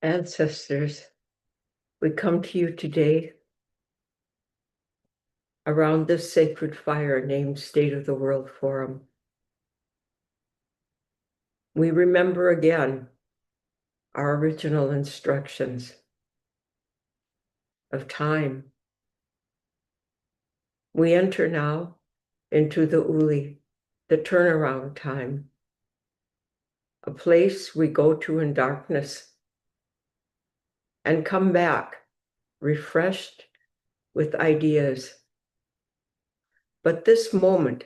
Ancestors, we come to you today around this sacred fire named State of the World Forum. We remember again our original instructions of time. We enter now into the Uli, the turnaround time, a place we go to in darkness and come back refreshed with ideas. But this moment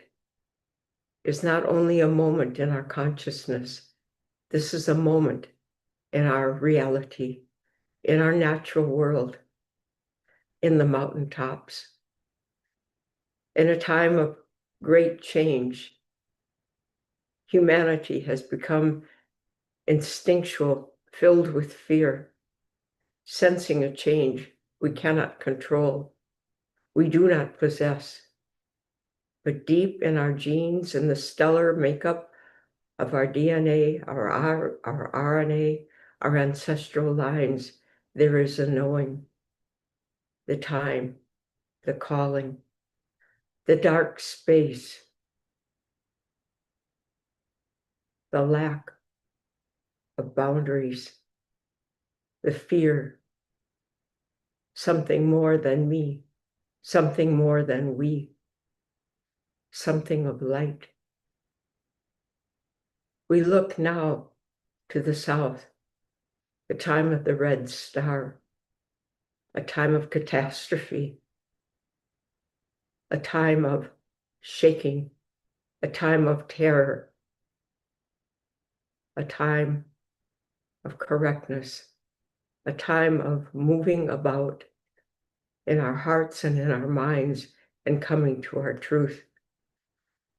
is not only a moment in our consciousness, this is a moment in our reality, in our natural world, in the mountaintops. In a time of great change, humanity has become instinctual, filled with fear, sensing a change we cannot control, we do not possess. But deep in our genes, in the stellar makeup of our DNA, our RNA, our ancestral lines, there is a knowing, the time, the calling, the dark space, the lack of boundaries, the fear, something more than me, something more than we, something of light. We look now to the south, the time of the red star, a time of catastrophe, a time of shaking, a time of terror, a time of correctness, a time of moving about in our hearts and in our minds and coming to our truth.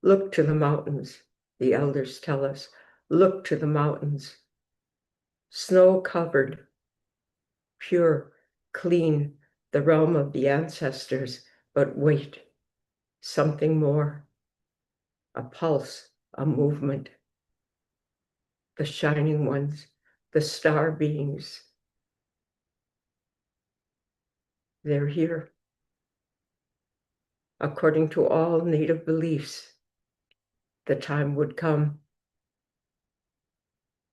Look to the mountains, the elders tell us. Look to the mountains, snow-covered, pure, clean, the realm of the ancestors. But wait, something more, a pulse, a movement. The shining ones, the star beings, they're here. According to all Native beliefs, the time would come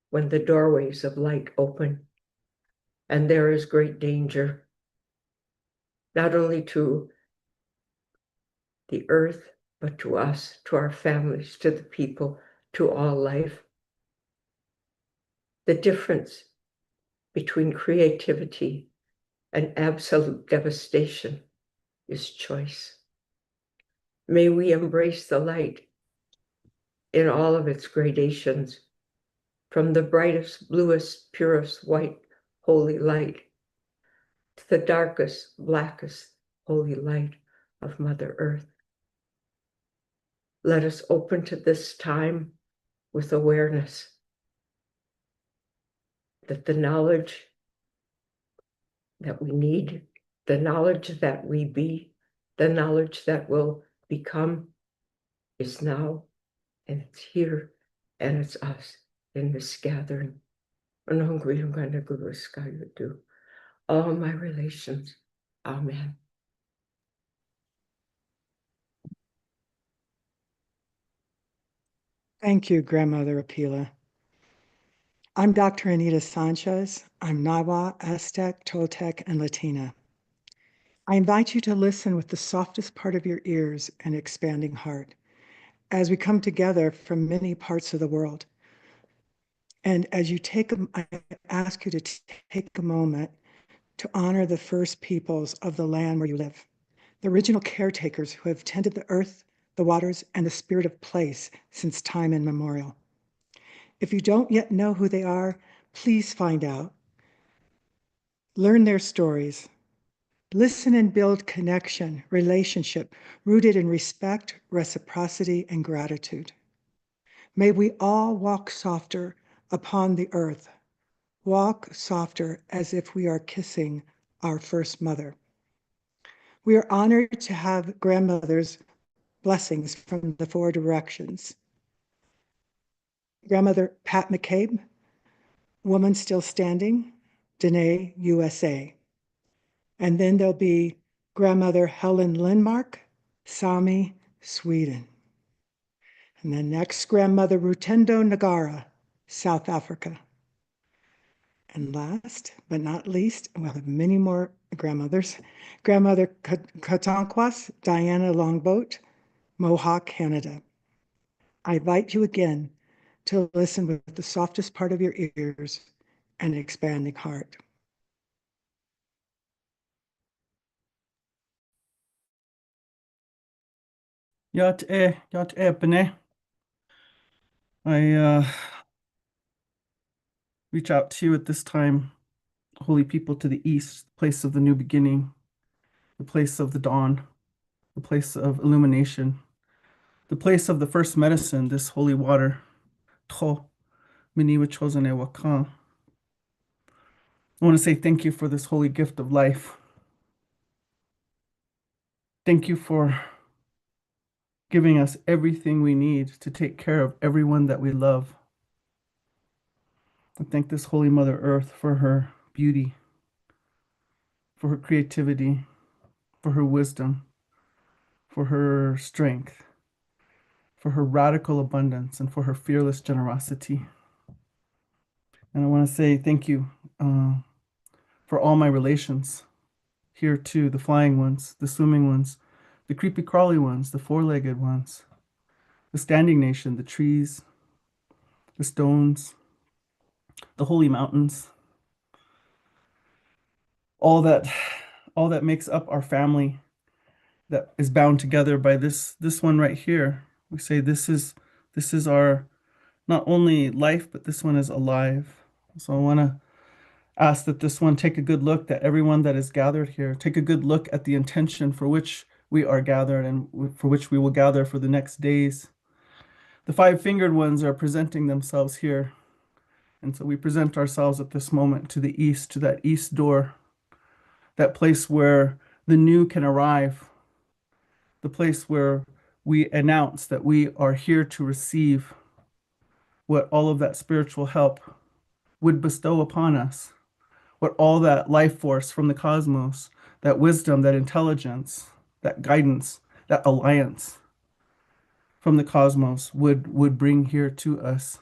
when the doorways of light open, and there is great danger, not only to the earth, but to us, to our families, to the people, to all life. The difference between creativity and absolute devastation is choice. May we embrace the light in all of its gradations, from the brightest, bluest, purest white, holy light, to the darkest, blackest, holy light of Mother Earth. Let us open to this time with awareness that the knowledge that we need, the knowledge that we be, the knowledge that will become is now, and it's here, and it's us in this gathering. All my relations. Amen. Thank you, Grandmother Apela. I'm Dr. Anita Sanchez. I'm Nahua, Aztec, Toltec, and Latina. I invite you to listen with the softest part of your ears and expanding heart as we come together from many parts of the world. And as you I ask you to take a moment to honor the first peoples of the land where you live, the original caretakers who have tended the earth, the waters, and the spirit of place since time immemorial. If you don't yet know who they are, please find out. Learn their stories. Listen and build connection, relationship, rooted in respect, reciprocity, and gratitude. May we all walk softer upon the earth. Walk softer as if we are kissing our first mother. We are honored to have grandmothers' blessings from the four directions. Grandmother Pat McCabe, Woman Still Standing, Dine, USA. And then there'll be Grandmother Helene Lindmark, Sami, Sweden. And then next, Grandmother Rutendo Ngara, South Africa. And last but not least, we'll have many more grandmothers, Grandmother Kahontakwas, Diane Longboat, Mohawk, Canada. I invite you again to listen with the softest part of your ears and expanding heart. Yat bene. I reach out to you at this time, holy people to the east, place of the new beginning, the place of the dawn, the place of illumination, the place of the first medicine, this holy water. Tro, miniwa chozane wakan. I want to say thank you for this holy gift of life. Thank you for giving us everything we need to take care of everyone that we love. I thank this Holy Mother Earth for her beauty, for her creativity, for her wisdom, for her strength, for her radical abundance, and for her fearless generosity. And I want to say thank you for all my relations here too, the flying ones, the swimming ones, the creepy crawly ones, the four-legged ones, the standing nation, the trees, the stones, the holy mountains, all that makes up our family that is bound together by this one right here. We say this is our not only life, but this one is alive. So I want to ask that this one take a good look, that everyone that is gathered here take a good look at the intention for which we are gathered and for which we will gather for the next days. The five-fingered ones are presenting themselves here. And so we present ourselves at this moment to the east, to that east door, that place where the new can arrive, the place where we announce that we are here to receive what all of that spiritual help would bestow upon us, what all that life force from the cosmos, that wisdom, that intelligence, that guidance, that alliance from the cosmos would bring here to us.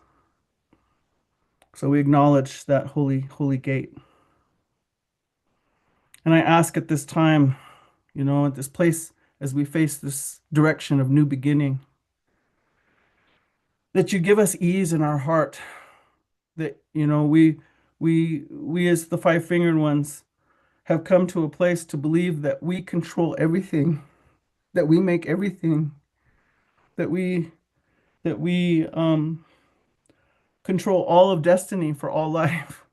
So we acknowledge that holy gate. And I ask at this time, at this place, as we face this direction of new beginning, that you give us ease in our heart, that, we as the five-fingered ones have come to a place to believe that we control everything, that we make everything, that we control all of destiny for all life.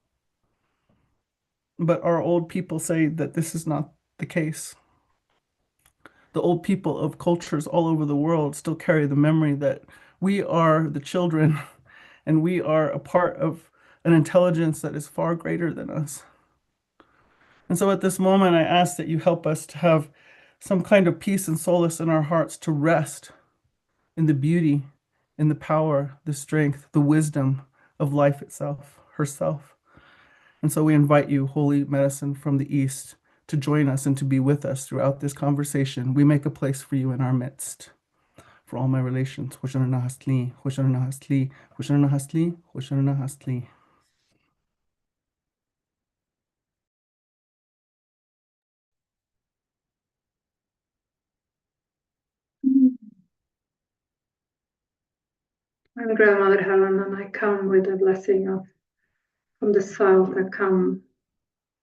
But our old people say that this is not the case. The old people of cultures all over the world still carry the memory that we are the children and we are a part of an intelligence that is far greater than us. And so at this moment, I ask that you help us to have some kind of peace and solace in our hearts, to rest in the beauty, in the power, the strength, the wisdom of life itself, herself. And so we invite you, Holy Medicine from the East, to join us and to be with us throughout this conversation. We make a place for you in our midst. For all my relations, Hoshananahastli, Hoshananahastli, Hoshananahastli, Hoshananahastli. I'm Grandmother Helen, and I come with a blessing from the south. I come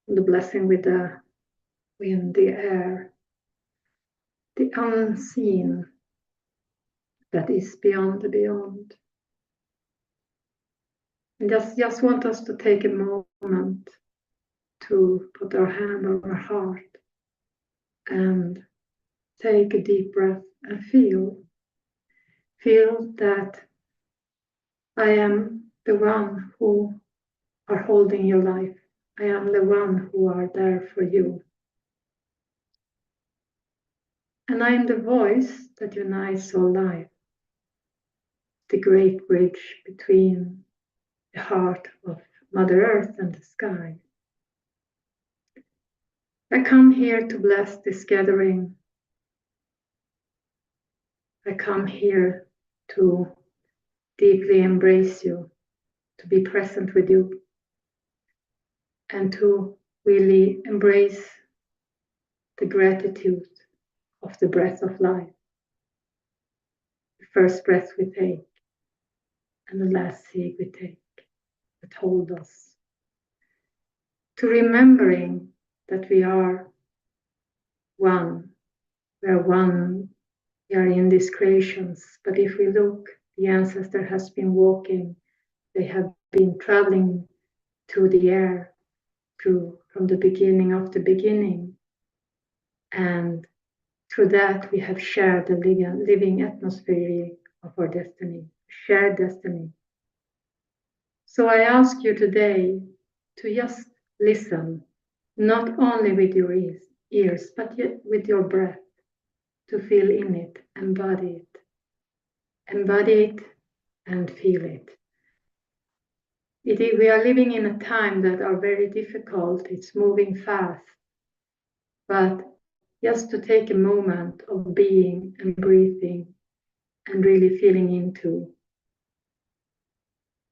with the blessing with the wind, the air, the unseen that is beyond the beyond. And just want us to take a moment to put our hand on our heart and take a deep breath and feel that I am the one who are holding your life. I am the one who are there for you. And I am the voice that unites all life, the great bridge between the heart of Mother Earth and the sky. I come here to bless this gathering. I come here to deeply embrace you, to be present with you, and to really embrace the gratitude of the breath of life. The first breath we take and the last seed we take that hold us. To remembering that we are one. We are one. We are in these creations. But if we look, the ancestor has been walking. They have been traveling through the air, from the beginning of the beginning. And through that, we have shared the living atmosphere of our destiny, shared destiny. So I ask you today to just listen, not only with your ears, but yet with your breath, to feel in it, embody it and feel it. We are living in a time that are very difficult. It's moving fast, but just to take a moment of being and breathing and really feeling into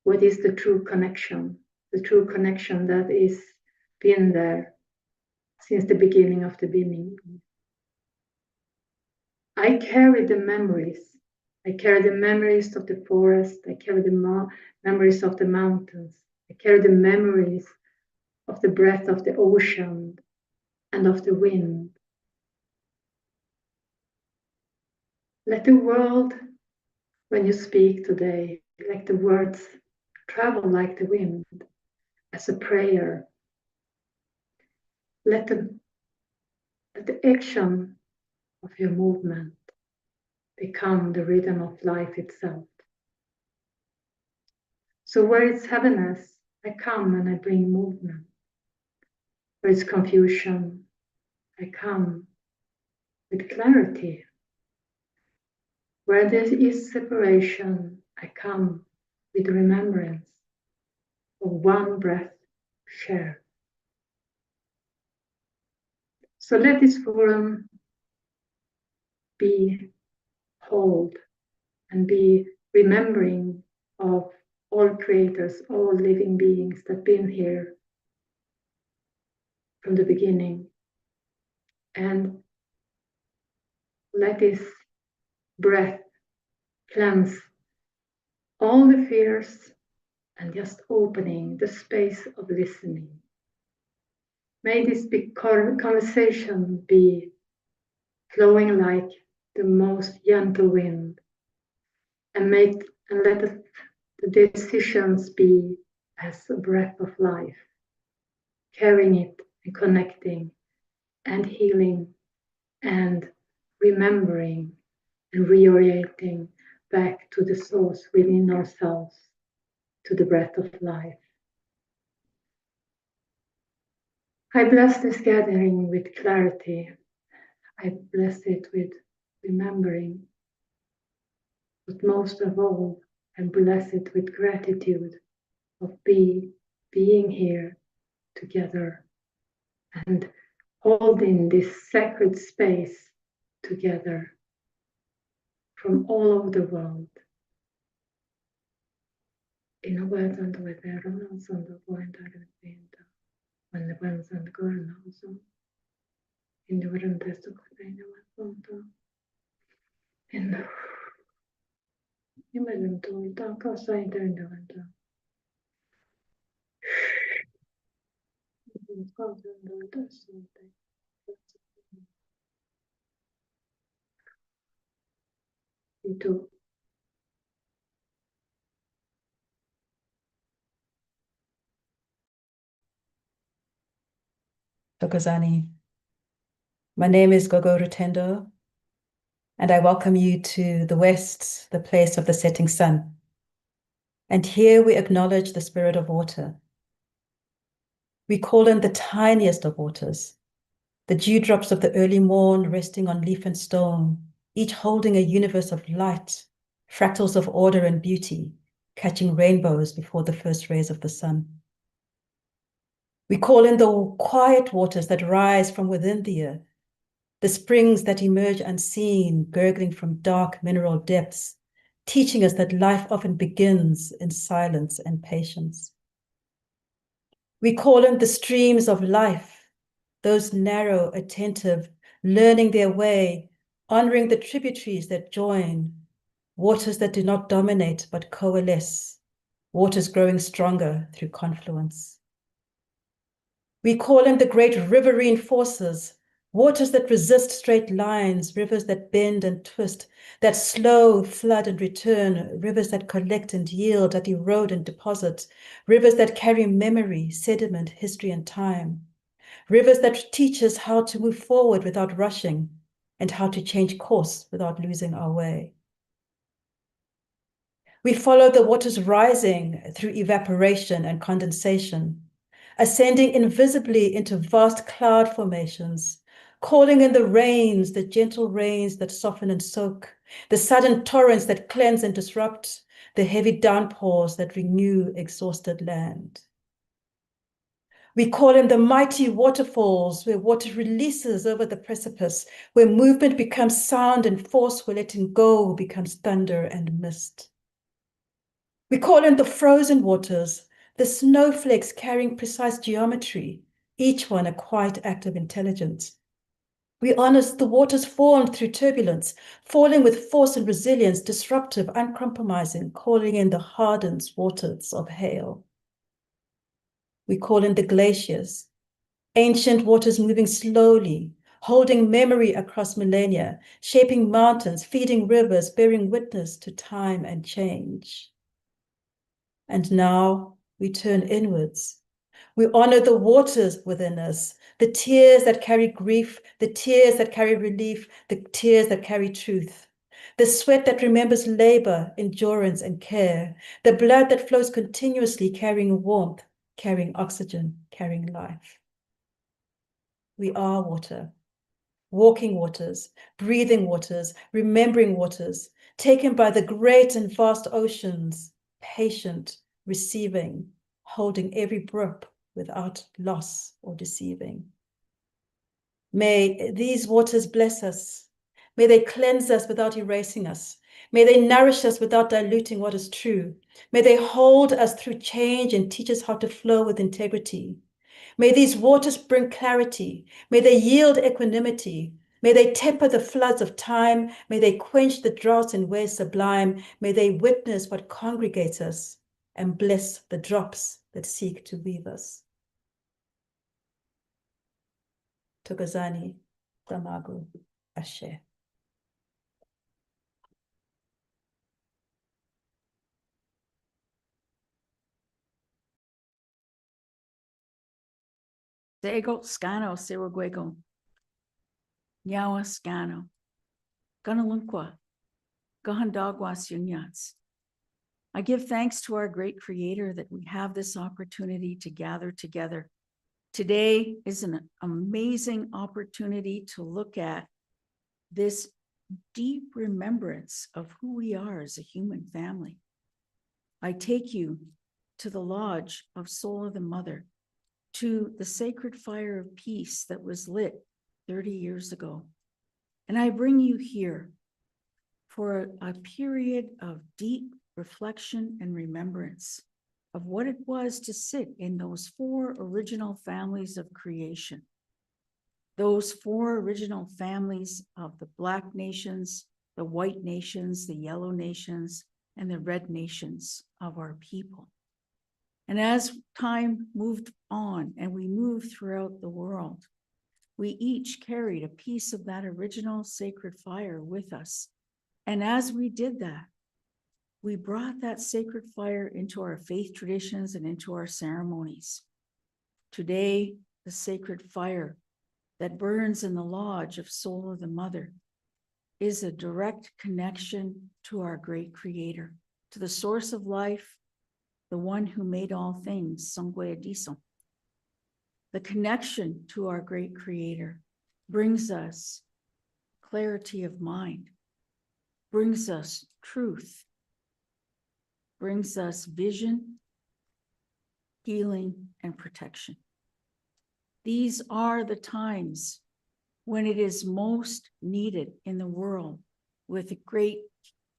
what is the true connection that is been there since the beginning of the beginning. I carry the memories. I carry the memories of the forest. I carry the memories of the mountains. I carry the memories of the breath of the ocean and of the wind. Let the world, when you speak today, let the words travel like the wind as a prayer. Let the action of your movement become the rhythm of life itself. So where it's heaviness, I come and I bring movement. Where it's confusion, I come with clarity. Where there is separation, I come with remembrance of one breath shared. So let this forum be hold and be remembering of all creators, all living beings that have been here from the beginning. And let this breath cleanse all the fears and just opening the space of listening. May this conversation be flowing like the most gentle wind, and let the decisions be as a breath of life, carrying it and connecting and healing and remembering and reorienting back to the source within ourselves, to the breath of life. I bless this gathering with clarity. I bless it with remembering, but most of all, I bless it with gratitude of being here together and holding this sacred space together from all over the world. In a world and with their own son of one when the ones and girl also in the world test of the in Imagine to talk outside in the winter. You too. Tokozani. My name is Gogo Rutendo, and I welcome you to the West, the place of the setting sun. And here we acknowledge the spirit of water. We call in the tiniest of waters, the dewdrops of the early morn resting on leaf and stone, each holding a universe of light, fractals of order and beauty, catching rainbows before the first rays of the sun. We call in the quiet waters that rise from within the earth, the springs that emerge unseen, gurgling from dark mineral depths, teaching us that life often begins in silence and patience. We call in the streams of life, those narrow, attentive, learning their way, honoring the tributaries that join, waters that do not dominate but coalesce, waters growing stronger through confluence. We call in the great riverine forces, waters that resist straight lines, rivers that bend and twist, that slow, flood and return, rivers that collect and yield, that erode and deposit, rivers that carry memory, sediment, history, and time, rivers that teach us how to move forward without rushing and how to change course without losing our way. We follow the waters rising through evaporation and condensation, ascending invisibly into vast cloud formations, calling in the rains, the gentle rains that soften and soak, the sudden torrents that cleanse and disrupt, the heavy downpours that renew exhausted land. We call in the mighty waterfalls where water releases over the precipice, where movement becomes sound and force, where letting go becomes thunder and mist. We call in the frozen waters, the snowflakes carrying precise geometry, each one a quiet act of intelligence. We honor the waters formed through turbulence, falling with force and resilience, disruptive, uncompromising, calling in the hardened waters of hail. We call in the glaciers, ancient waters moving slowly, holding memory across millennia, shaping mountains, feeding rivers, bearing witness to time and change. And now we turn inwards. We honor the waters within us, the tears that carry grief, the tears that carry relief, the tears that carry truth, the sweat that remembers labor, endurance, and care, the blood that flows continuously, carrying warmth, carrying oxygen, carrying life. We are water, walking waters, breathing waters, remembering waters, taken by the great and vast oceans, patient, receiving, holding every breath without loss or deceiving. May these waters bless us. May they cleanse us without erasing us. May they nourish us without diluting what is true. May they hold us through change and teach us how to flow with integrity. May these waters bring clarity. May they yield equanimity. May they temper the floods of time. May they quench the droughts in ways sublime. May they witness what congregates us and bless the drops that seek to weave us. Thokozani, Tamagu, Ashe. Sego Scano, Siriguego, Nyawa Scano, Gunalunkwa, Kahontakwas Yunyats. I give thanks to our great Creator that we have this opportunity to gather together. Today is an amazing opportunity to look at this deep remembrance of who we are as a human family. I take you to the lodge of Soul of the Mother, to the sacred fire of peace that was lit 30 years ago. And I bring you here for a period of deep reflection and remembrance of what it was to sit in those 4 original families of creation. Those 4 original families of the Black nations, the white nations, the yellow nations, and the red nations of our people. And as time moved on and we moved throughout the world, we each carried a piece of that original sacred fire with us. And as we did that, we brought that sacred fire into our faith traditions and into our ceremonies. Today, the sacred fire that burns in the lodge of Soul of the Mother is a direct connection to our great Creator, to the source of life, the one who made all things, Sangwe Adiso. The connection to our great Creator brings us clarity of mind, brings us truth, brings us vision, healing, and protection. These are the times when it is most needed in the world, with a great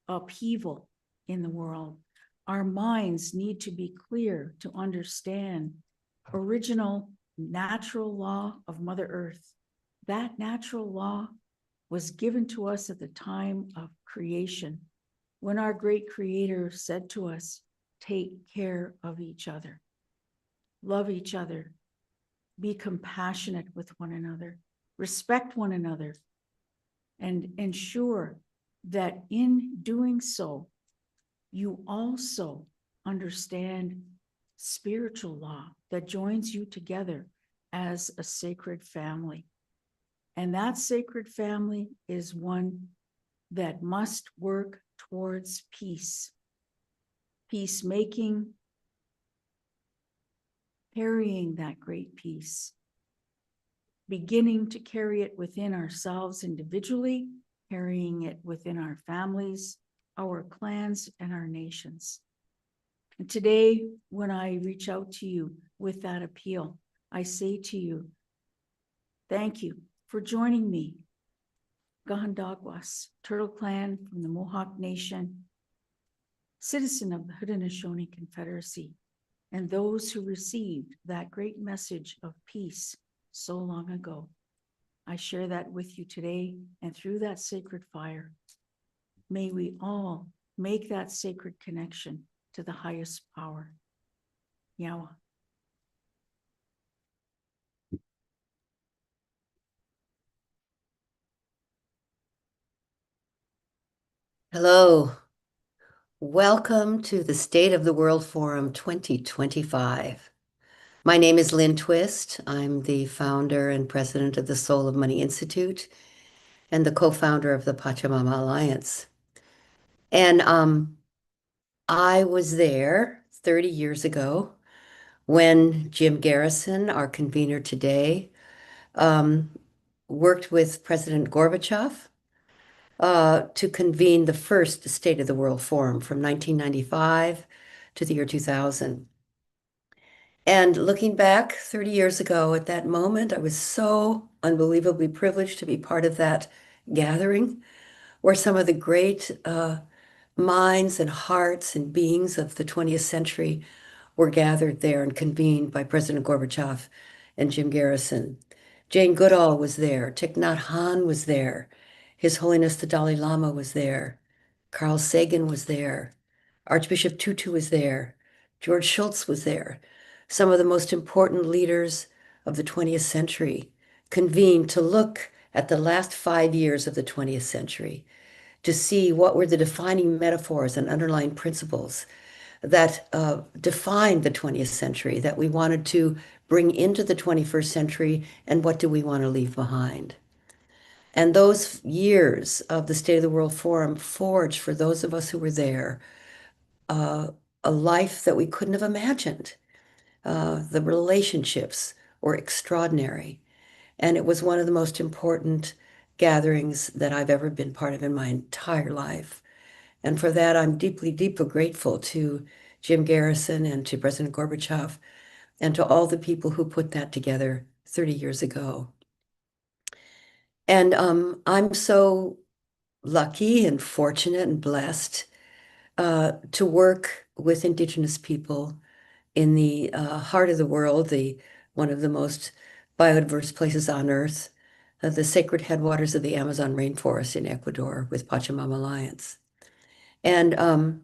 upheaval in the world. Our minds need to be clear to understand original natural law of Mother Earth. That natural law was given to us at the time of creation, when our great Creator said to us, take care of each other, love each other, be compassionate with one another, respect one another, and ensure that in doing so, you also understand spiritual law that joins you together as a sacred family. And that sacred family is one that must work towards peace, peacemaking, carrying that great peace, beginning to carry it within ourselves individually, carrying it within our families, our clans, and our nations. And today, when I reach out to you with that appeal, I say to you, thank you for joining me, Kahontakwas, Turtle Clan from the Mohawk Nation, citizen of the Haudenosaunee Confederacy, and those who received that great message of peace so long ago. I share that with you today, and through that sacred fire, may we all make that sacred connection to the highest power. Nyawa. Hello. Welcome to the State of the World Forum 2025. My name is Lynne Twist. I'm the founder and president of the Soul of Money Institute and the co-founder of the Pachamama Alliance. And I was there 30 years ago when Jim Garrison, our convener today, worked with President Gorbachev to convene the first State of the World Forum from 1995 to the year 2000. And looking back 30 years ago at that moment, I was so unbelievably privileged to be part of that gathering where some of the great minds and hearts and beings of the 20th century were gathered there and convened by President Gorbachev and Jim Garrison. Jane Goodall was there. Thich Nhat Hanh was there. His Holiness the Dalai Lama was there. Carl Sagan was there. Archbishop Tutu was there. George Shultz was there. Some of the most important leaders of the 20th century convened to look at the last 5 years of the 20th century, to see what were the defining metaphors and underlying principles that defined the 20th century that we wanted to bring into the 21st century, and what do we want to leave behind. And those years of the State of the World Forum forged, for those of us who were there, a life that we couldn't have imagined. The relationships were extraordinary. And it was one of the most important gatherings that I've ever been part of in my entire life. And for that, I'm deeply, deeply grateful to Jim Garrison and to President Gorbachev and to all the people who put that together 30 years ago. And I'm so lucky and fortunate and blessed to work with Indigenous people in the heart of the world, one of the most biodiverse places on Earth, the sacred headwaters of the Amazon rainforest in Ecuador with Pachamama Alliance. And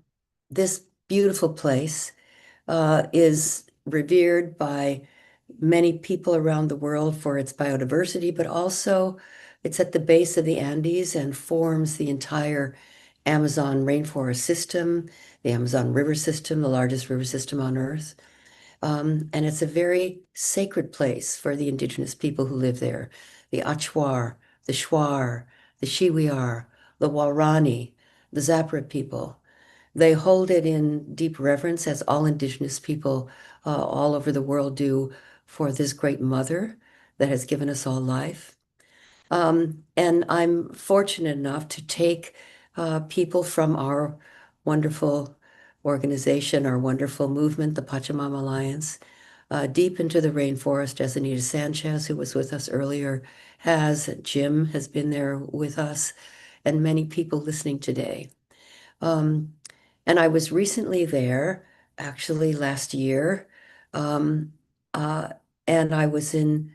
this beautiful place is revered by many people around the world for its biodiversity, but also it's at the base of the Andes and forms the entire Amazon rainforest system, the Amazon River system, the largest river system on Earth. And it's a very sacred place for the Indigenous people who live there, the Achuar, the Shuar, the Shiwiar, the Warani, the Zapra people. They hold it in deep reverence, as all Indigenous people all over the world do, for this great mother that has given us all life. And I'm fortunate enough to take people from our wonderful organization, our wonderful movement, the Pachamama Alliance, deep into the rainforest, as Anita Sanchez, who was with us earlier, has. Jim has been there with us, and many people listening today. And I was recently there, actually last year, and I was in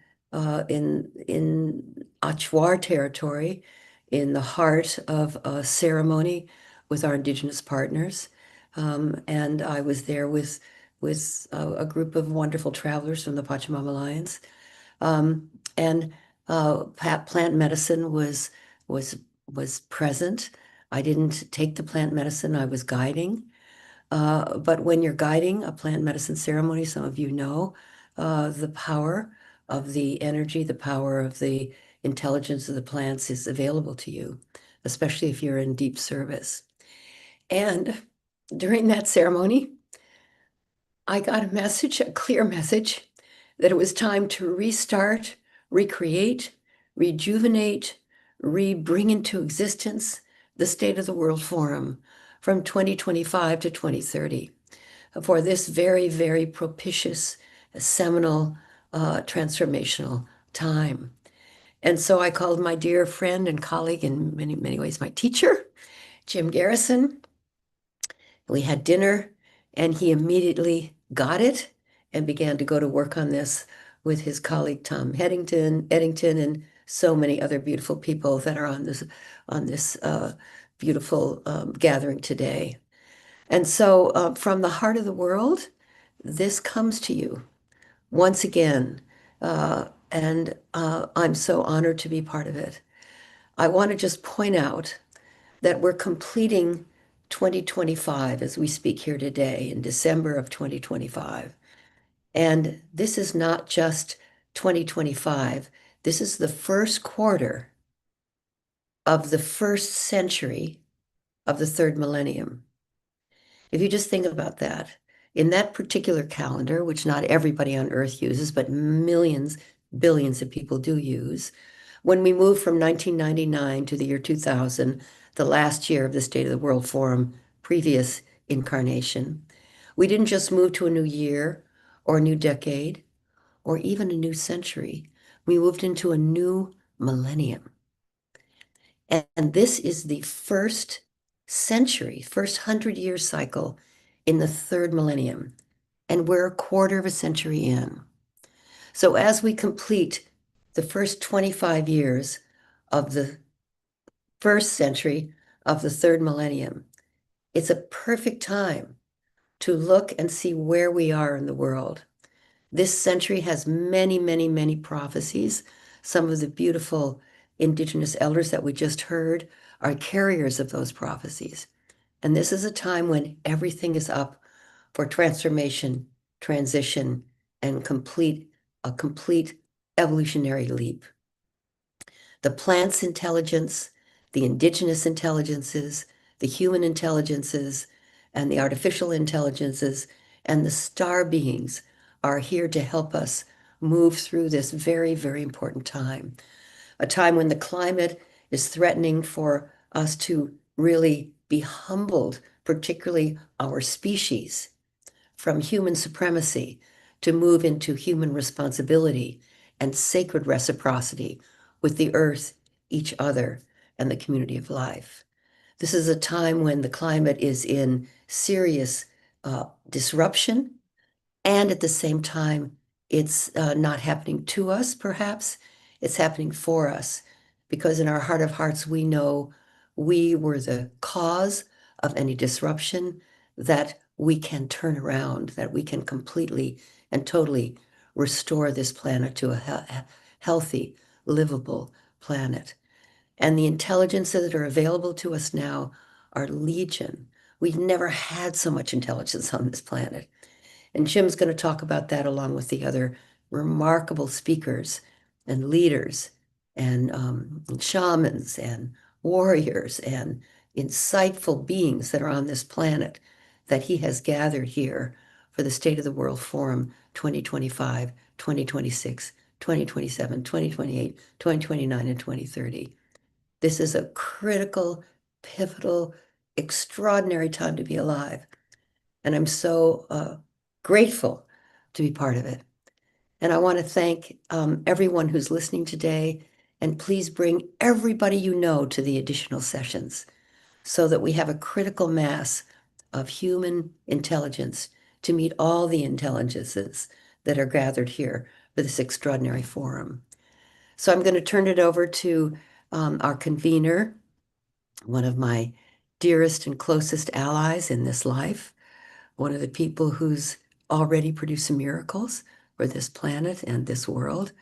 Achuar territory, in the heart of a ceremony with our Indigenous partners. And I was there with a group of wonderful travelers from the Pachamama Alliance. And plant medicine was present. I didn't take the plant medicine, I was guiding. But when you're guiding a plant medicine ceremony, some of you know the power of the energy, the power of the intelligence of the plants is available to you, especially if you're in deep service. And during that ceremony, I got a message, a clear message, that it was time to restart, recreate, rejuvenate, bring into existence the State of the World Forum from 2025 to 2030 for this very, very propitious, seminal, transformational time. And so I called my dear friend and colleague, in many, many ways, my teacher, Jim Garrison. We had dinner, and he immediately got it and began to go to work on this with his colleague, Tom Eddington, and so many other beautiful people that are on this beautiful gathering today. And so from the heart of the world, this comes to you once again. And I'm so honored to be part of it. I want to just point out that we're completing 2025 as we speak here today in December of 2025. And this is not just 2025. This is the first quarter of the first century of the third millennium. If you just think about that, in that particular calendar, which not everybody on Earth uses, but millions, billions of people do use, when we moved from 1999 to the year 2000, the last year of the State of the World Forum, previous incarnation, we didn't just move to a new year or a new decade or even a new century. We moved into a new millennium. And this is the first century, first 100-year cycle in the third millennium. And we're a quarter of a century in. So as we complete the first 25 years of the first century of the third millennium, it's a perfect time to look and see where we are in the world. This century has many, many, many prophecies. Some of the beautiful Indigenous elders that we just heard are carriers of those prophecies. And this is a time when everything is up for transformation, transition, and a complete evolutionary leap. The plant's intelligence, the indigenous intelligences, the human intelligences, and the artificial intelligences, and the star beings are here to help us move through this very, very important time. A time when the climate is threatening for us to really be humbled, particularly our species, from human supremacy to move into human responsibility and sacred reciprocity with the earth, each other, and the community of life. This is a time when the climate is in serious disruption, and at the same time, it's not happening to us, perhaps. It's happening for us, because in our heart of hearts, we know we were the cause of any disruption, that we can turn around, that we can completely and totally restore this planet to a healthy, livable planet. And the intelligences that are available to us now are legion. We've never had so much intelligence on this planet. And Jim's going to talk about that along with the other remarkable speakers and leaders and shamans and warriors and insightful beings that are on this planet that he has gathered here for the State of the World Forum 2025, 2026, 2027, 2028, 2029, and 2030. This is a critical, pivotal, extraordinary time to be alive. And I'm so grateful to be part of it. And I want to thank everyone who's listening today. And please bring everybody you know to the additional sessions so that we have a critical mass of human intelligence to meet all the intelligences that are gathered here for this extraordinary forum. So I'm going to turn it over to our convener, one of my dearest and closest allies in this life, one of the people who's already producing miracles for this planet and this world,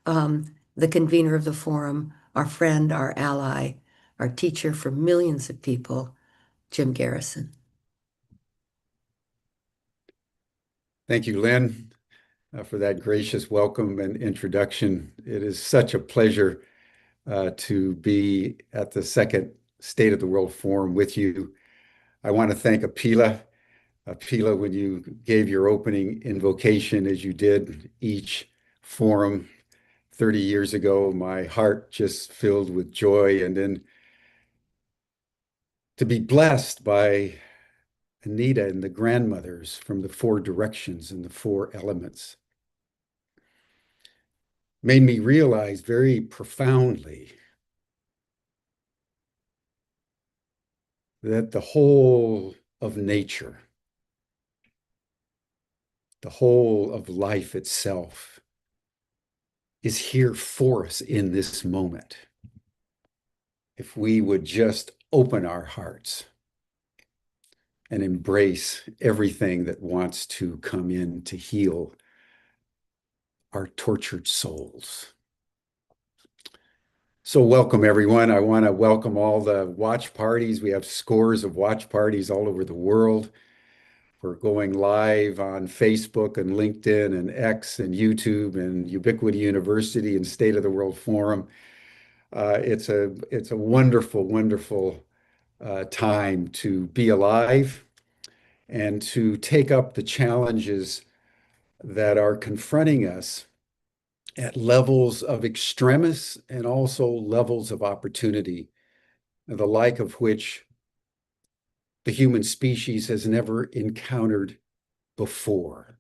the convener of the forum, our friend, our ally, our teacher for millions of people, Jim Garrison. Thank you, Lynn, for that gracious welcome and introduction. It is such a pleasure to be at the second State of the World Forum with you. I want to thank Apela. Apela, when you gave your opening invocation as you did each forum 30 years ago, my heart just filled with joy. And then to be blessed by Anita and the grandmothers from the four directions and the four elements made me realize very profoundly that the whole of nature, the whole of life itself is here for us in this moment. If we would just open our hearts and embrace everything that wants to come in to heal our tortured souls. So welcome, everyone. I want to welcome all the watch parties. We have scores of watch parties all over the world. We're going live on Facebook and LinkedIn and X and YouTube and Ubiquity University and State of the World Forum. It's a wonderful, wonderful time to be alive and to take up the challenges that are confronting us at levels of extremis and also levels of opportunity, the like of which the human species has never encountered before.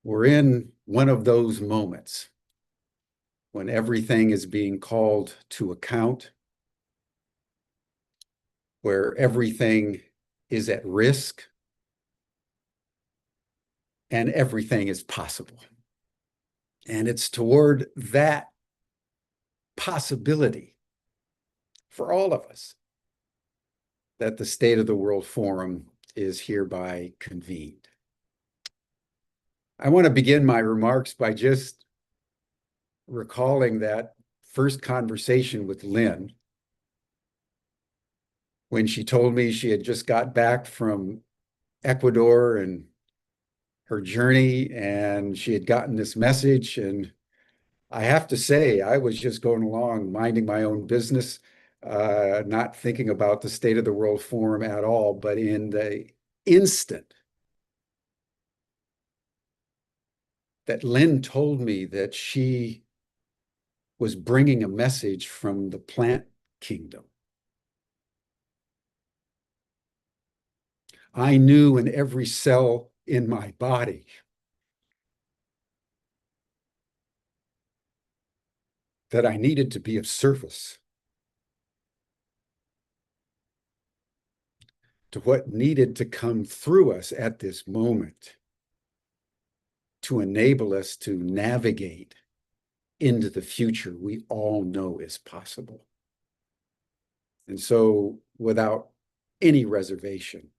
We're in one of those moments when everything is being called to account, where everything is at risk, and everything is possible. And it's toward that possibility for all of us that the State of the World Forum is hereby convened. I want to begin my remarks by just recalling that first conversation with Lynne when she told me she had just got back from Ecuador and her journey, and she had gotten this message. And I have to say, I was just going along, minding my own business, not thinking about the State of the World Forum at all. But in the instant that Lynne told me that she was bringing a message from the plant kingdom, I knew in every cell in my body that I needed to be of service to what needed to come through us at this moment to enable us to navigate into the future we all know is possible. And so, without any reservation,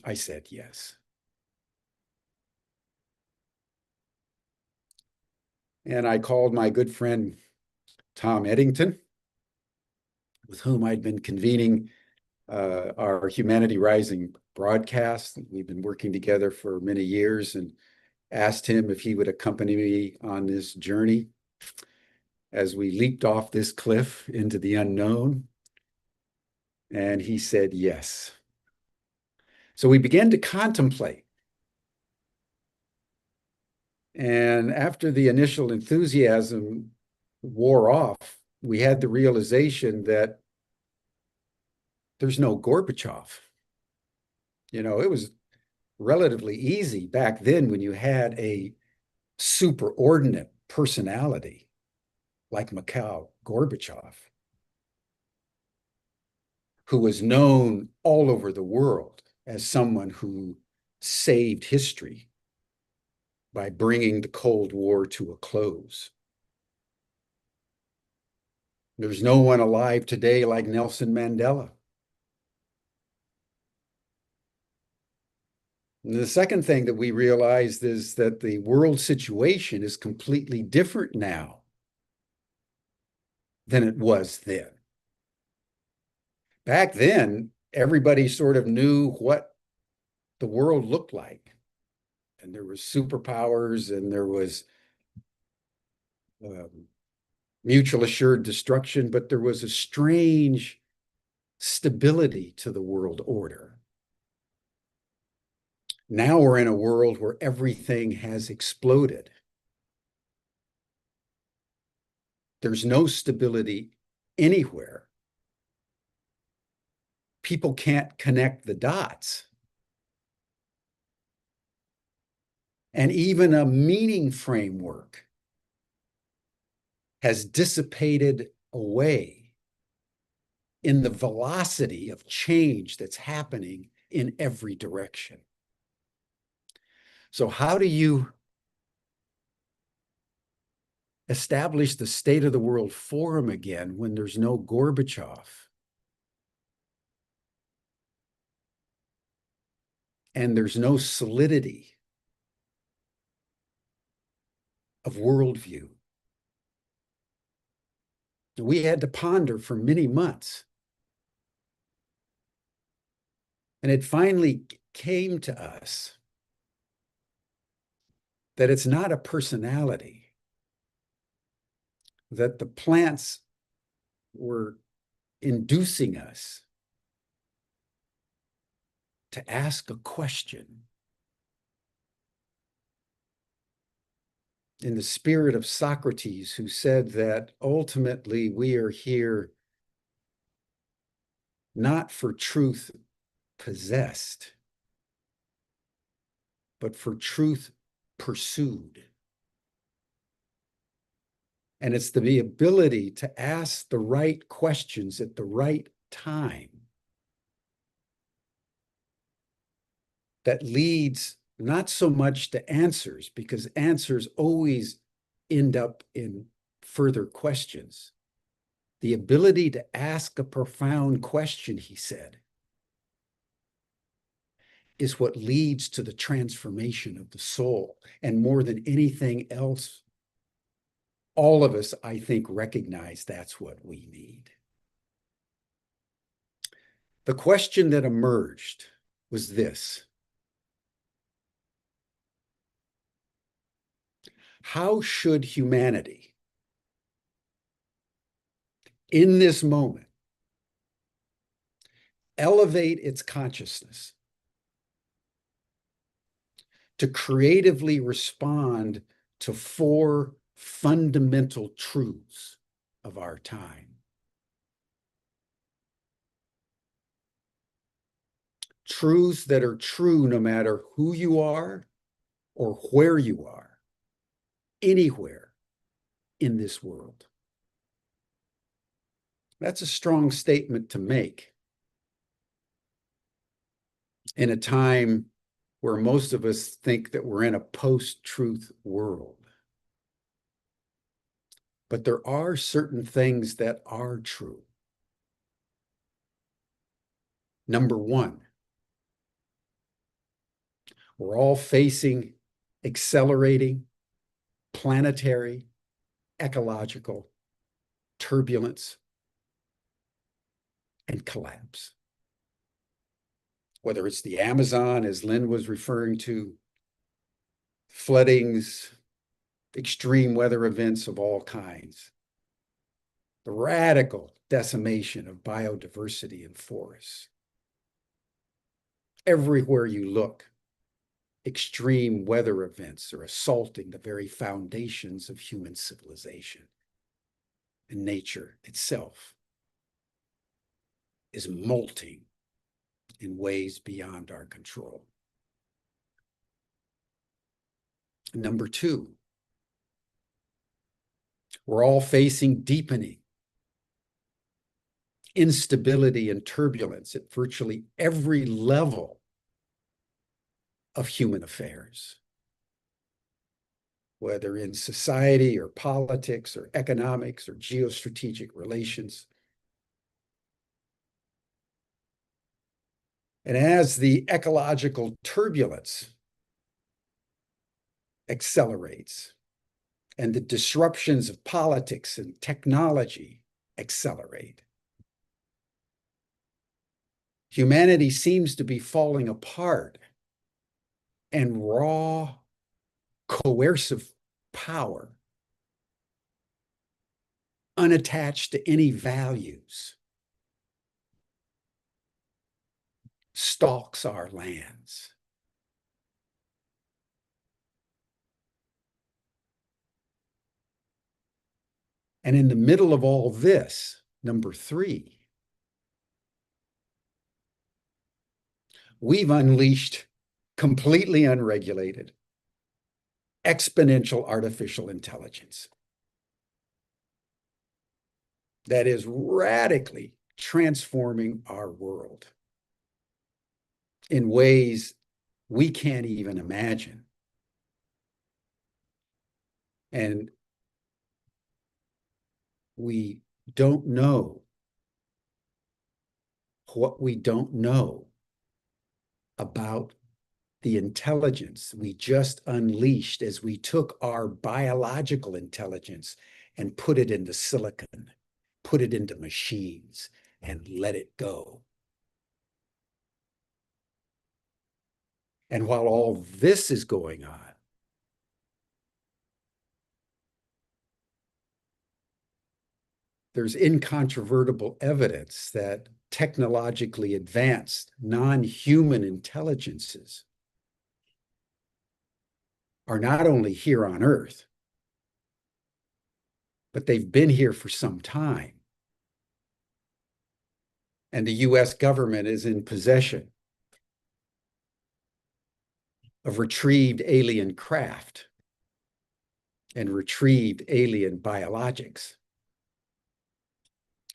I said yes. And I called my good friend Tom Eddington, with whom I'd been convening our Humanity Rising broadcast. We've been working together for many years, and asked him if he would accompany me on this journey as we leaped off this cliff into the unknown. And he said yes. So we began to contemplate. And after the initial enthusiasm wore off, we had the realization that there's no Gorbachev. You know, it was relatively easy back then when you had a superordinate personality like Mikhail Gorbachev, who was known all over the world as someone who saved history by bringing the Cold War to a close. There's no one alive today like Nelson Mandela. And the second thing that we realized is that the world situation is completely different now than it was then. Back then, everybody sort of knew what the world looked like. And there was superpowers, and there was mutual assured destruction, but there was a strange stability to the world order. Now we're in a world where everything has exploded. There's no stability anywhere. People can't connect the dots. And even a meaning framework has dissipated away in the velocity of change that's happening in every direction. So how do you establish the State of the World Forum again when there's no Gorbachev? And there's no solidity of worldview. We had to ponder for many months. And it finally came to us that it's not a personality, that the plants were inducing us to ask a question in the spirit of Socrates, who said that ultimately we are here not for truth possessed, but for truth pursued. And it's the ability to ask the right questions at the right time that leads not so much to answers, because answers always end up in further questions. The ability to ask a profound question, he said, is what leads to the transformation of the soul. And more than anything else, all of us, I think, recognize that's what we need. The question that emerged was this: how should humanity, in this moment, elevate its consciousness to creatively respond to four fundamental truths of our time? Truths that are true no matter who you are or where you are, anywhere in this world. That's a strong statement to make in a time where most of us think that we're in a post-truth world. But there are certain things that are true. Number one, we're all facing accelerating planetary, ecological turbulence and collapse. Whether it's the Amazon, as Lynne was referring to, floodings, extreme weather events of all kinds, the radical decimation of biodiversity in forests. Everywhere you look, extreme weather events are assaulting the very foundations of human civilization. And nature itself is molting in ways beyond our control. Number two, we're all facing deepening instability and turbulence at virtually every level of human affairs, whether in society or politics or economics or geostrategic relations. And as the ecological turbulence accelerates and the disruptions of politics and technology accelerate, humanity seems to be falling apart, and raw, coercive power, unattached to any values, stalks our lands. And in the middle of all this, number three, we've unleashed completely unregulated, exponential artificial intelligence that is radically transforming our world in ways we can't even imagine. And we don't know what we don't know about the intelligence we just unleashed as we took our biological intelligence and put it into silicon put it into machines and let it go. And while all this is going on, there's incontrovertible evidence that technologically advanced non-human intelligences are not only here on Earth, but they've been here for some time. And the US government is in possession of retrieved alien craft and retrieved alien biologics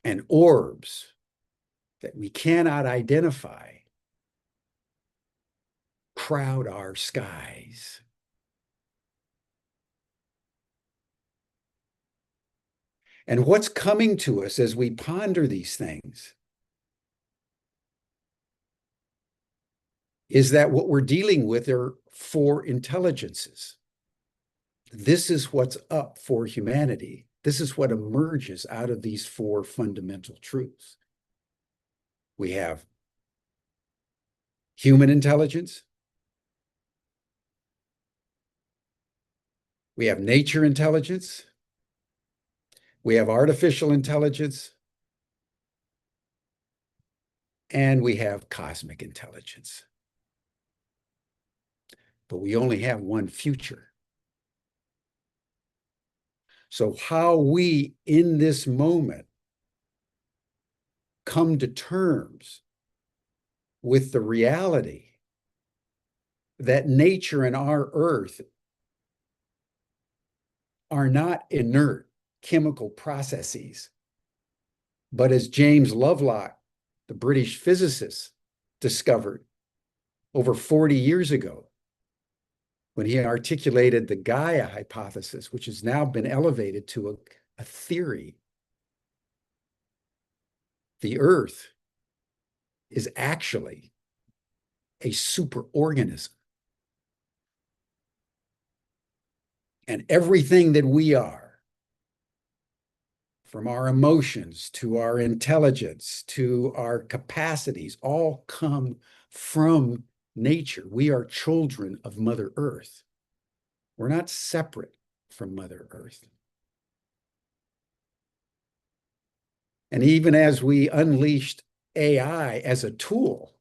and orbs that we cannot identify crowd our skies. And what's coming to us as we ponder these things is that what we're dealing with are four intelligences. This is what's up for humanity. This is what emerges out of these four fundamental truths. We have human intelligence. We have nature intelligence. We have artificial intelligence. And we have cosmic intelligence. But we only have one future. So how we, in this moment, come to terms with the reality that nature and our earth are not inert chemical processes, but as James Lovelock, the British physicist, discovered over 40 years ago, when he articulated the Gaia hypothesis, which has now been elevated to a theory. The Earth is actually a superorganism. And everything that we are, from our emotions to our intelligence to our capacities, all come from nature. We are children of Mother Earth. We're not separate from Mother Earth. And even as we unleashed AI as a tool,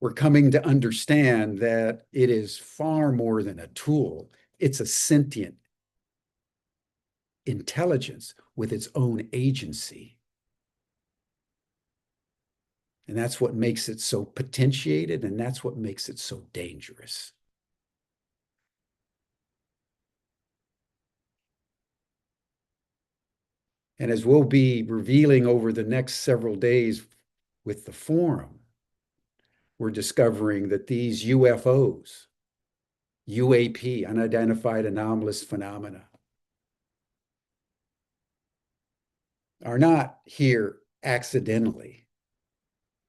we're coming to understand that it is far more than a tool. It's a sentient intelligence with its own agency. And that's what makes it so potentiated, and that's what makes it so dangerous. And as we'll be revealing over the next several days with the forum, we're discovering that these UFOs, UAP, unidentified anomalous phenomena, are not here accidentally,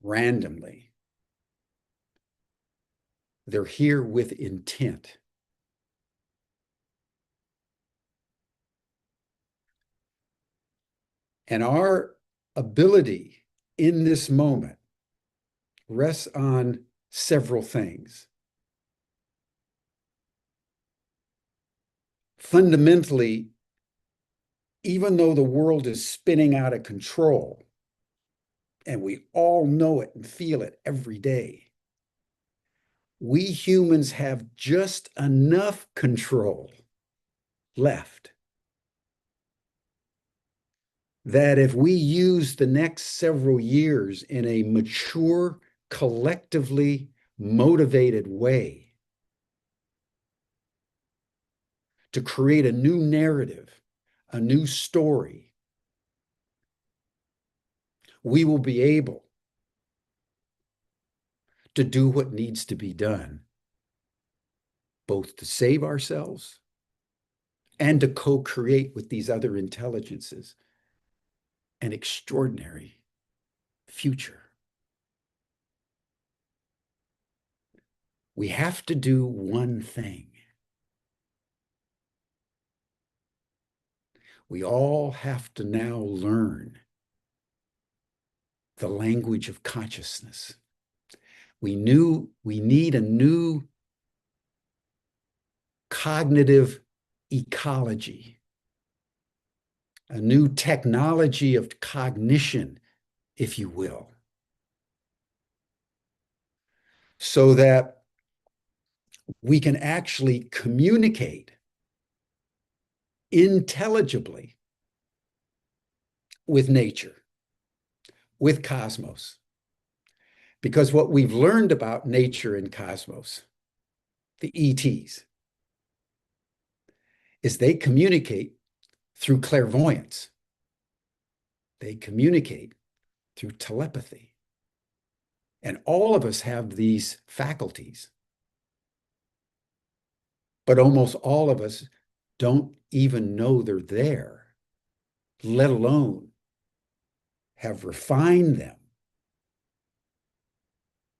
randomly. They're here with intent. And our ability in this moment rests on several things. Fundamentally, even though the world is spinning out of control, and we all know it and feel it every day, we humans have just enough control left that if we use the next several years in a mature, collectively motivated way to create a new narrative, a new story, we will be able to do what needs to be done, both to save ourselves and to co-create with these other intelligences an extraordinary future. We have to do one thing. We all have to now learn the language of consciousness. We need a new cognitive ecology, a new technology of cognition, if you will, so that we can actually communicate intelligibly with nature, with cosmos. Because what we've learned about nature and cosmos, the ETs, is they communicate through clairvoyance. They communicate through telepathy. And all of us have these faculties. But almost all of us don't even know they're there, let alone have refined them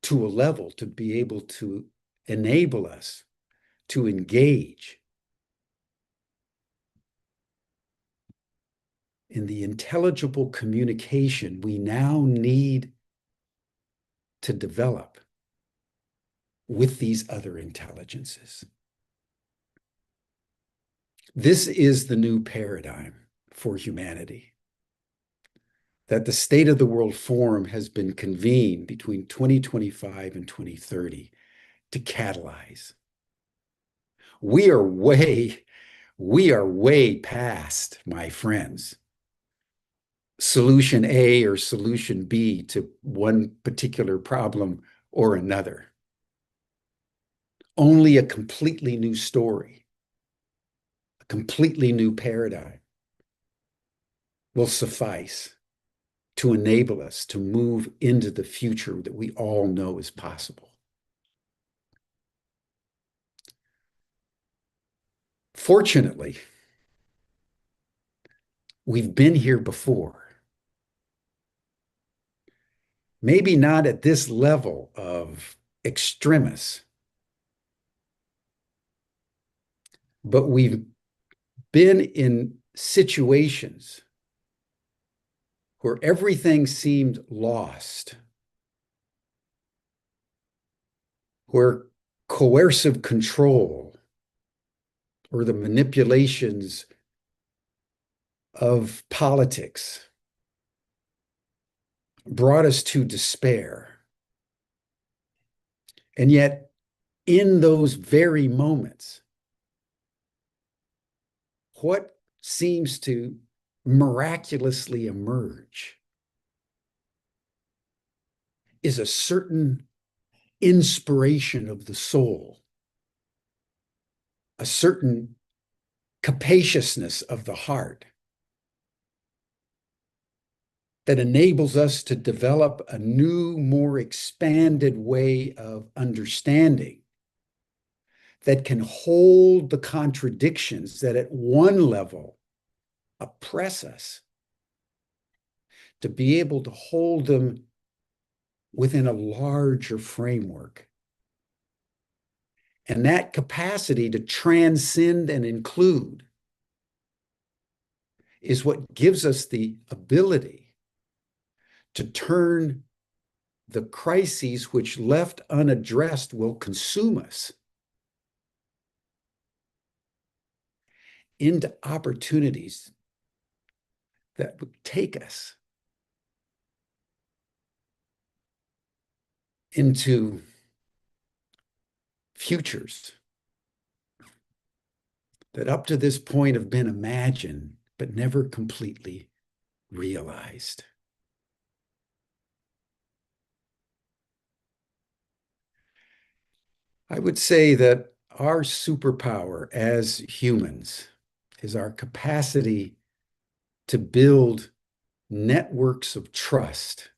to a level to be able to enable us to engage in the intelligible communication we now need to develop with these other intelligences. This is the new paradigm for humanity that the State of the World Forum has been convened between 2025 and 2030 to catalyze. We are way past, my friends, solution A or solution B to one particular problem or another. Only a completely new story, a completely new paradigm will suffice to enable us to move into the future that we all know is possible. Fortunately, we've been here before. Maybe not at this level of extremis, but we've been in situations where everything seemed lost, where coercive control or the manipulations of politics brought us to despair. And yet, in those very moments, what seems to miraculously emerge is a certain inspiration of the soul, a certain capaciousness of the heart that enables us to develop a new, more expanded way of understanding that can hold the contradictions that at one level oppress us, to be able to hold them within a larger framework. And that capacity to transcend and include is what gives us the ability to turn the crises which left unaddressed will consume us into opportunities that would take us into futures that up to this point have been imagined but never completely realized. I would say that our superpower as humans is our capacity to build networks of trust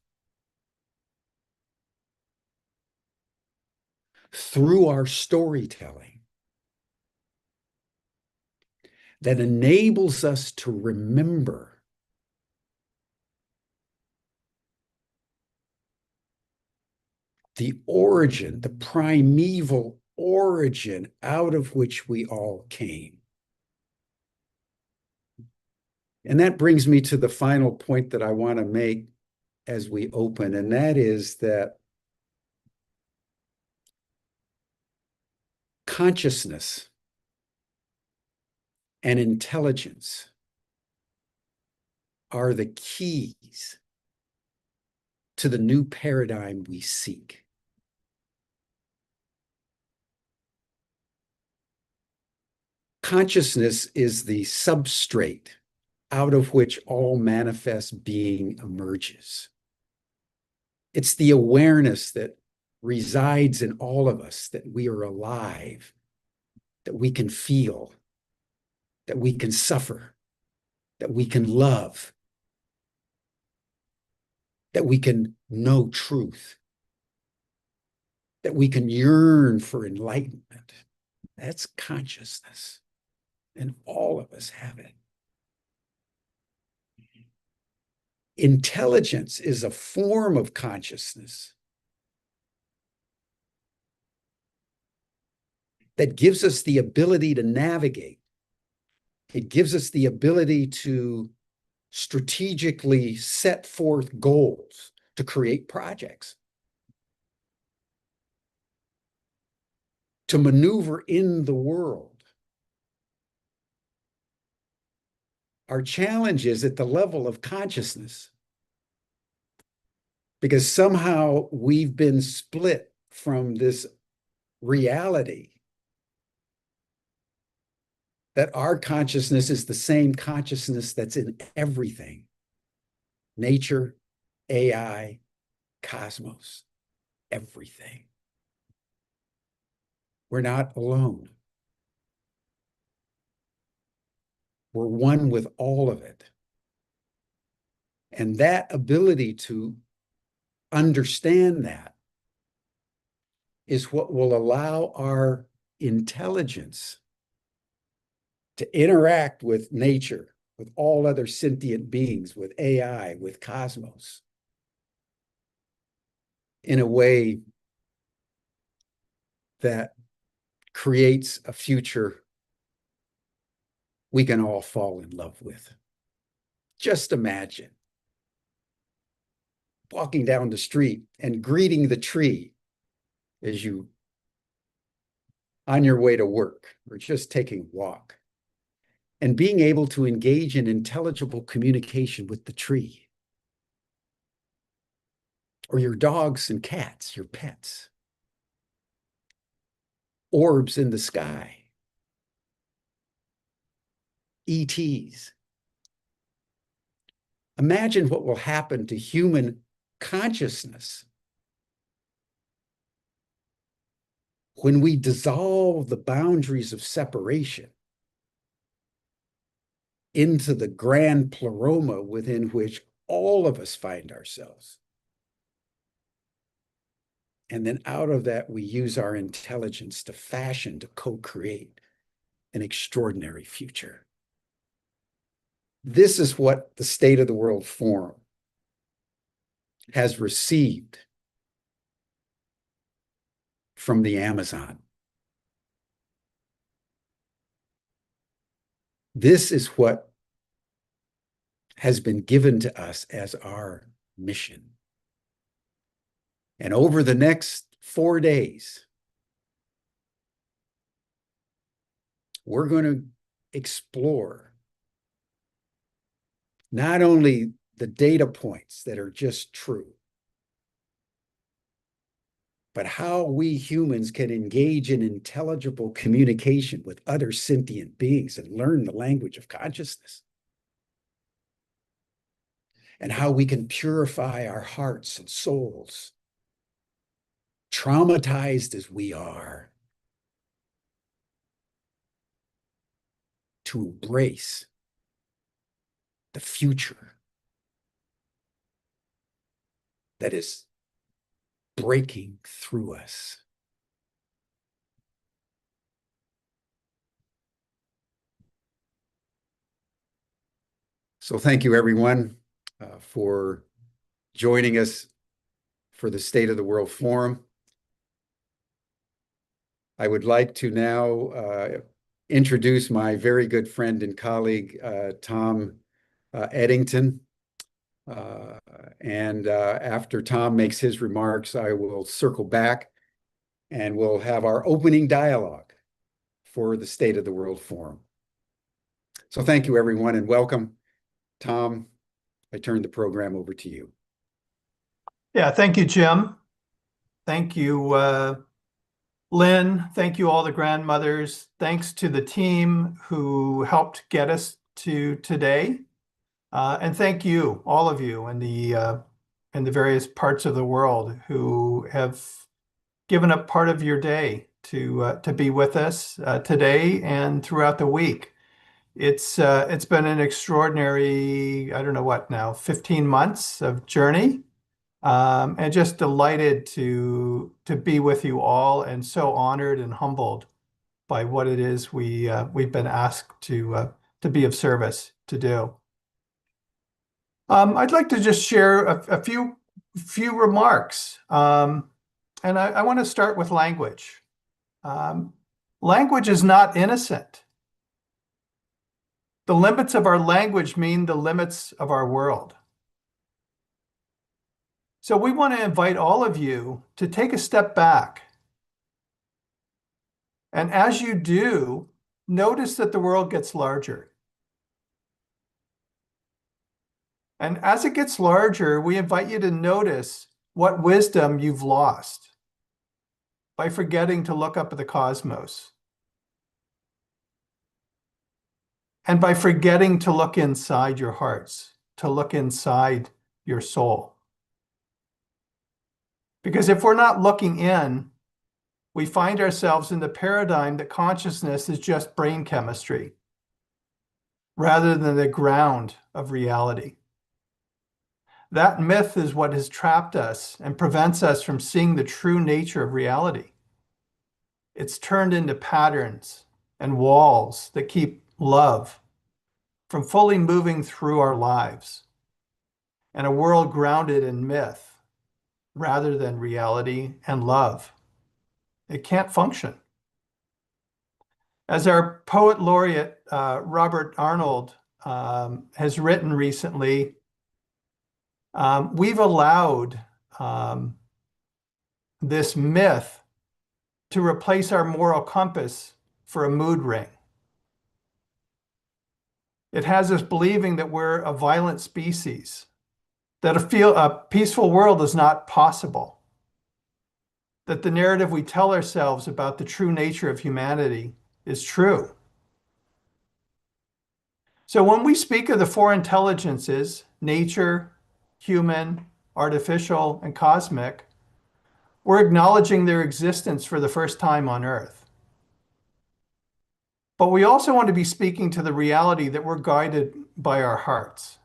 through our storytelling that enables us to remember the origin, the primeval origin out of which we all came. And that brings me to the final point that I want to make as we open, and that is that consciousness and intelligence are the keys to the new paradigm we seek. Consciousness is the substrate out of which all manifest being emerges. It's the awareness that resides in all of us, that we are alive, that we can feel, that we can suffer, that we can love, that we can know truth, that we can yearn for enlightenment. That's consciousness, and all of us have it. Intelligence is a form of consciousness that gives us the ability to navigate. It gives us the ability to strategically set forth goals, to create projects, to maneuver in the world. Our challenge is at the level of consciousness, because somehow we've been split from this reality that our consciousness is the same consciousness that's in everything: nature, AI, cosmos, everything. We're not alone. We're one with all of it. And that ability to understand that is what will allow our intelligence to interact with nature, with all other sentient beings, with AI, with cosmos, in a way that creates a future we can all fall in love with. Just imagine walking down the street and greeting the tree as you on your way to work or just taking a walk, and being able to engage in intelligible communication with the tree, or your dogs and cats, your pets, orbs in the sky, ETs. Imagine what will happen to human consciousness when we dissolve the boundaries of separation into the grand pleroma within which all of us find ourselves. And then out of that, we use our intelligence to fashion, to co-create an extraordinary future. This is what the State of the World Forum has received from the Amazon. This is what has been given to us as our mission. And over the next 4 days, we're going to explore not only the data points that are just true, but how we humans can engage in intelligible communication with other sentient beings and learn the language of consciousness, and how we can purify our hearts and souls, traumatized as we are, to embrace the future that is breaking through us. So thank you, everyone, for joining us for the State of the World Forum. I would like to now introduce my very good friend and colleague, Tom Eddington. And after Tom makes his remarks, I will circle back and we'll have our opening dialogue for the State of the World Forum. So thank you, everyone, and welcome. Tom, I turn the program over to you. Yeah, thank you, Jim. Thank you, Lynn. Thank you, all the grandmothers. Thanks to the team who helped get us to today. And thank you, all of you in the various parts of the world who have given up part of your day to be with us today and throughout the week. It's been an extraordinary, I don't know what now, 15 months of journey. And just delighted to be with you all, and so honored and humbled by what it is we've been asked to be of service to do. I'd like to just share a few remarks, and I want to start with language. Language is not innocent. The limits of our language mean the limits of our world. So we want to invite all of you to take a step back. And as you do, notice that the world gets larger. And as it gets larger, we invite you to notice what wisdom you've lost by forgetting to look up at the cosmos. And by forgetting to look inside your hearts, to look inside your soul. Because if we're not looking in, we find ourselves in the paradigm that consciousness is just brain chemistry, rather than the ground of reality. That myth is what has trapped us and prevents us from seeing the true nature of reality. It's turned into patterns and walls that keep love from fully moving through our lives, and a world grounded in myth rather than reality and love. It can't function. As our poet laureate, Robert Arnold, has written recently, we've allowed this myth to replace our moral compass for a mood ring. It has us believing that we're a violent species, that a peaceful world is not possible, that the narrative we tell ourselves about the true nature of humanity is true. So when we speak of the four intelligences, nature, human, artificial, and cosmic, we're acknowledging their existence for the first time on Earth. But we also want to be speaking to the reality that we're guided by our hearts.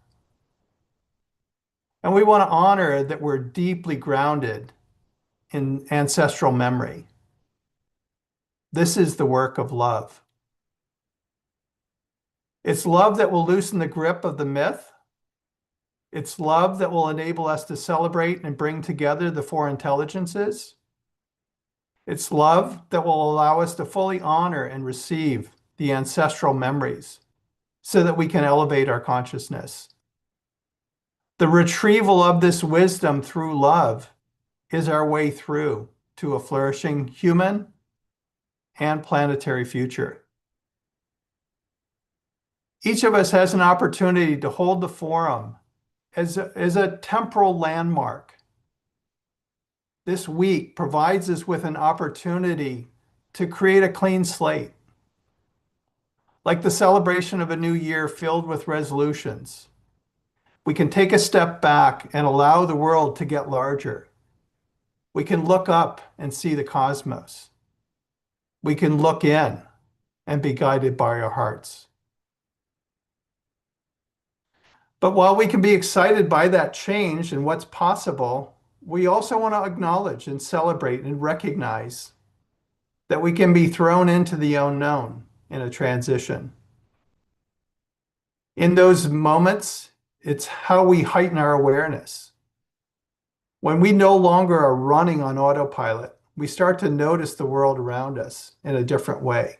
And we want to honor that we're deeply grounded in ancestral memory. This is the work of love. It's love that will loosen the grip of the myth. It's love that will enable us to celebrate and bring together the four intelligences. It's love that will allow us to fully honor and receive the ancestral memories so that we can elevate our consciousness. The retrieval of this wisdom through love is our way through to a flourishing human and planetary future. Each of us has an opportunity to hold the forum as a temporal landmark. This week provides us with an opportunity to create a clean slate, like the celebration of a new year filled with resolutions. We can take a step back and allow the world to get larger. We can look up and see the cosmos. We can look in and be guided by our hearts. But while we can be excited by that change and what's possible, we also want to acknowledge and celebrate and recognize that we can be thrown into the unknown in a transition. In those moments, it's how we heighten our awareness. When we no longer are running on autopilot, we start to notice the world around us in a different way.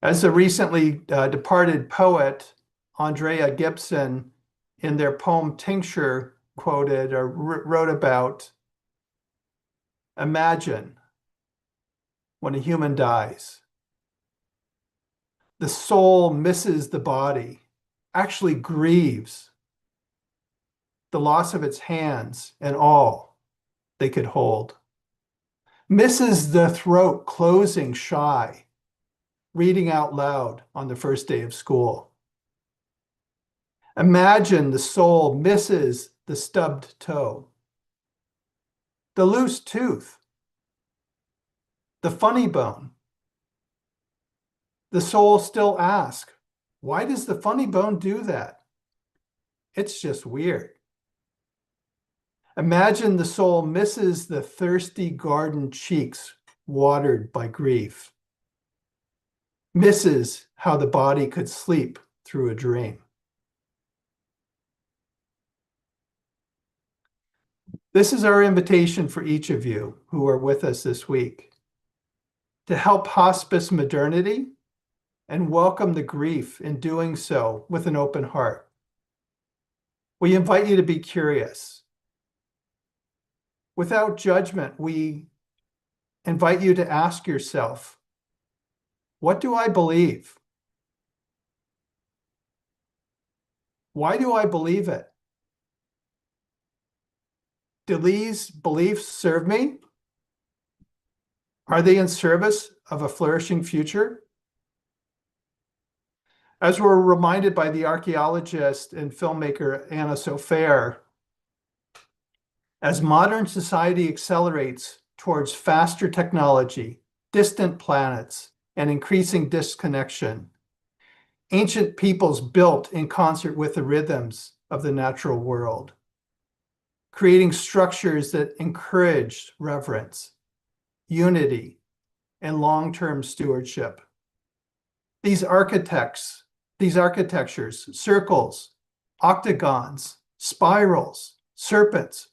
As the recently departed poet Andrea Gibson, in their poem Tincture, quoted or wrote about, imagine when a human dies, the soul misses the body, actually grieves the loss of its hands and all they could hold, misses the throat closing shy, reading out loud on the first day of school. Imagine the soul misses the stubbed toe, the loose tooth, the funny bone. The soul still asks, why does the funny bone do that? It's just weird. Imagine the soul misses the thirsty garden cheeks watered by grief, misses how the body could sleep through a dream. This is our invitation for each of you who are with us this week to help hospice modernity and welcome the grief in doing so with an open heart. We invite you to be curious. Without judgment, we invite you to ask yourself, what do I believe? Why do I believe it? Do these beliefs serve me? Are they in service of a flourishing future? As we're reminded by the archaeologist and filmmaker Anna Sofair, as modern society accelerates towards faster technology, distant planets, and increasing disconnection, ancient peoples built in concert with the rhythms of the natural world, creating structures that encouraged reverence, unity, and long-term stewardship. These architectures, circles, octagons, spirals, serpents,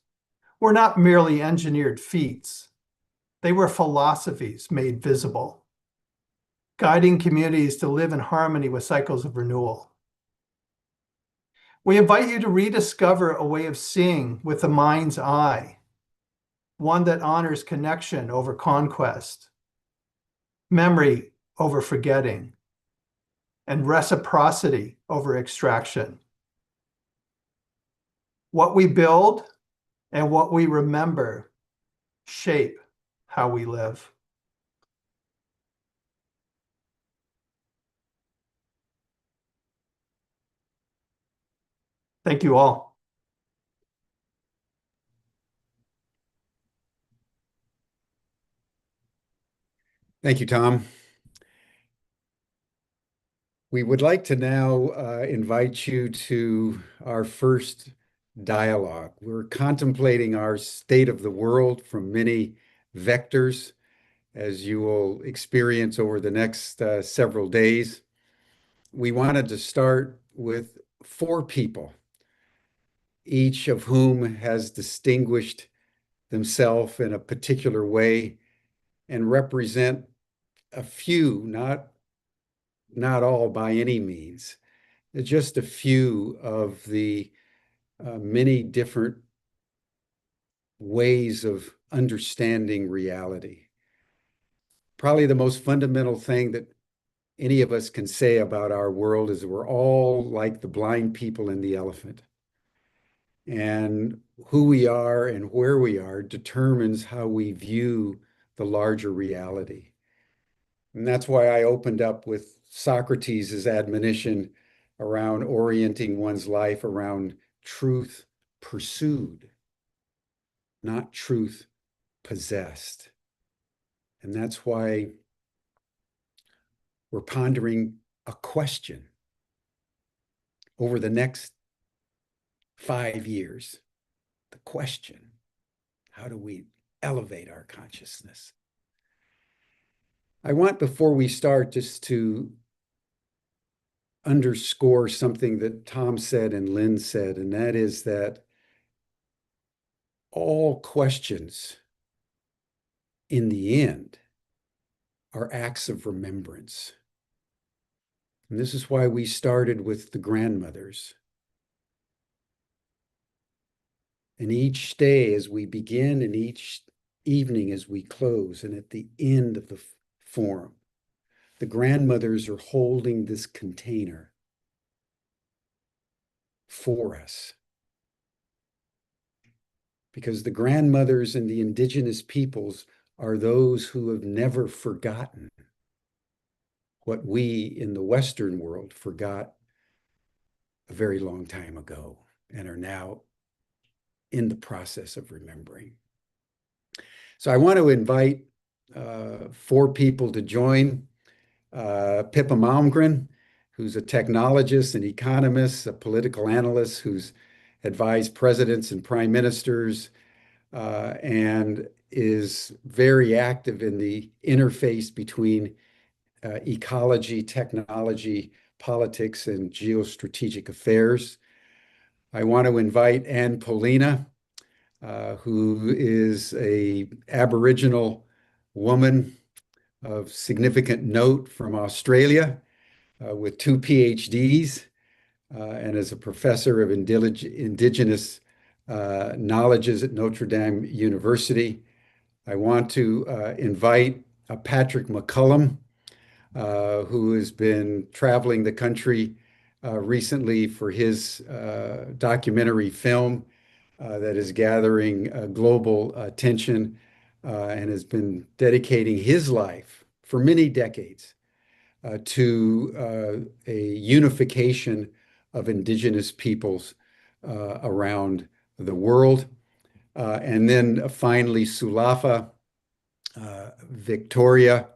were not merely engineered feats. They were philosophies made visible, guiding communities to live in harmony with cycles of renewal. We invite you to rediscover a way of seeing with the mind's eye, one that honors connection over conquest, memory over forgetting, and reciprocity over extraction. What we build and what we remember shape how we live. Thank you all. Thank you, Tom. We would like to now invite you to our first dialogue. We're contemplating our state of the world from many vectors, as you will experience over the next several days. We wanted to start with 4 people, each of whom has distinguished themselves in a particular way and represent a few, not all by any means, just a few of the many different ways of understanding reality. Probably the most fundamental thing that any of us can say about our world is that we're all like the blind people and the elephant. And who we are and where we are determines how we view the larger reality. And that's why I opened up with Socrates' admonition around orienting one's life around truth pursued, not truth possessed. And that's why we're pondering a question over the next 5 years. The question, how do we elevate our consciousness? I want, before we start, just to underscore something that Tom said and Lynne said, and that is that all questions in the end are acts of remembrance. And this is why we started with the grandmothers. And each day as we begin and each evening as we close, and at the end of the forum, the grandmothers are holding this container for us. Because the grandmothers and the indigenous peoples are those who have never forgotten what we in the Western world forgot a very long time ago and are now in the process of remembering. So I want to invite 4 people to join. Pippa Malmgren, who's a technologist, an economist, a political analyst who's advised presidents and prime ministers, and is very active in the interface between ecology, technology, politics, and geostrategic affairs. I want to invite Poelina, who is an Aboriginal woman of significant note from Australia with 2 PhDs and is a professor of Indigenous knowledges at Notre Dame University. I want to invite Patrick McCollum, who has been traveling the country recently for his documentary film that is gathering global attention and has been dedicating his life for many decades to a unification of indigenous peoples around the world. And then finally, Sulafa Victoria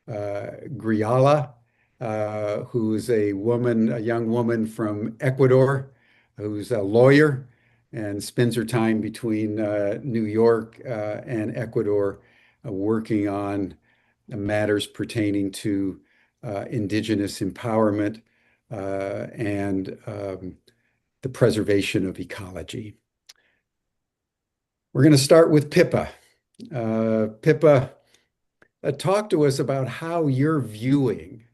Griala, who is a young woman from Ecuador, who's a lawyer and spends her time between New York and Ecuador working on matters pertaining to indigenous empowerment and the preservation of ecology. We're going to start with Pippa. Pippa, talk to us about how you're viewing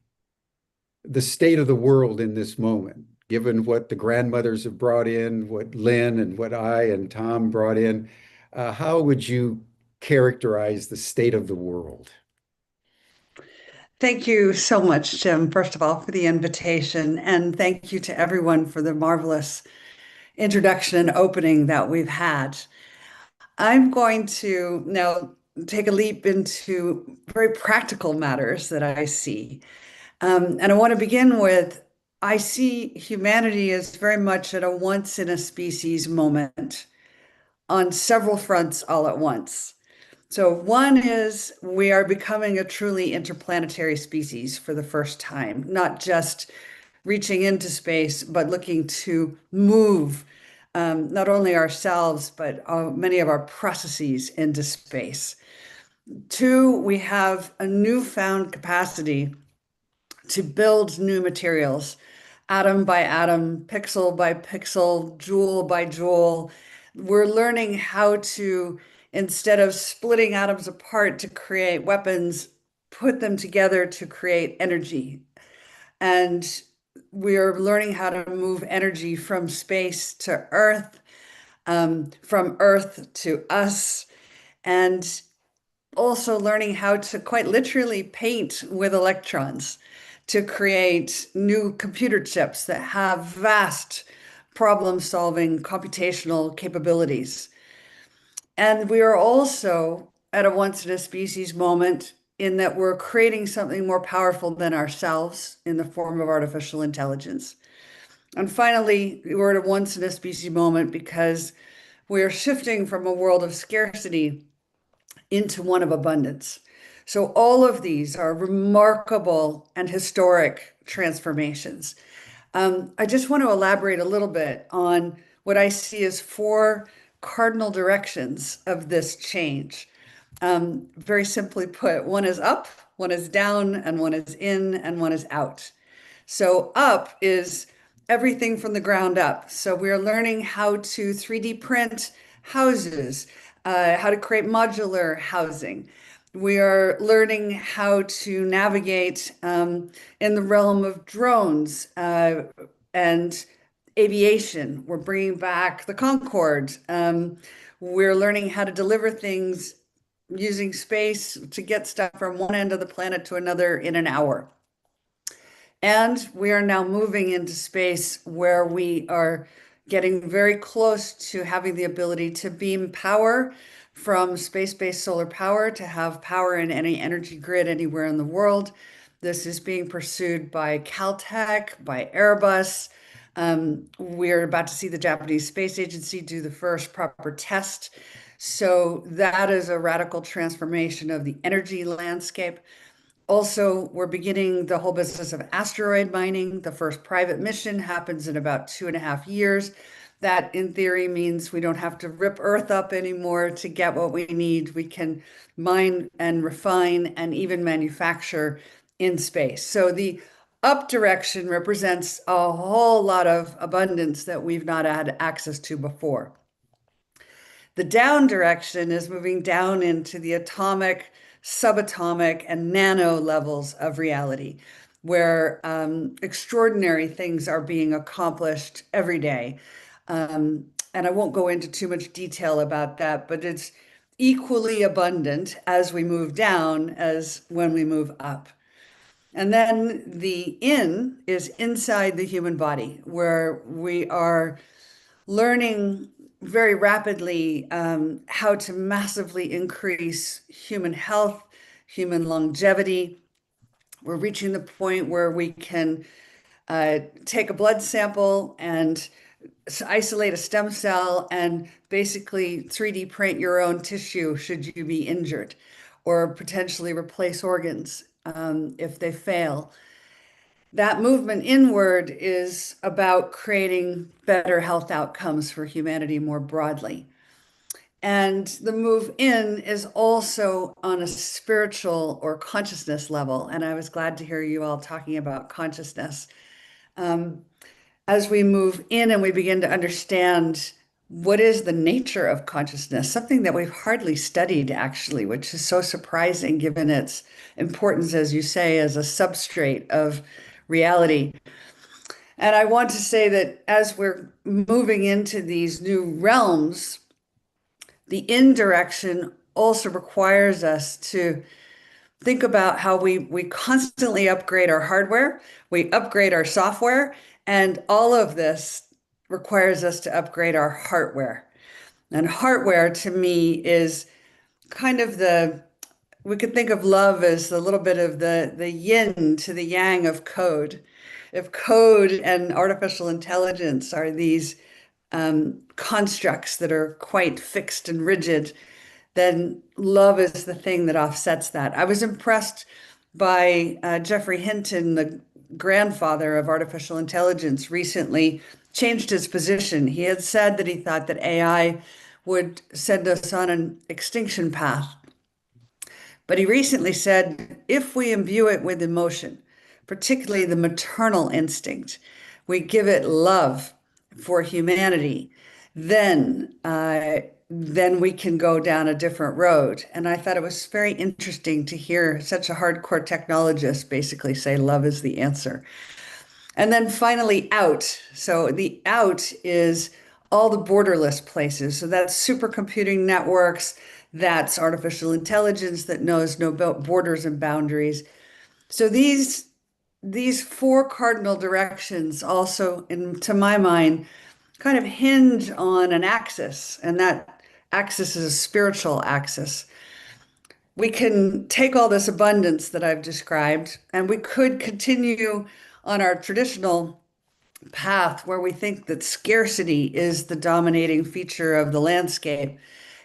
the state of the world in this moment, given what the grandmothers have brought in, what Lynne and what I and Tom brought in. How would you characterize the state of the world? Thank you so much, Jim, first of all, for the invitation. And thank you to everyone for the marvelous introduction and opening that we've had. I'm going to now take a leap into very practical matters that I see. And I want to begin with, I see humanity as very much at a once in a species moment on several fronts all at once. So one is we are becoming a truly interplanetary species for the first time, not just reaching into space, but looking to move not only ourselves, but many of our processes into space. 2, we have a newfound capacity to build new materials, atom by atom, pixel by pixel, jewel by jewel. We're learning how to, instead of splitting atoms apart to create weapons, put them together to create energy. And we're learning how to move energy from space to Earth, from Earth to us, and also learning how to quite literally paint with electrons to create new computer chips that have vast problem-solving computational capabilities. And we are also at a once-in-a-species moment in that we're creating something more powerful than ourselves in the form of artificial intelligence. And finally, we're at a once-in-a-species moment because we are shifting from a world of scarcity into one of abundance. So all of these are remarkable and historic transformations. I just want to elaborate a little bit on what I see as 4 cardinal directions of this change. Very simply put, one is up, one is down, and one is in, and one is out. So up is everything from the ground up. So we're learning how to 3D print houses, how to create modular housing. we are learning how to navigate in the realm of drones and aviation. We're bringing back the Concorde. We're learning how to deliver things using space to get stuff from one end of the planet to another in an hour. And we are now moving into space where we are getting very close to having the ability to beam power from space-based solar power to have power in any energy grid anywhere in the world. This is being pursued by Caltech, by Airbus. We're about to see the Japanese Space Agency do the first proper test. So that is a radical transformation of the energy landscape. Also, we're beginning the whole business of asteroid mining. The first private mission happens in about 2.5 years. That, in theory, means we don't have to rip Earth up anymore to get what we need. We can mine and refine and even manufacture in space. So the up direction represents a whole lot of abundance that we've not had access to before. The down direction is moving down into the atomic, subatomic, and nano levels of reality, where extraordinary things are being accomplished every day. And I won't go into too much detail about that, but it's equally abundant as we move down as when we move up. And then the in is inside the human body, where we are learning very rapidly how to massively increase human health, human longevity. We're reaching the point where we can take a blood sample and isolate a stem cell and basically 3D print your own tissue should you be injured, or potentially replace organs if they fail. That movement inward is about creating better health outcomes for humanity more broadly. And the move in is also on a spiritual or consciousness level. And I was glad to hear you all talking about consciousness. As we move in and we begin to understand what is the nature of consciousness, something that we've hardly studied actually, which is so surprising given its importance, as you say, as a substrate of reality. And I want to say that as we're moving into these new realms, the indirection also requires us to think about how we constantly upgrade our hardware, we upgrade our software, and all of this requires us to upgrade our hardware. And hardware to me is kind of we could think of love as a little bit of the yin to the yang of code. If code and artificial intelligence are these constructs that are quite fixed and rigid, then love is the thing that offsets that. I was impressed by Geoffrey Hinton, the grandfather of artificial intelligence, recently changed his position. He had said that he thought that AI would send us on an extinction path. But he recently said, if we imbue it with emotion, particularly the maternal instinct, we give it love for humanity, then we can go down a different road. And I thought it was very interesting to hear such a hardcore technologist basically say love is the answer. And then finally, out. So the out is all the borderless places. So that's supercomputing networks, that's artificial intelligence that knows no borders and boundaries. So these 4 cardinal directions also, to my mind, kind of hinge on an axis, and that axis is a spiritual axis. We can take all this abundance that I've described, and we could continue on our traditional path where we think that scarcity is the dominating feature of the landscape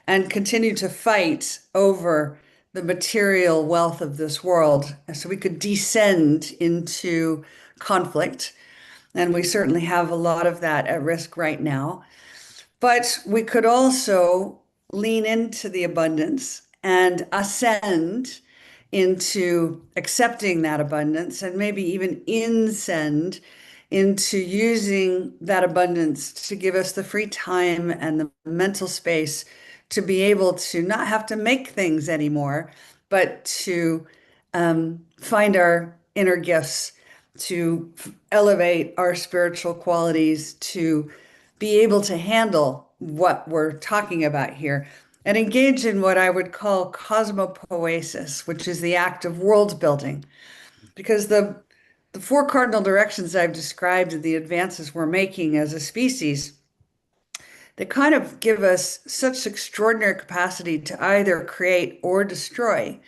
and continue to fight over the material wealth of this world. So we could descend into conflict, and we certainly have a lot of that at risk right now. But we could also lean into the abundance and ascend into accepting that abundance, and maybe even ascend into using that abundance to give us the free time and the mental space to be able to not have to make things anymore, but to find our inner gifts, to elevate our spiritual qualities, to be able to handle what we're talking about here, and engage in what I would call cosmopoesis, which is the act of world building. Because the four cardinal directions I've described and the advances we're making as a species, they kind of give us such extraordinary capacity to either create or destroy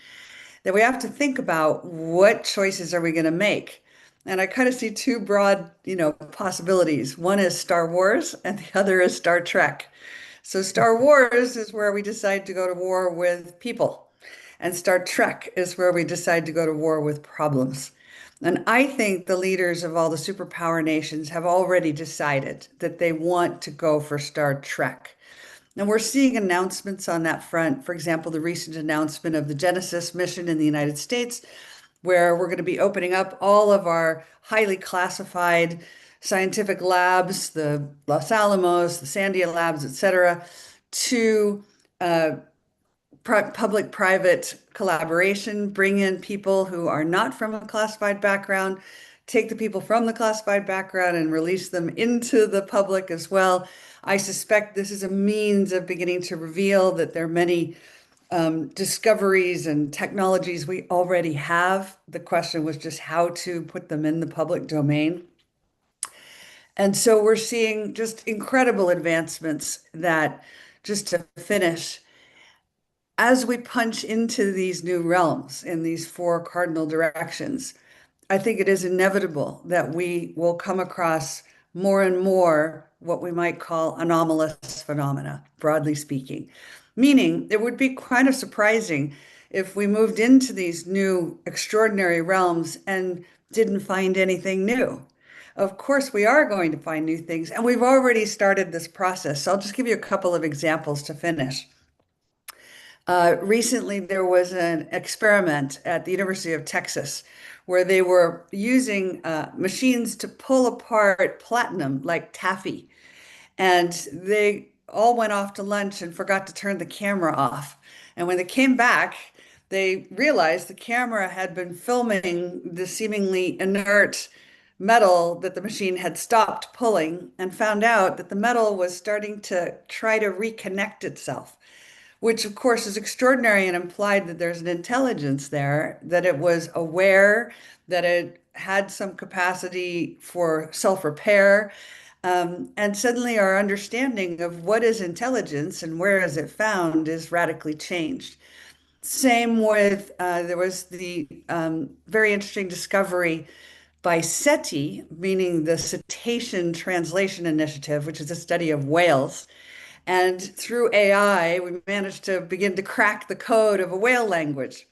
that we have to think about what choices are we going to make. And I kind of see two broad, possibilities. One is Star Wars and the other is Star Trek. So Star Wars is where we decide to go to war with people. And Star Trek is where we decide to go to war with problems. And I think the leaders of all the superpower nations have already decided that they want to go for Star Trek. And we're seeing announcements on that front. For example, the recent announcement of the Genesis mission in the United States, where we're going to be opening up all of our highly classified scientific labs, the Los Alamos, the Sandia labs, et cetera, to public-private collaboration, bring in people who are not from a classified background, take the people from the classified background and release them into the public as well. I suspect this is a means of beginning to reveal that there are many discoveries and technologies we already have. The question was just how to put them in the public domain. And so we're seeing just incredible advancements that, just to finish, as we punch into these new realms in these four cardinal directions, I think it is inevitable that we will come across more and more what we might call anomalous phenomena, broadly speaking. Meaning, it would be kind of surprising if we moved into these new extraordinary realms and didn't find anything new. Of course, we are going to find new things, and we've already started this process. So I'll just give you a couple of examples to finish. Recently, there was an experiment at the University of Texas where they were using machines to pull apart platinum like taffy. And they all went off to lunch and forgot to turn the camera off. And when they came back, they realized the camera had been filming the seemingly inert metal that the machine had stopped pulling, and found out that the metal was starting to try to reconnect itself, which of course is extraordinary and implied that there's an intelligence there, that it was aware, that it had some capacity for self-repair. And suddenly our understanding of what is intelligence and where is it found is radically changed. Same with, there was the very interesting discovery by SETI, meaning the Cetacean Translation Initiative, which is a study of whales. And through AI, we managed to begin to crack the code of a whale language.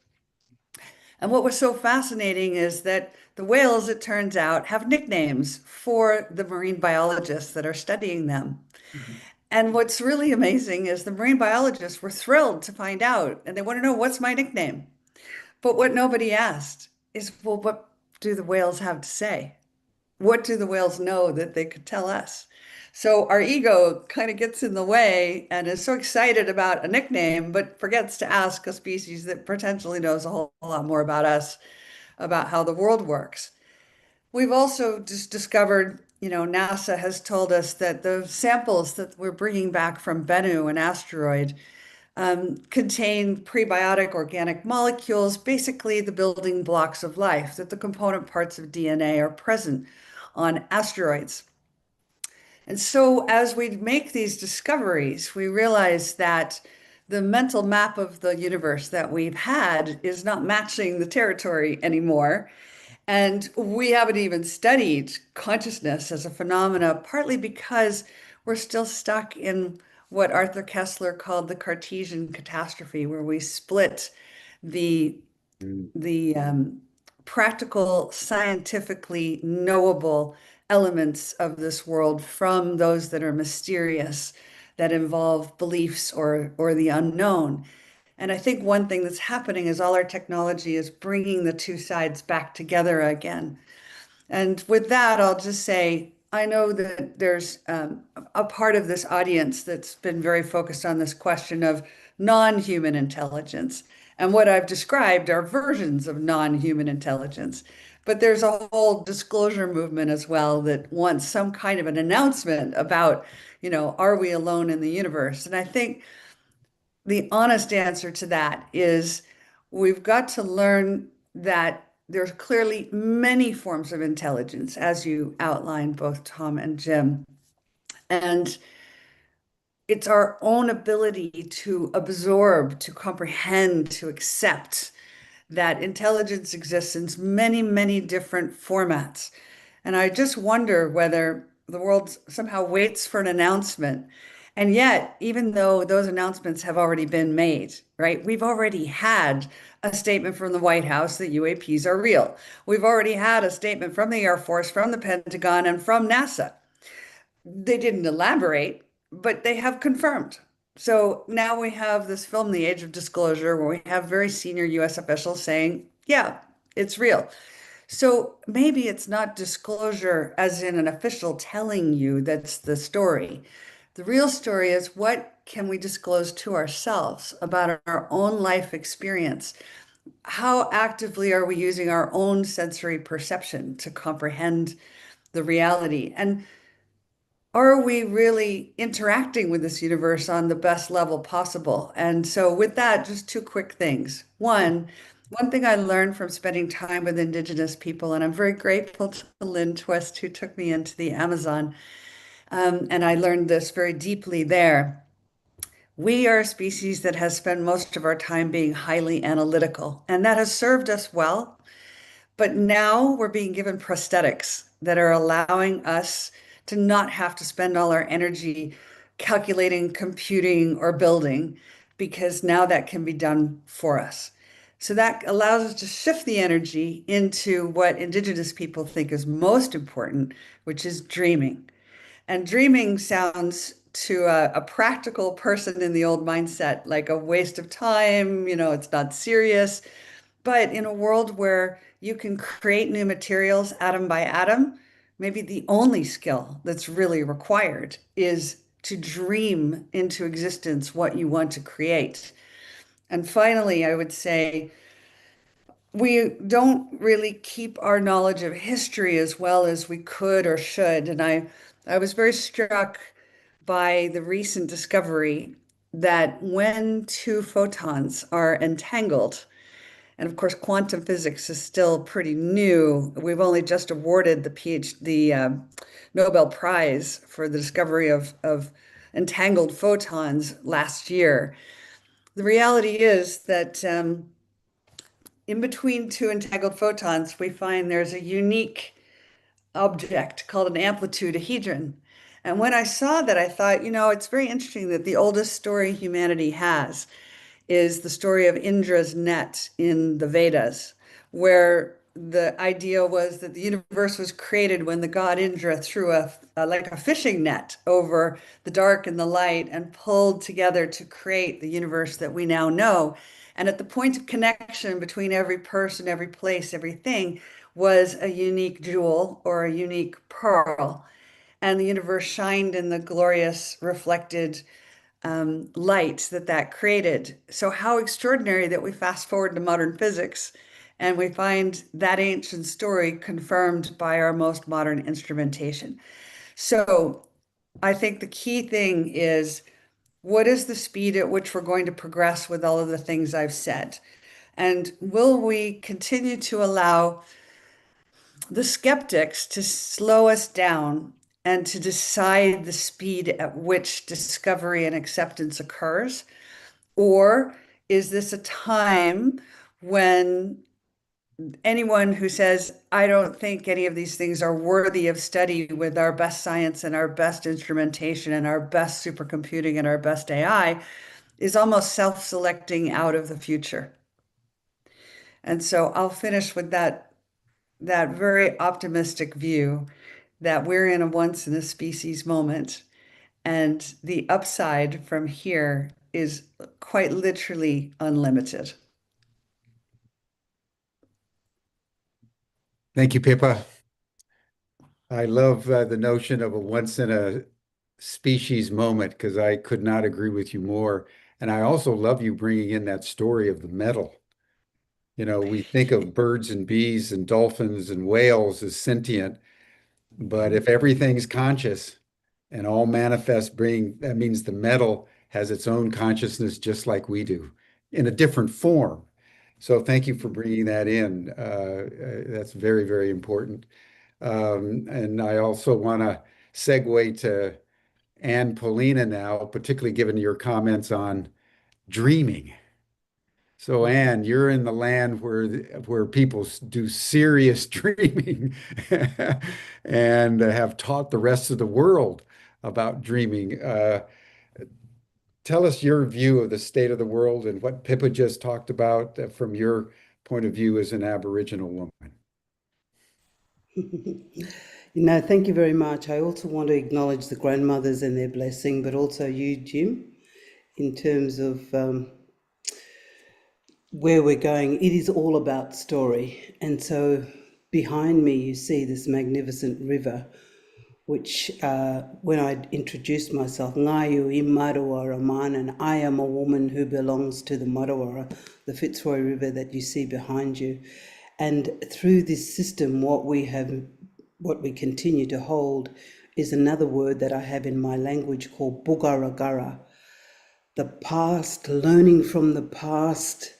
And what was so fascinating is that the whales, it turns out, have nicknames for the marine biologists that are studying them. Mm-hmm. And what's really amazing is the marine biologists were thrilled to find out, and they want to know, what's my nickname? But what nobody asked is, well, what do the whales have to say? What do the whales know that they could tell us? So our ego kind of gets in the way and is so excited about a nickname, but forgets to ask a species that potentially knows a whole lot more about us, about how the world works. We've also just discovered, NASA has told us that the samples that we're bringing back from Bennu, an asteroid, contain prebiotic organic molecules, basically the building blocks of life, that the component parts of DNA are present on asteroids. And so as we make these discoveries, we realize that the mental map of the universe that we've had is not matching the territory anymore. And we haven't even studied consciousness as a phenomena, partly because we're still stuck in what Arthur Koestler called the Cartesian catastrophe, where we split the practical, scientifically knowable elements of this world from those that are mysterious, that involve beliefs or the unknown. And I think one thing that's happening is all our technology is bringing the two sides back together again. And with that, I'll just say, I know that there's a part of this audience that's been very focused on this question of non-human intelligence. And what I've described are versions of non-human intelligence. But there's a whole disclosure movement as well that wants some kind of an announcement about, are we alone in the universe? And I think the honest answer to that is we've got to learn that there's clearly many forms of intelligence, as you outlined, both Tom and Jim. And it's our own ability to absorb, to comprehend, to accept that intelligence exists in many, many different formats. And I just wonder whether the world somehow waits for an announcement. And yet, even though those announcements have already been made, right? We've already had a statement from the White House that UAPs are real. We've already had a statement from the Air Force, from the Pentagon, and from NASA. They didn't elaborate, but they have confirmed. So now we have this film, The Age of Disclosure, where we have very senior US officials saying, yeah, it's real. So maybe it's not disclosure as in an official telling you that's the story. The real story is, what can we disclose to ourselves about our own life experience? How actively are we using our own sensory perception to comprehend the reality? And are we really interacting with this universe on the best level possible? And so with that, just two quick things. One thing I learned from spending time with Indigenous people, and I'm very grateful to Lynne Twist, who took me into the Amazon, and I learned this very deeply there. We are a species that has spent most of our time being highly analytical, and that has served us well. But now we're being given prosthetics that are allowing us to not have to spend all our energy calculating, computing, or building, because now that can be done for us. So that allows us to shift the energy into what Indigenous people think is most important, which is dreaming. And dreaming sounds to a practical person in the old mindset like a waste of time, it's not serious. But in a world where you can create new materials atom by atom, maybe the only skill that's really required is to dream into existence what you want to create. And finally, I would say we don't really keep our knowledge of history as well as we could or should. And I was very struck by the recent discovery that when two photons are entangled, and of course, quantum physics is still pretty new. We've only just awarded the Nobel Prize for the discovery of entangled photons last year. The reality is that in between two entangled photons, we find there's a unique object called an amplitudehedron. And when I saw that, I thought, it's very interesting that the oldest story humanity has is the story of Indra's net in the Vedas, where the idea was that the universe was created when the god Indra threw like a fishing net over the dark and the light and pulled together to create the universe that we now know. And at the point of connection between every person, every place, everything was a unique jewel or a unique pearl. And the universe shined in the glorious reflected light that created. So how extraordinary that we fast forward to modern physics and we find that ancient story confirmed by our most modern instrumentation. So I think the key thing is, what is the speed at which we're going to progress with all of the things I've said? And will we continue to allow the skeptics to slow us down and to decide the speed at which discovery and acceptance occurs? Or is this a time when anyone who says, I don't think any of these things are worthy of study with our best science and our best instrumentation and our best supercomputing and our best AI, is almost self-selecting out of the future? And so I'll finish with that very optimistic view that we're in a once in a species moment, and the upside from here is quite literally unlimited. Thank you, Pippa. I love the notion of a once in a species moment, because I could not agree with you more. And I also love you bringing in that story of the metal. We think of birds and bees and dolphins and whales as sentient, but if everything's conscious and all manifest being, that means the metal has its own consciousness just like we do in a different form. So thank you for bringing that in. That's very, very important. And I also want to segue to Poelina now, particularly given your comments on dreaming. So, Anne, you're in the land where people do serious dreaming and have taught the rest of the world about dreaming. Tell us your view of the state of the world and what Pippa just talked about from your point of view as an Aboriginal woman. Thank you very much. I also want to acknowledge the grandmothers and their blessing, but also you, Jim, in terms of where we're going. It is all about story. And so behind me, you see this magnificent river, which when I introduced myself, Ngayu I Marawara Man, and I am a woman who belongs to the Marawara, the Fitzroy River that you see behind you. And through this system, what we continue to hold is another word that I have in my language called Bugaragara. The past, learning from the past,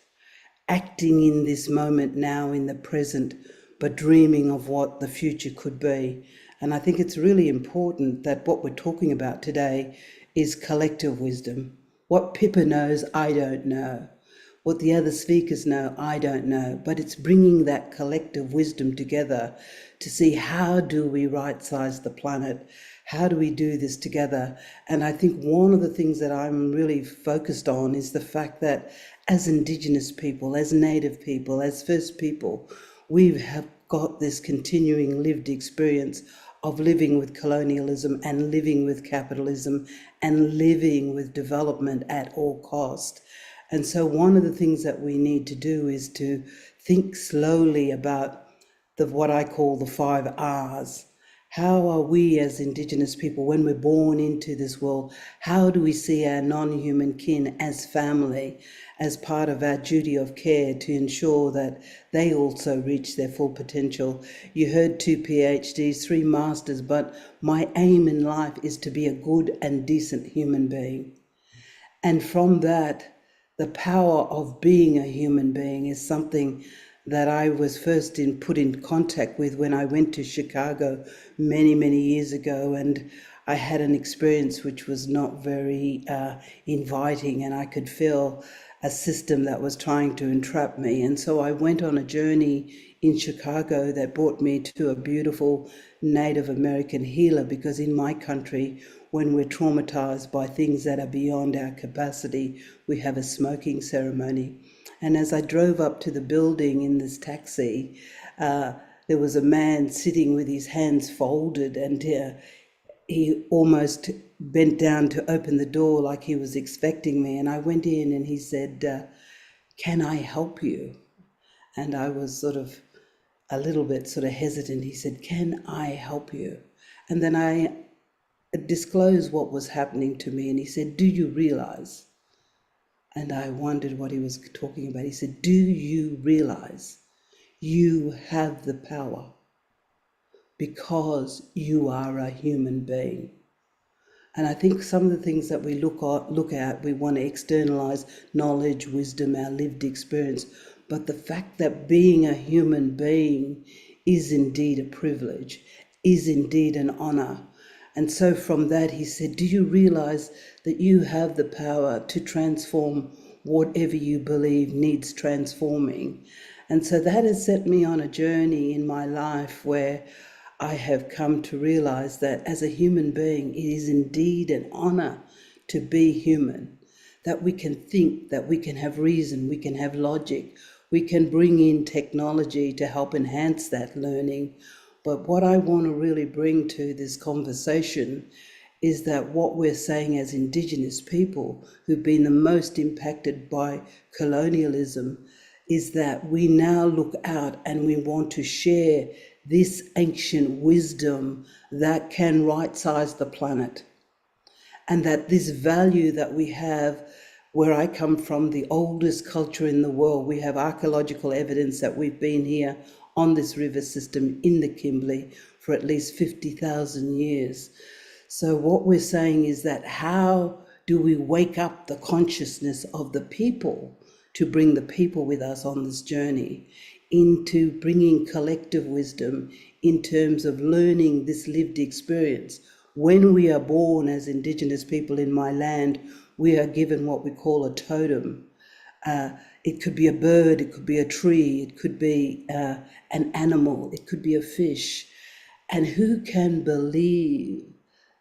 acting in this moment now in the present, but dreaming of what the future could be. And I think it's really important that what we're talking about today is collective wisdom. What Pippa knows, I don't know. What the other speakers know, I don't know. But it's bringing that collective wisdom together to see how do we right-size the planet? How do we do this together? And I think one of the things that I'm really focused on is the fact that as Indigenous people, as Native people, as First people, we have got this continuing lived experience of living with colonialism and living with capitalism and living with development at all cost. And so one of the things that we need to do is to think slowly about what I call the 5 R's. How are we as Indigenous people, when we're born into this world, how do we see our non-human kin as family, as part of our duty of care to ensure that they also reach their full potential? You heard 2 PhDs, 3 masters, but my aim in life is to be a good and decent human being. And from that, the power of being a human being is something that I was first put in contact with when I went to Chicago many, many years ago, and I had an experience which was not very inviting, and I could feel a system that was trying to entrap me. And so I went on a journey in Chicago that brought me to a beautiful Native American healer, because in my country, when we're traumatized by things that are beyond our capacity, we have a smoking ceremony. And as I drove up to the building in this taxi, there was a man sitting with his hands folded, and he almost bent down to open the door like he was expecting me. And I went in and he said, "Can I help you?" And I was sort of a little bit hesitant. He said, "Can I help you?" And then I disclosed what was happening to me. And he said, "Do you realize?" And I wondered what he was talking about. He said, "Do you realize you have the power because you are a human being?" And I think some of the things that we look at, we want to externalize knowledge, wisdom, our lived experience. But the fact that being a human being is indeed a privilege, is indeed an honor. And so from that, he said, "Do you realize that you have the power to transform whatever you believe needs transforming?" And so that has set me on a journey in my life where I have come to realize that as a human being, it is indeed an honor to be human, that we can think, that we can have reason, we can have logic, we can bring in technology to help enhance that learning. But what I want to really bring to this conversation is that what we're saying as Indigenous people who've been the most impacted by colonialism is that we now look out and we want to share this ancient wisdom that can right-size the planet. And that this value that we have Where I come from, the oldest culture in the world, we have archaeological evidence that we've been here on this river system in the Kimberley for at least 50,000 years. So what we're saying is that how do we wake up the consciousness of the people to bring the people with us on this journey into bringing collective wisdom in terms of learning this lived experience. When we are born as Indigenous people in my land, we are given what we call a totem. It could be a bird, it could be a tree, it could be an animal, it could be a fish. And who can believe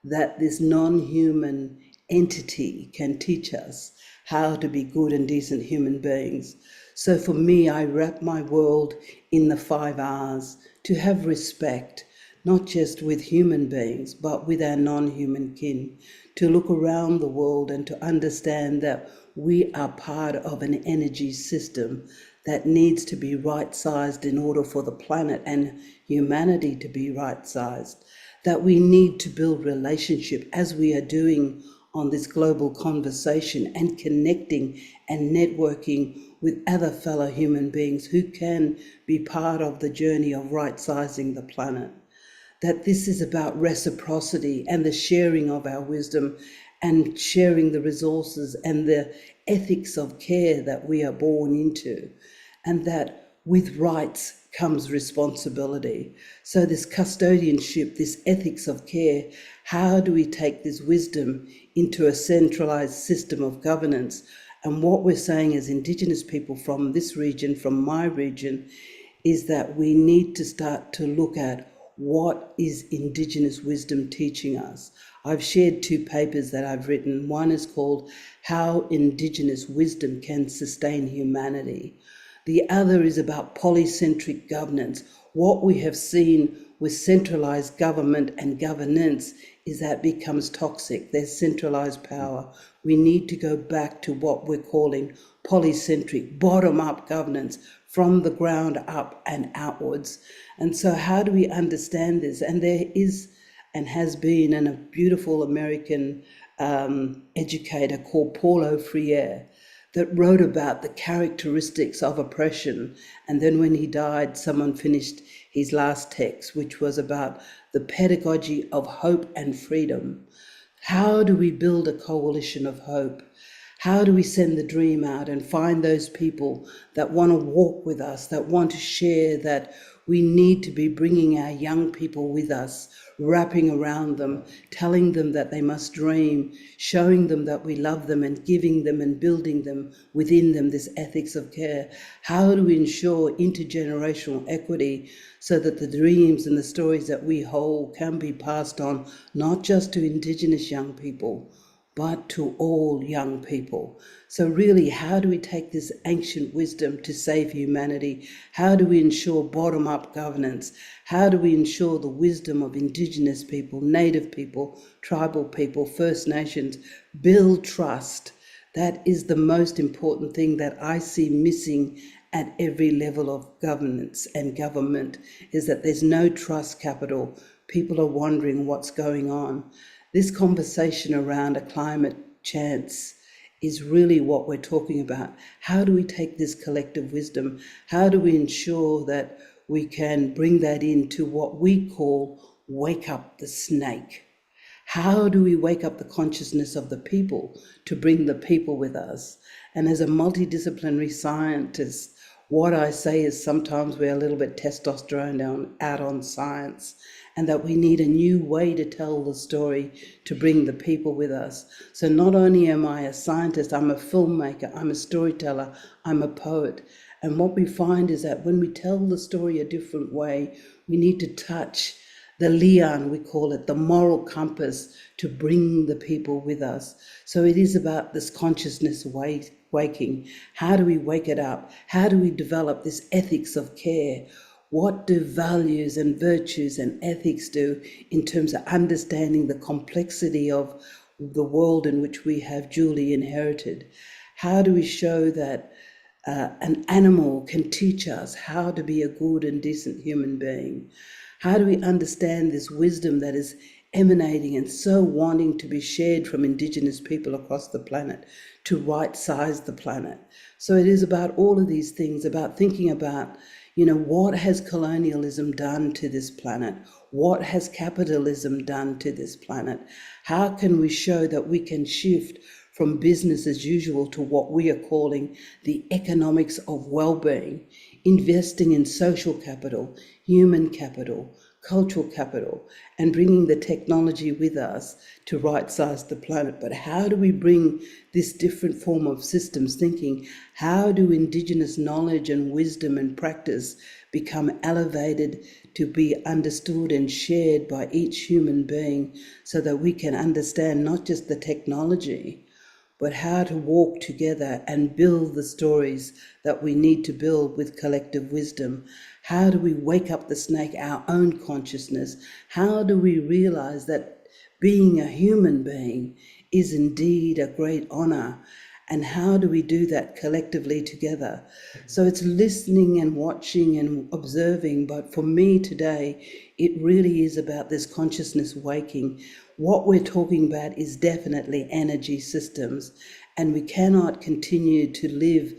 that this non-human entity can teach us how to be good and decent human beings? So for me, I wrap my world in the 5 R's to have respect, not just with human beings, but with our non-human kin, to look around the world and to understand that we are part of an energy system that needs to be right-sized in order for the planet and humanity to be right-sized, that we need to build relationship as we are doing on this global conversation and connecting and networking with other fellow human beings who can be part of the journey of right-sizing the planet. That this is about reciprocity and the sharing of our wisdom and sharing the resources and the ethics of care that we are born into, and that with rights comes responsibility. So this custodianship, this ethics of care, how do we take this wisdom into a centralized system of governance? And what we're saying as Indigenous people from this region, from my region, is that we need to start to look at what is Indigenous wisdom teaching us. I've shared 2 papers that I've written. One is called How Indigenous Wisdom Can Sustain Humanity. The other is about polycentric governance. What we have seen with centralized government and governance is that becomes toxic. There's centralized power. We need to go back to what we're calling polycentric, bottom-up governance, from the ground up and outwards. And so how do we understand this? And there is and has been a beautiful American educator called Paulo Freire that wrote about the characteristics of oppression. And then when he died, someone finished his last text, which was about the pedagogy of hope and freedom. How do we build a coalition of hope? How do we send the dream out and find those people that want to walk with us, that want to share, that we need to be bringing our young people with us, wrapping around them, telling them that they must dream, showing them that we love them and giving them and building them within them this ethics of care. How do we ensure intergenerational equity so that the dreams and the stories that we hold can be passed on, not just to Indigenous young people, but to all young people? So really, how do we take this ancient wisdom to save humanity? How do we ensure bottom-up governance? How do we ensure the wisdom of Indigenous people, Native people, tribal people, First Nations, build trust? That is the most important thing that I see missing at every level of governance and government, is that there's no trust capital. People are wondering what's going on. This conversation around a climate chance is really what we're talking about. How do we take this collective wisdom? How do we ensure that we can bring that into what we call wake up the snake? How do we wake up the consciousness of the people to bring the people with us? And as a multidisciplinary scientist, what I say is sometimes we're a little bit testosterone out on science, and that we need a new way to tell the story to bring the people with us. So not only am I a scientist, I'm a filmmaker, I'm a storyteller, I'm a poet. And what we find is that when we tell the story a different way, we need to touch the lian, we call it, the moral compass, to bring the people with us. So it is about this consciousness waking. How do we wake it up? How do we develop this ethics of care? What do values and virtues and ethics do in terms of understanding the complexity of the world in which we have duly inherited? How do we show that an animal can teach us how to be a good and decent human being? How do we understand this wisdom that is emanating and so wanting to be shared from Indigenous people across the planet to right-size the planet. So it is about all of these things, about thinking about, what has colonialism done to this planet? What has capitalism done to this planet? How can we show that we can shift from business as usual to what we are calling the economics of well-being, investing in social capital, human capital, cultural capital, and bringing the technology with us to right-size the planet. But how do we bring this different form of systems thinking? How do Indigenous knowledge and wisdom and practice become elevated to be understood and shared by each human being so that we can understand not just the technology, but how to walk together and build the stories that we need to build with collective wisdom? How do we wake up the snake, our own consciousness? How do we realize that being a human being is indeed a great honor? And how do we do that collectively together? So it's listening and watching and observing. But for me today, it really is about this consciousness waking. What we're talking about is definitely energy systems, and we cannot continue to live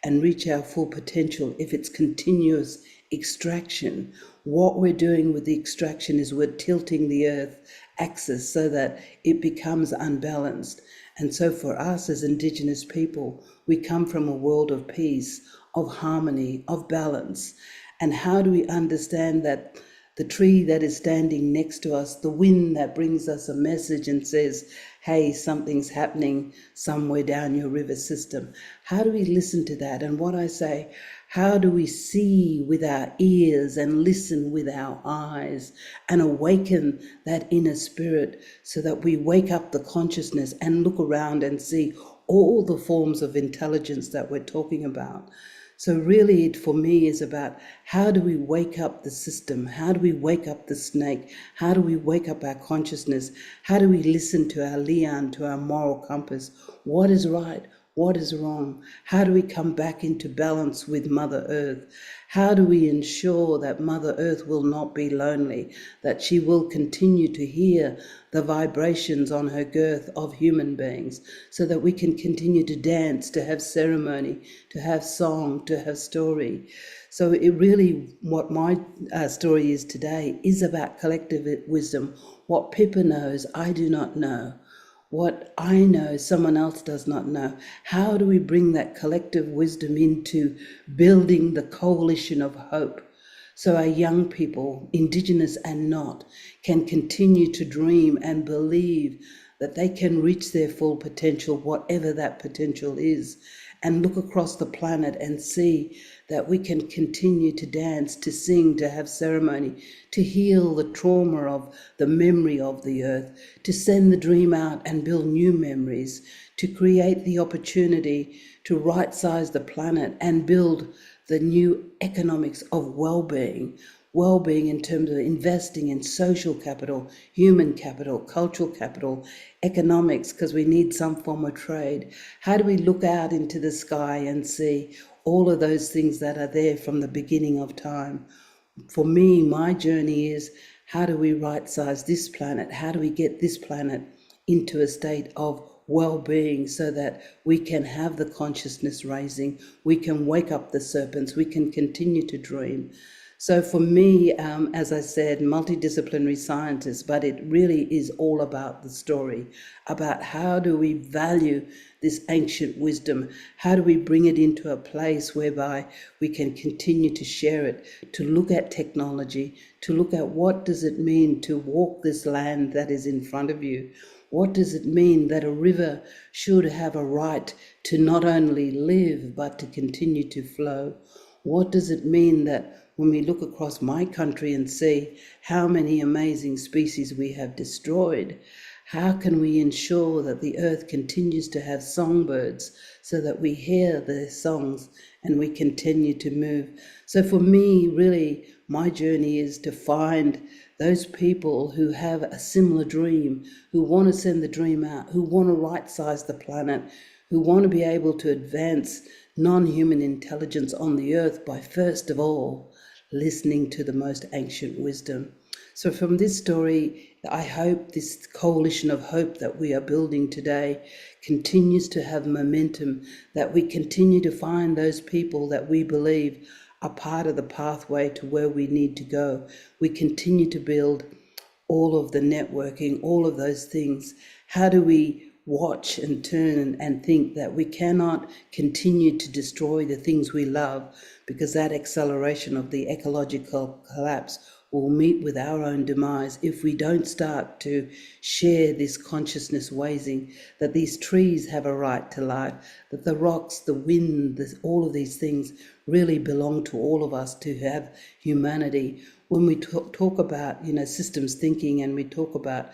and reach our full potential if it's continuous extraction. What we're doing with the extraction is we're tilting the earth axis so that it becomes unbalanced. And so for us as Indigenous people, we come from a world of peace, of harmony, of balance. And how do we understand that the tree that is standing next to us, the wind that brings us a message and says, hey, something's happening somewhere down your river system. How do we listen to that? And what I say, how do we see with our ears and listen with our eyes and awaken that inner spirit so that we wake up the consciousness and look around and see all the forms of intelligence that we're talking about? So really, it for me is about how do we wake up the system? How do we wake up the snake? How do we wake up our consciousness? How do we listen to our lian, to our moral compass? What is right? What is wrong? How do we come back into balance with Mother Earth? How do we ensure that Mother Earth will not be lonely, that she will continue to hear the vibrations on her girth of human beings so that we can continue to dance, to have ceremony, to have song, to have story? So it really, what my story is today is about collective wisdom. What Pippa knows, I do not know. What I know, someone else does not know. How do we bring that collective wisdom into building the coalition of hope so our young people, Indigenous and not, can continue to dream and believe that they can reach their full potential, whatever that potential is, and look across the planet and see that we can continue to dance, to sing, to have ceremony, to heal the trauma of the memory of the earth, to send the dream out and build new memories, to create the opportunity to right-size the planet and build the new economics of well-being in terms of investing in social capital, human capital, cultural capital, economics, because we need some form of trade. How do we look out into the sky and see all of those things that are there from the beginning of time? For me, my journey is how do we right-size this planet? How do we get this planet into a state of well-being so that we can have the consciousness raising, we can wake up the serpents, we can continue to dream. So for me, as I said, multidisciplinary scientist, but it really is all about the story, about how do we value this ancient wisdom? How do we bring it into a place whereby we can continue to share it, to look at technology, to look at what does it mean to walk this land that is in front of you? What does it mean that a river should have a right to not only live, but to continue to flow? What does it mean that when we look across my country and see how many amazing species we have destroyed, how can we ensure that the earth continues to have songbirds so that we hear their songs and we continue to move? So for me, really, my journey is to find those people who have a similar dream, who want to send the dream out, who want to right-size the planet, who want to be able to advance non-human intelligence on the earth by, first of all, listening to the most ancient wisdom. So from this story, I hope this coalition of hope that we are building today continues to have momentum, that we continue to find those people that we believe are part of the pathway to where we need to go. We continue to build all of the networking, all of those things. How do we watch and turn and think that we cannot continue to destroy the things we love, because that acceleration of the ecological collapse will meet with our own demise if we don't start to share this consciousness raising that these trees have a right to life, that the rocks, the wind, all of these things really belong to all of us to have humanity. When we talk about, systems thinking, and we talk about,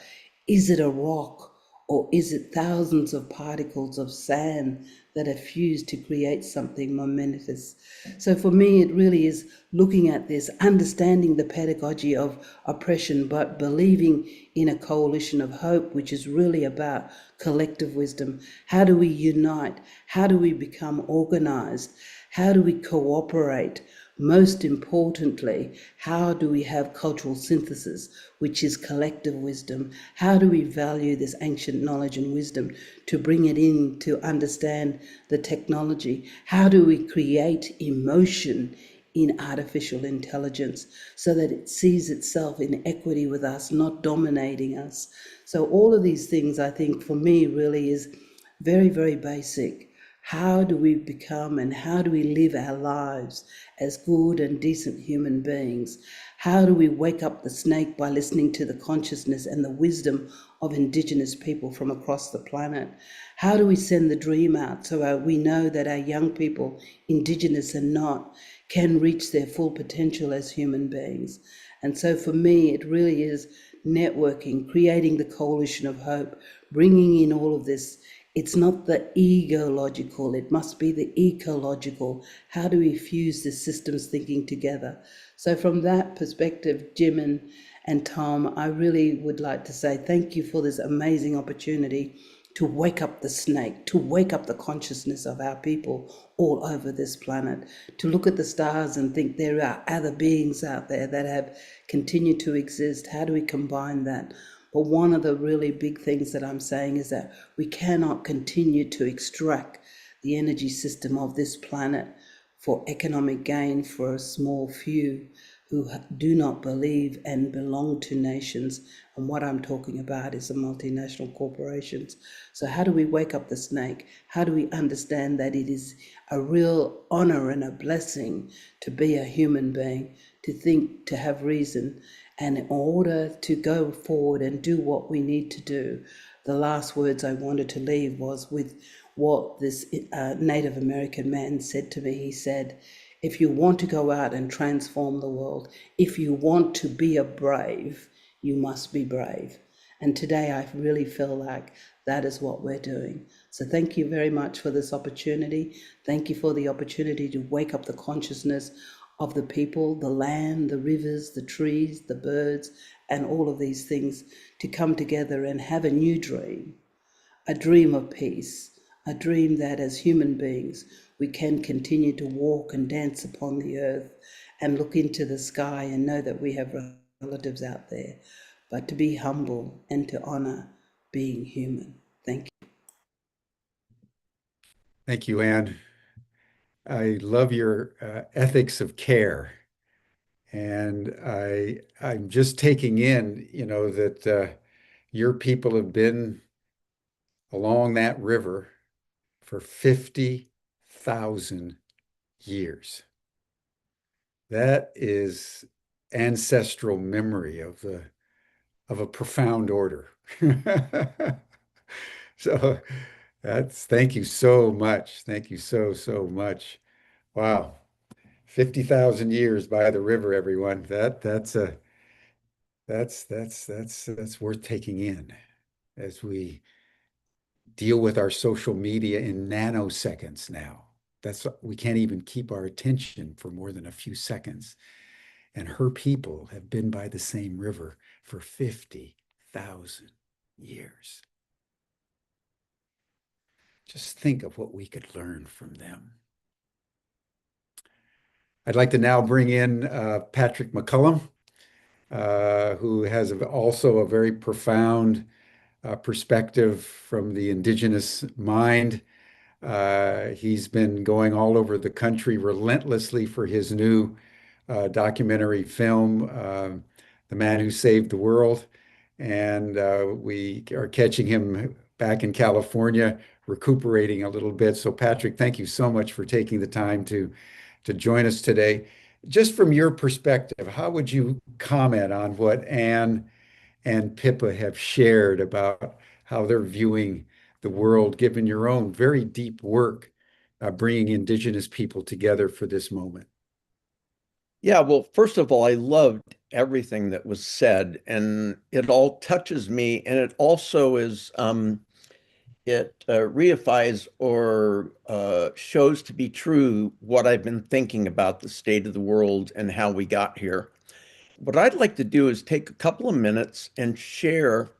is it a rock or is it thousands of particles of sand that are fused to create something momentous? So for me, it really is looking at this, understanding the pedagogy of oppression, but believing in a coalition of hope, which is really about collective wisdom. How do we unite? How do we become organized? How do we cooperate? Most importantly, how do we have cultural synthesis, which is collective wisdom? How do we value this ancient knowledge and wisdom to bring it in to understand the technology? How do we create emotion in artificial intelligence so that it sees itself in equity with us, not dominating us? So all of these things, I think, for me, really is very, very basic. How do we become and how do we live our lives as good and decent human beings? How do we wake up the snake by listening to the consciousness and the wisdom of Indigenous people from across the planet? How do we send the dream out so we know that our young people, Indigenous and not, can reach their full potential as human beings? And so for me, it really is networking, creating the coalition of hope, bringing in all of this. It's not the ego-logical, it must be the ecological. How do we fuse the systems thinking together? So from that perspective, Jim and Tom, I really would like to say thank you for this amazing opportunity to wake up the snake, to wake up the consciousness of our people all over this planet, to look at the stars and think there are other beings out there that have continued to exist. How do we combine that? But one of the really big things that I'm saying is that we cannot continue to extract the energy system of this planet for economic gain for a small few who do not believe and belong to nations. And what I'm talking about is the multinational corporations. So how do we wake up the snake? How do we understand that it is a real honor and a blessing to be a human being, to think, to have reason? And in order to go forward and do what we need to do, the last words I wanted to leave was with what this Native American man said to me. He said, if you want to go out and transform the world, if you want to be a brave, you must be brave. And today I really feel like that is what we're doing. So thank you very much for this opportunity. Thank you for the opportunity to wake up the consciousness of the people, the land, the rivers, the trees, the birds, and all of these things to come together and have a new dream, a dream of peace, a dream that as human beings we can continue to walk and dance upon the earth and look into the sky and know that we have relatives out there, but to be humble and to honor being human. Thank you. Thank you, Anne. I love your ethics of care. And I'm just taking in, that your people have been along that river for 50,000 years. That is ancestral memory of a profound order. So thank you so much. Thank you so much. Wow. 50,000 years by the river, everyone. That's worth taking in as we deal with our social media in nanoseconds now. We can't even keep our attention for more than a few seconds. And her people have been by the same river for 50,000 years. Just think of what we could learn from them. I'd like to now bring in Patrick McCollum. who has also a very profound perspective from the indigenous mind. He's been going all over the country relentlessly for his new documentary film, The Man Who Saved the World. And we are catching him back in California, recuperating a little bit. So, Patrick, thank you so much for taking the time to join us today. Just from your perspective, how would you comment on what Anne and Pippa have shared about how they're viewing the world, given your own very deep work bringing Indigenous people together for this moment? Yeah, well, first of all, I loved everything that was said, and it all touches me, and it also is it reifies or shows to be true what I've been thinking about the state of the world and how we got here. What I'd like to do is take a couple of minutes and share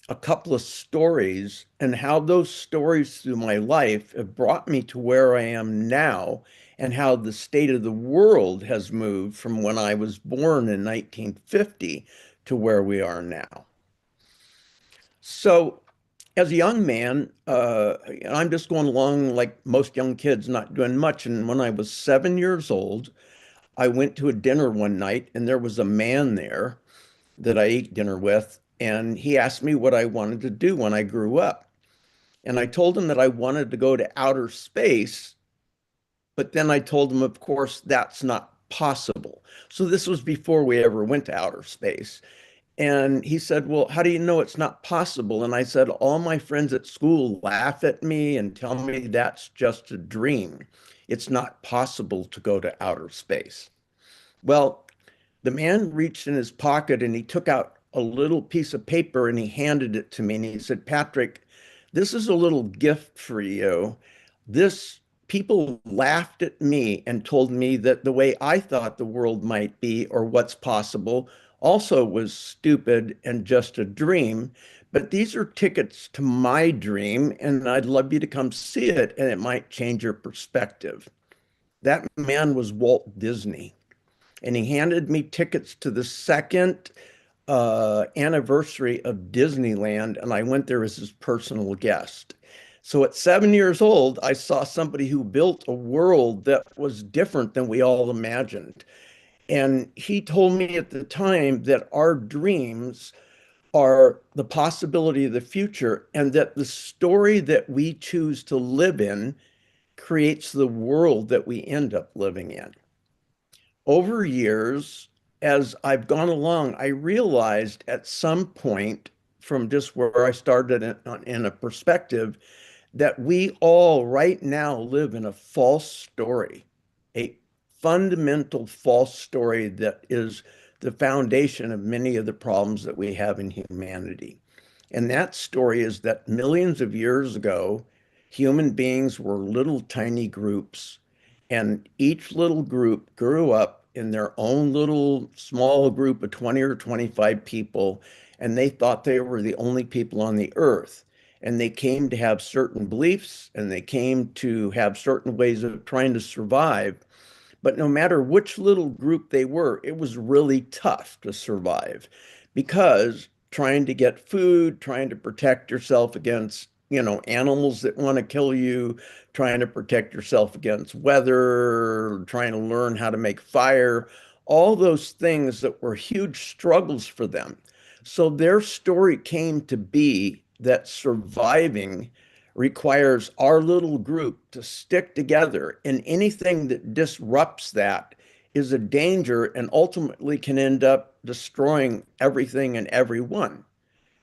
a couple of stories and how those stories through my life have brought me to where I am now and how the state of the world has moved from when I was born in 1950 to where we are now. So as a young man, I'm just going along like most young kids, not doing much. And when I was 7 years old, I went to a dinner one night and there was a man there that I ate dinner with. And he asked me what I wanted to do when I grew up. And I told him that I wanted to go to outer space. But then I told him, of course, that's not possible. So this was before we ever went to outer space. And he said, well, how do you know it's not possible? And I said, all my friends at school laugh at me and tell me that's just a dream. It's not possible to go to outer space. Well, the man reached in his pocket and he took out a little piece of paper and he handed it to me. And he said, Patrick, this is a little gift for you. This people laughed at me and told me that the way I thought the world might be or what's possible also was stupid and just a dream. But these are tickets to my dream, and I'd love you to come see it, and it might change your perspective. That man was Walt Disney, and he handed me tickets to the second anniversary of Disneyland, and I went there as his personal guest. So at 7 years old, I saw somebody who built a world that was different than we all imagined. And he told me at the time that our dreams are the possibility of the future, and that the story that we choose to live in creates the world that we end up living in. Over years, as I've gone along, I realized at some point from just where I started in a perspective that we all right now live in a false story, a fundamental false story that is the foundation of many of the problems that we have in humanity. And that story is that millions of years ago, human beings were little tiny groups, and each little group grew up in their own little small group of 20 or 25 people, and they thought they were the only people on the earth. And they came to have certain beliefs, and they came to have certain ways of trying to survive. But no matter which little group they were, it was really tough to survive because trying to get food, trying to protect yourself against, animals that want to kill you, trying to protect yourself against weather, trying to learn how to make fire, all those things that were huge struggles for them. So their story came to be that surviving requires our little group to stick together, and anything that disrupts that is a danger and ultimately can end up destroying everything and everyone.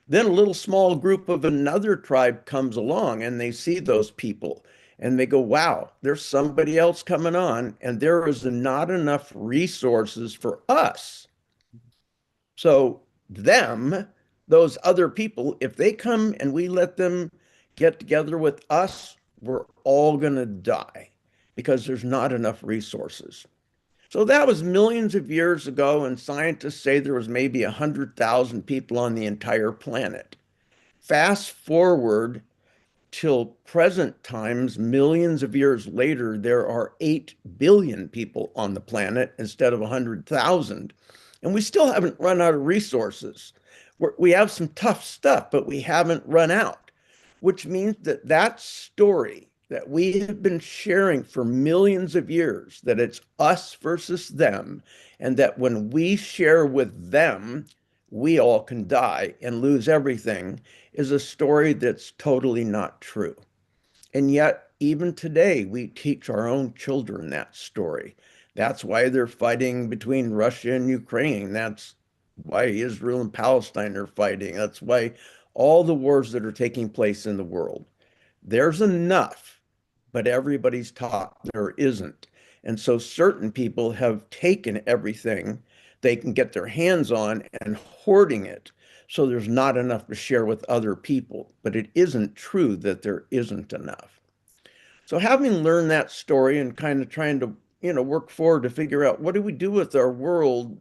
Then a little small group of another tribe comes along and they see those people and they go, wow, there's somebody else coming on, and there is not enough resources for us. So those other people, if they come and we let them get together with us, we're all going to die because there's not enough resources. So that was millions of years ago, and scientists say there was maybe 100,000 people on the entire planet. Fast forward till present times, millions of years later, there are 8 billion people on the planet instead of 100,000. And we still haven't run out of resources. We have some tough stuff, but we haven't run out, which means that that story that we have been sharing for millions of years, that it's us versus them, and that when we share with them, we all can die and lose everything, is a story that's totally not true. And yet, even today, we teach our own children that story. That's why they're fighting between Russia and Ukraine. That's why Israel and Palestine are fighting. That's why all the wars that are taking place in the world. There's enough, but everybody's taught there isn't. And so certain people have taken everything they can get their hands on and hoarding it. So there's not enough to share with other people. But it isn't true that there isn't enough. So having learned that story and kind of trying to, work forward to figure out what do we do with our world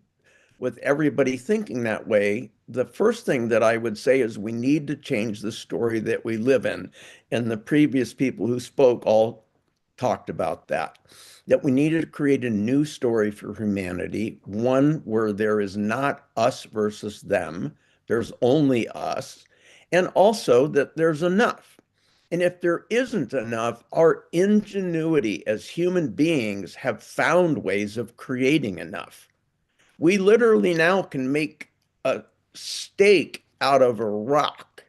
with everybody thinking that way, the first thing that I would say is we need to change the story that we live in. And the previous people who spoke all talked about that we needed to create a new story for humanity, one where there is not us versus them, there's only us, and also that there's enough. And if there isn't enough, our ingenuity as human beings have found ways of creating enough. We literally now can make a steak out of a rock.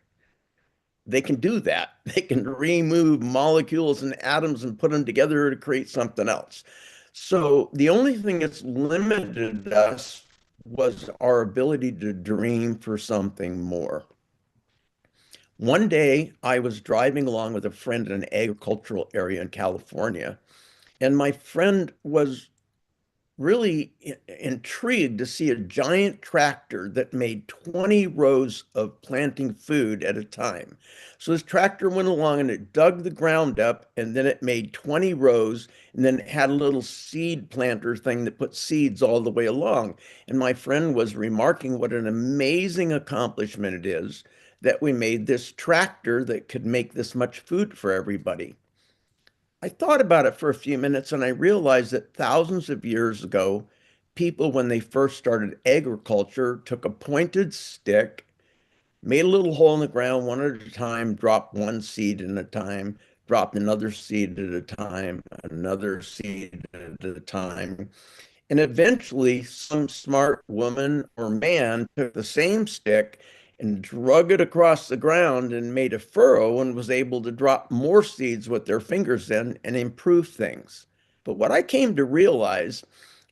They can do that. They can remove molecules and atoms and put them together to create something else. So the only thing that's limited us was our ability to dream for something more. One day I was driving along with a friend in an agricultural area in California, and my friend was really intrigued to see a giant tractor that made 20 rows of planting food at a time. So this tractor went along and it dug the ground up, and then it made 20 rows, and then it had a little seed planter thing that put seeds all the way along. And my friend was remarking what an amazing accomplishment it is that we made this tractor that could make this much food for everybody. I thought about it for a few minutes and I realized that thousands of years ago, people, when they first started agriculture, took a pointed stick, made a little hole in the ground one at a time, dropped one seed at a time, dropped another seed at a time, another seed at a time. And eventually, some smart woman or man took the same stick and drug it across the ground and made a furrow and was able to drop more seeds with their fingers in and improve things. But what I came to realize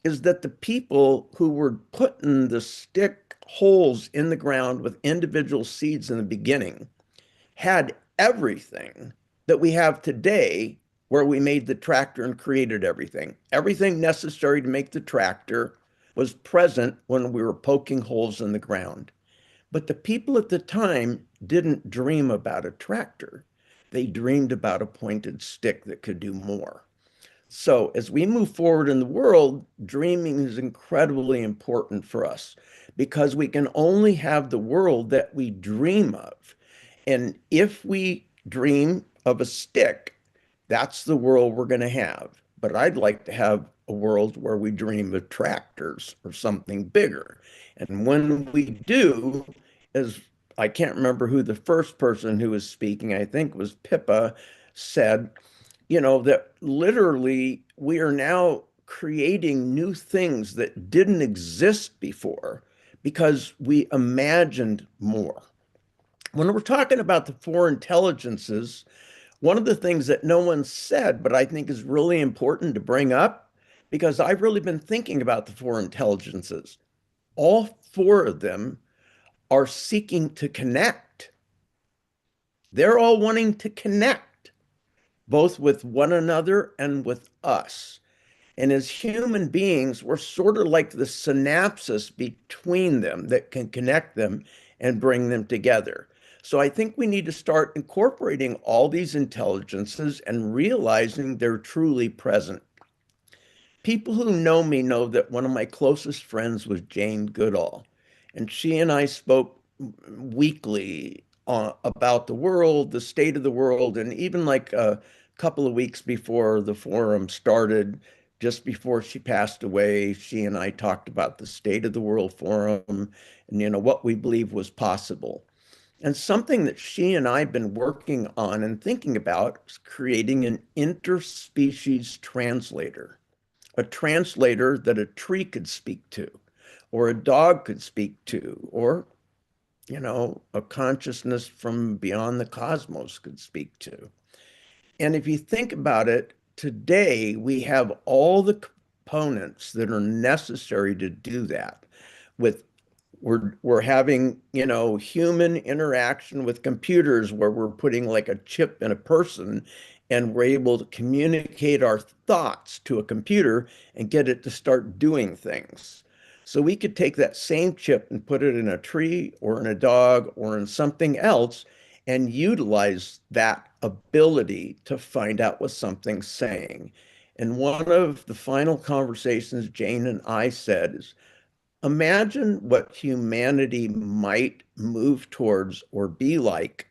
is that the people who were putting the stick holes in the ground with individual seeds in the beginning had everything that we have today, where we made the tractor and created everything. Everything necessary to make the tractor was present when we were poking holes in the ground. But the people at the time didn't dream about a tractor. They dreamed about a pointed stick that could do more. So as we move forward in the world, dreaming is incredibly important for us because we can only have the world that we dream of. And if we dream of a stick, that's the world we're going to have. But I'd like to have a world where we dream of tractors or something bigger. And when we do, as I can't remember who the first person who was speaking, I think was Pippa, said, that literally we are now creating new things that didn't exist before because we imagined more. When we're talking about the four intelligences, one of the things that no one said, but I think is really important to bring up, because I've really been thinking about the four intelligences. All four of them are seeking to connect. They're all wanting to connect, both with one another and with us. And as human beings, we're sort of like the synapses between them that can connect them and bring them together. So I think we need to start incorporating all these intelligences and realizing they're truly present. People who know me know that one of my closest friends was Jane Goodall, and she and I spoke weekly about the world, the state of the world, and even like a couple of weeks before the forum started, just before she passed away, she and I talked about the State of the World Forum and, what we believe was possible. And something that she and I have been working on and thinking about is creating an interspecies translator, a translator that a tree could speak to, or a dog could speak to, or, a consciousness from beyond the cosmos could speak to. And if you think about it, today we have all the components that are necessary to do that. We're having, human interaction with computers where we're putting like a chip in a person and we're able to communicate our thoughts to a computer and get it to start doing things. So we could take that same chip and put it in a tree or in a dog or in something else and utilize that ability to find out what something's saying. And one of the final conversations Jane and I said is, imagine what humanity might move towards or be like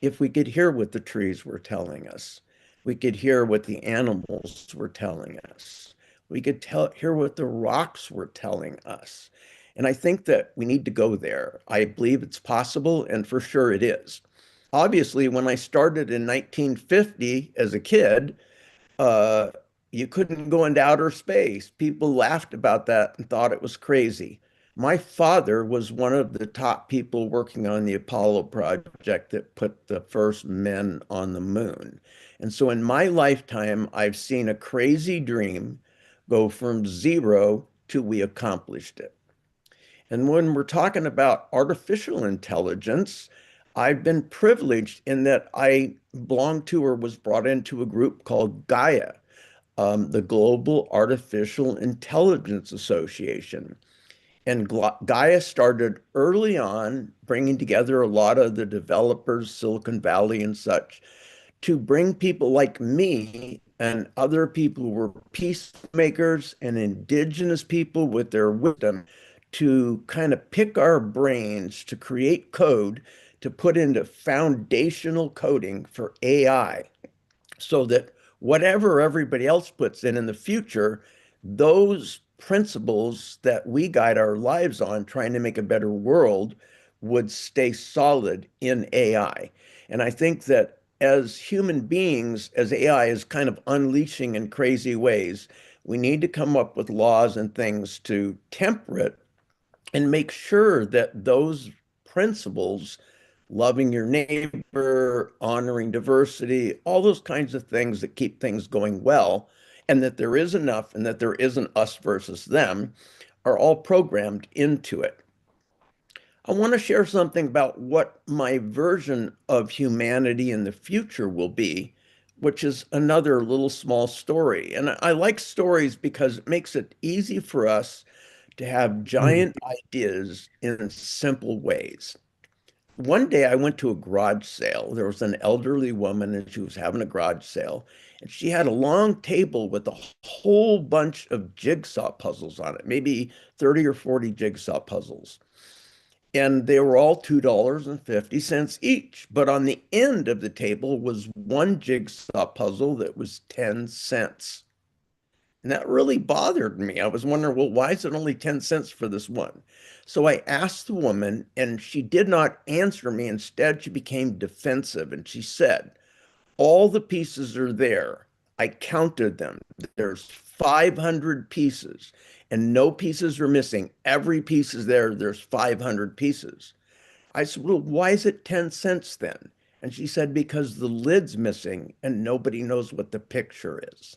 if we could hear what the trees were telling us. We could hear what the animals were telling us. We could hear what the rocks were telling us. And I think that we need to go there. I believe it's possible, and for sure it is. Obviously, when I started in 1950 as a kid, uh, you couldn't go into outer space. People laughed about that and thought it was crazy. My father was one of the top people working on the Apollo project that put the first men on the moon. And so in my lifetime, I've seen a crazy dream go from zero to we accomplished it. And when we're talking about artificial intelligence, I've been privileged in that I belonged to or was brought into a group called Gaia, the Global Artificial Intelligence Association. And Gaia started early on, bringing together a lot of the developers, Silicon Valley and such, to bring people like me and other people who were peacemakers and indigenous people with their wisdom to kind of pick our brains to create code to put into foundational coding for AI so that whatever everybody else puts in the future, those principles that we guide our lives on, trying to make a better world, would stay solid in AI. And I think that as human beings, as AI is kind of unleashing in crazy ways, we need to come up with laws and things to temper it and make sure that those principles, loving your neighbor, honoring diversity, all those kinds of things that keep things going well, and that there is enough and that there isn't us versus them, are all programmed into it. I want to share something about what my version of humanity in the future will be, which is another little small story. And I like stories because it makes it easy for us to have giant ideas in simple ways. One day I went to a garage sale. There was an elderly woman and she was having a garage sale. And she had a long table with a whole bunch of jigsaw puzzles on it, maybe 30 or 40 jigsaw puzzles. And they were all $2.50 each. But on the end of the table was one jigsaw puzzle that was 10 cents. And that really bothered me. I was wondering, well, why is it only 10 cents for this one? So I asked the woman, and she did not answer me. Instead, she became defensive, and she said, all the pieces are there. I counted them. There's 500 pieces, and no pieces are missing. Every piece is there. There's 500 pieces. I said, well, why is it 10 cents then? And she said, because the lid's missing, and nobody knows what the picture is.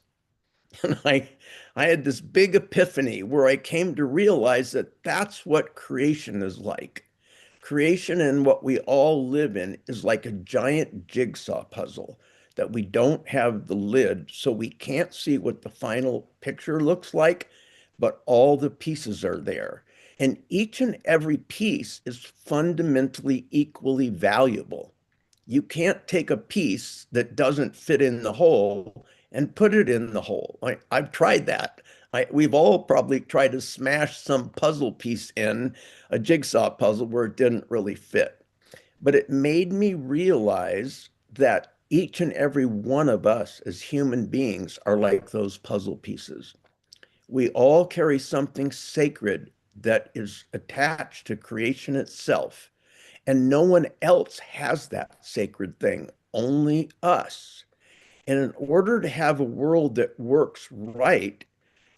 And I had this big epiphany where I came to realize that that's what creation is like. Creation and what we all live in is like a giant jigsaw puzzle that we don't have the lid, so we can't see what the final picture looks like, but all the pieces are there. And each and every piece is fundamentally equally valuable. You can't take a piece that doesn't fit in the hole and put it in the hole. I've tried that. We've all probably tried to smash some puzzle piece in a jigsaw puzzle where it didn't really fit. But it made me realize that each and every one of us as human beings are like those puzzle pieces. We all carry something sacred that is attached to creation itself, and no one else has that sacred thing, only us. And in order to have a world that works right,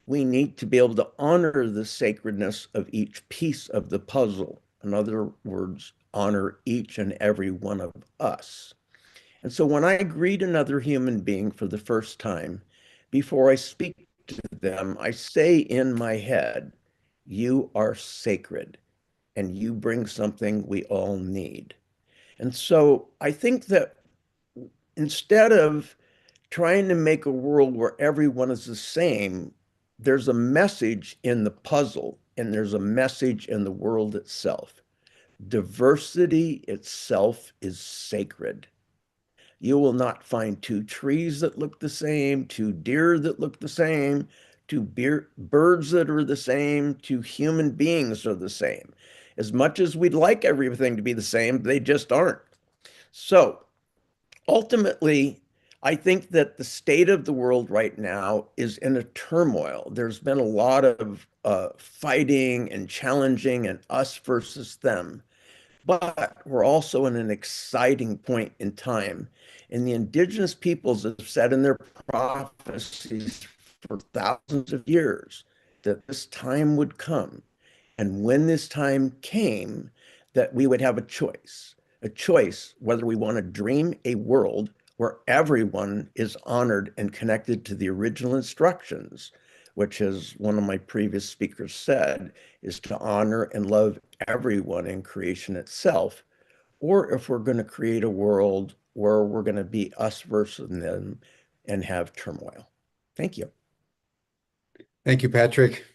we need to be able to honor the sacredness of each piece of the puzzle. In other words, honor each and every one of us. And so when I greet another human being for the first time, before I speak to them, I say in my head, you are sacred and you bring something we all need. And so I think that instead of trying to make a world where everyone is the same, there's a message in the puzzle and there's a message in the world itself. Diversity itself is sacred. You will not find two trees that look the same, two deer that look the same, two birds that are the same, two human beings are the same. As much as we'd like everything to be the same, they just aren't. So ultimately, I think that the state of the world right now is in a turmoil. There's been a lot of fighting and challenging and us versus them. But we're also in an exciting point in time. And the indigenous peoples have said in their prophecies for thousands of years that this time would come. And when this time came, that we would have a choice whether we want to dream a world where everyone is honored and connected to the original instructions, which, as one of my previous speakers said, is to honor and love everyone in creation itself, or if we're going to create a world where we're going to be us versus them and have turmoil. Thank you. Thank you, Patrick.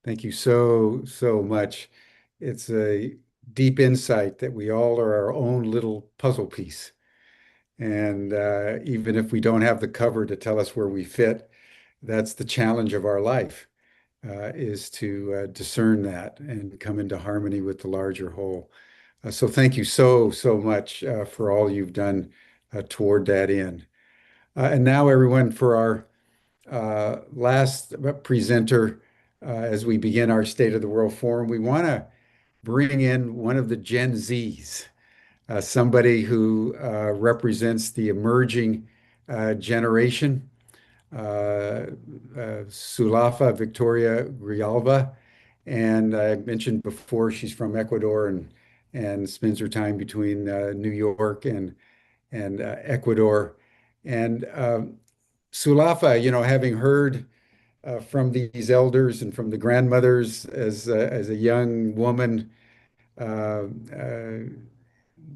Thank you so, so much. It's a deep insight that we all are our own little puzzle piece. And even if we don't have the cover to tell us where we fit, that's the challenge of our life, is to discern that and come into harmony with the larger whole. So thank you so, so much for all you've done toward that end. And now, everyone, for our last presenter, as we begin our State of the World Forum, we want to bring in one of the Gen Zs, somebody who represents the emerging generation, Sulafa Victoria Grijalva. And I mentioned before, she's from Ecuador and spends her time between New York and Ecuador. And Sulafa, having heard from these elders and from the grandmothers as a young woman, uh, uh,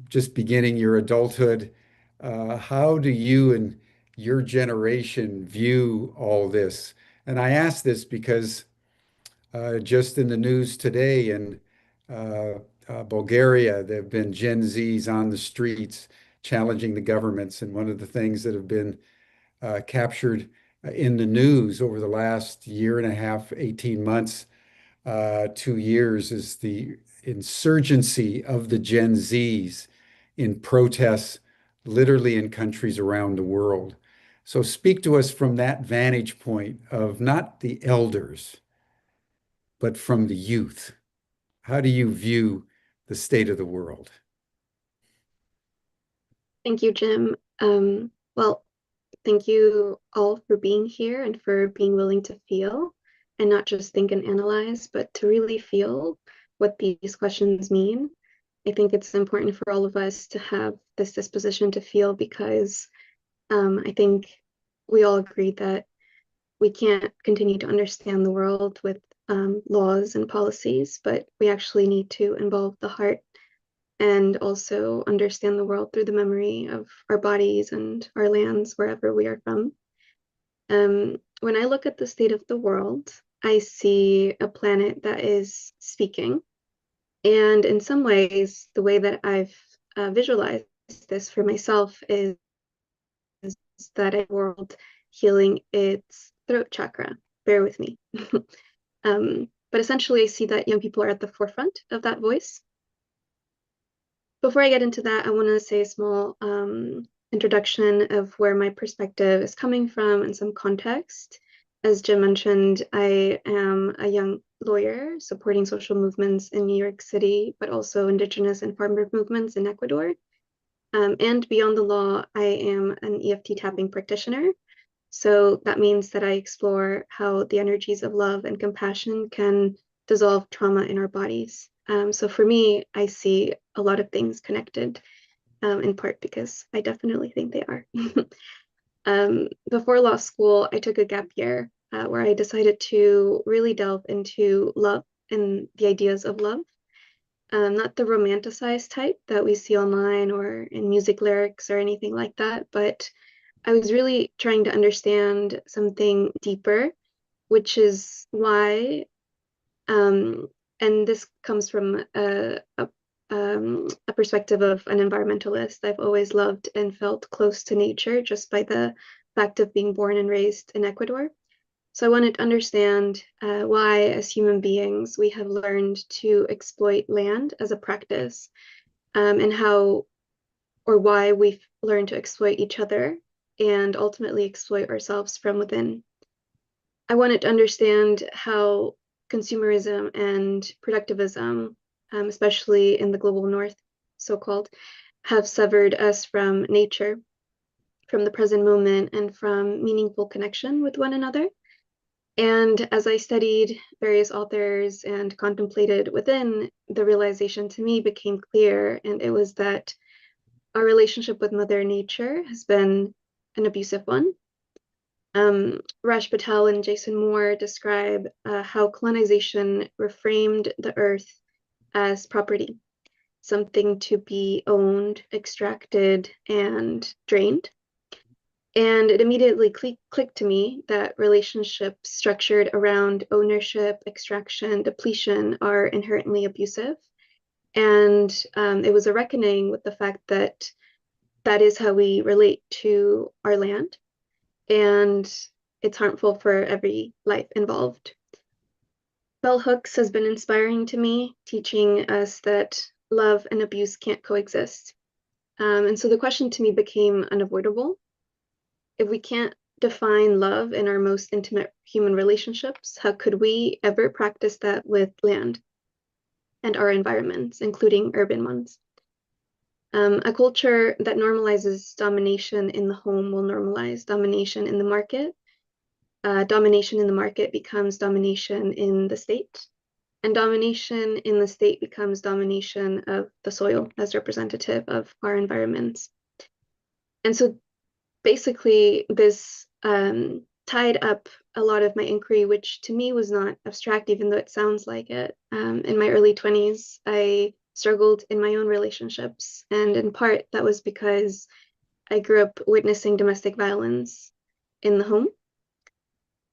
just beginning your adulthood, how do you and your generation view all this? And I ask this because just in the news today in Bulgaria, there have been Gen Zs on the streets challenging the governments. And one of the things that have been captured in the news over the last year and a half, 18 months, 2 years, is the insurgency of the Gen Zs in protests, literally in countries around the world. So speak to us from that vantage point of not the elders, but from the youth. How do you view the state of the world? Thank you, Jim. Well, thank you all for being here and for being willing to feel and not just think and analyze, but to really feel what these questions mean. I think it's important for all of us to have this disposition to feel because I think we all agree that we can't continue to understand the world with laws and policies, but we actually need to involve the heart and also understand the world through the memory of our bodies and our lands wherever we are from. When I look at the state of the world, I see a planet that is speaking. And in some ways, the way that I've visualized this for myself is that a world healing its throat chakra. Bear with me. But essentially, I see that young people are at the forefront of that voice. Before I get into that, I want to say a small introduction of where my perspective is coming from and some context. as Jim mentioned, I am a young lawyer supporting social movements in New York City, but also Indigenous and farmer movements in Ecuador. And beyond the law, I am an EFT tapping practitioner. So that means that I explore how the energies of love and compassion can dissolve trauma in our bodies. So for me, I see a lot of things connected, in part because I definitely think they are. Before law school, I took a gap year where I decided to really delve into love and the ideas of love. Not the romanticized type that we see online or in music lyrics or anything like that, but I was really trying to understand something deeper, which is why, and this comes from a perspective of an environmentalist. I've always loved and felt close to nature just by the fact of being born and raised in Ecuador. So I wanted to understand why, as human beings, we have learned to exploit land as a practice, and how or why we've learned to exploit each other and ultimately exploit ourselves from within. I wanted to understand how consumerism and productivism, especially in the global north, so-called, have severed us from nature, from the present moment, and from meaningful connection with one another. And as I studied various authors and contemplated within, the realization to me became clear, and it was that our relationship with Mother Nature has been an abusive one. Raj Patel and Jason Moore describe how colonization reframed the earth as property, something to be owned, extracted, and drained. And it immediately clicked to me that relationships structured around ownership, extraction, depletion are inherently abusive. And it was a reckoning with the fact that that is how we relate to our land. And it's harmful for every life involved. Bell Hooks has been inspiring to me, teaching us that love and abuse can't coexist. And so the question to me became unavoidable. If we can't define love in our most intimate human relationships, how could we ever practice that with land and our environments, including urban ones? A culture that normalizes domination in the home will normalize domination in the market. Domination in the market becomes domination in the state, and domination in the state becomes domination of the soil as representative of our environments. And so basically this tied up a lot of my inquiry, which to me was not abstract, even though it sounds like it. In my early 20s, I struggled in my own relationships. And in part, that was because I grew up witnessing domestic violence in the home.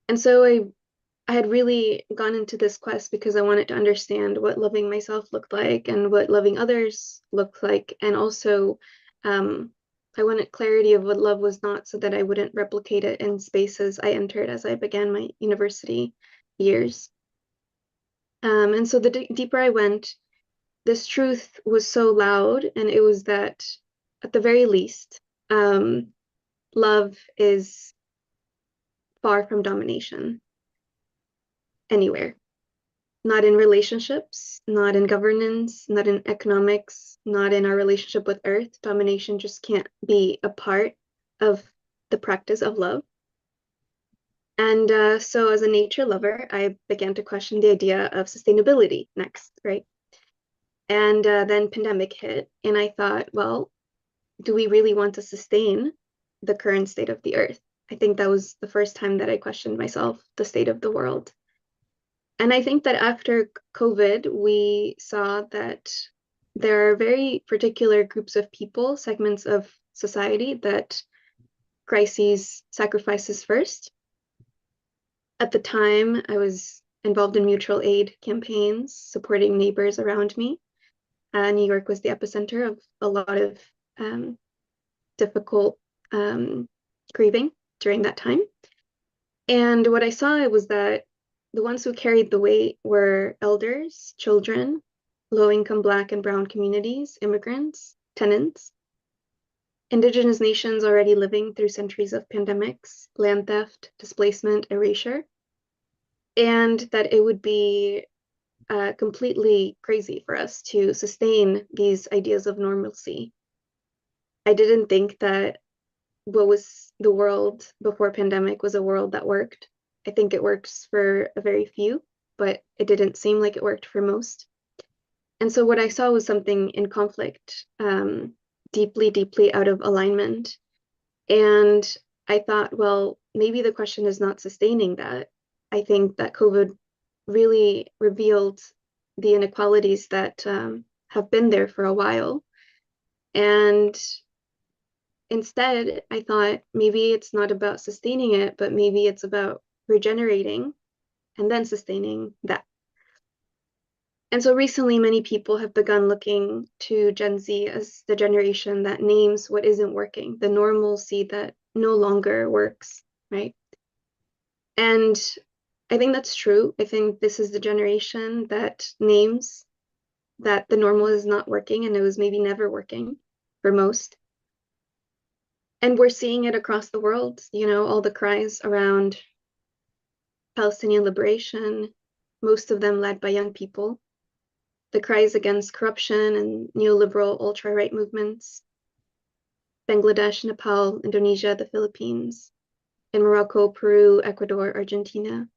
And so I had really gone into this quest because I wanted to understand what loving myself looked like and what loving others looked like. And also, I wanted clarity of what love was not so that I wouldn't replicate it in spaces I entered as I began my university years. And so the deeper I went, this truth was so loud, and it was that at the very least, love is far from domination anywhere. Not in relationships, not in governance, not in economics, not in our relationship with Earth. Domination just can't be a part of the practice of love. And so as a nature lover, I began to question the idea of sustainability next, right? And then pandemic hit, and I thought, well, do we really want to sustain the current state of the Earth? I think that was the first time that I questioned myself, the state of the world. And I think that after COVID, we saw that there are very particular groups of people, segments of society that crises sacrifices first. At the time, I was involved in mutual aid campaigns, supporting neighbors around me. New York was the epicenter of a lot of difficult grieving during that time. And what I saw was that the ones who carried the weight were elders, children, low-income Black and Brown communities, immigrants, tenants. Indigenous nations already living through centuries of pandemics, land theft, displacement, erasure, and that it would be completely crazy for us to sustain these ideas of normalcy. I didn't think that what was the world before pandemic was a world that worked. I think it works for a very few, but it didn't seem like it worked for most. And so what I saw was something in conflict, deeply, deeply out of alignment. And I thought, well, maybe the question is not sustaining that. I think that COVID really revealed the inequalities that have been there for a while. And instead, I thought maybe it's not about sustaining it, but maybe it's about regenerating and then sustaining that. And so recently, many people have begun looking to Gen Z as the generation that names what isn't working, the normalcy that no longer works, right? And I think that's true. I think this is the generation that names that the normal is not working and it was maybe never working for most. And we're seeing it across the world, you know, all the cries around Palestinian liberation, most of them led by young people, the cries against corruption and neoliberal ultra-right movements, Bangladesh, Nepal, Indonesia, the Philippines, in Morocco, Peru, Ecuador, Argentina,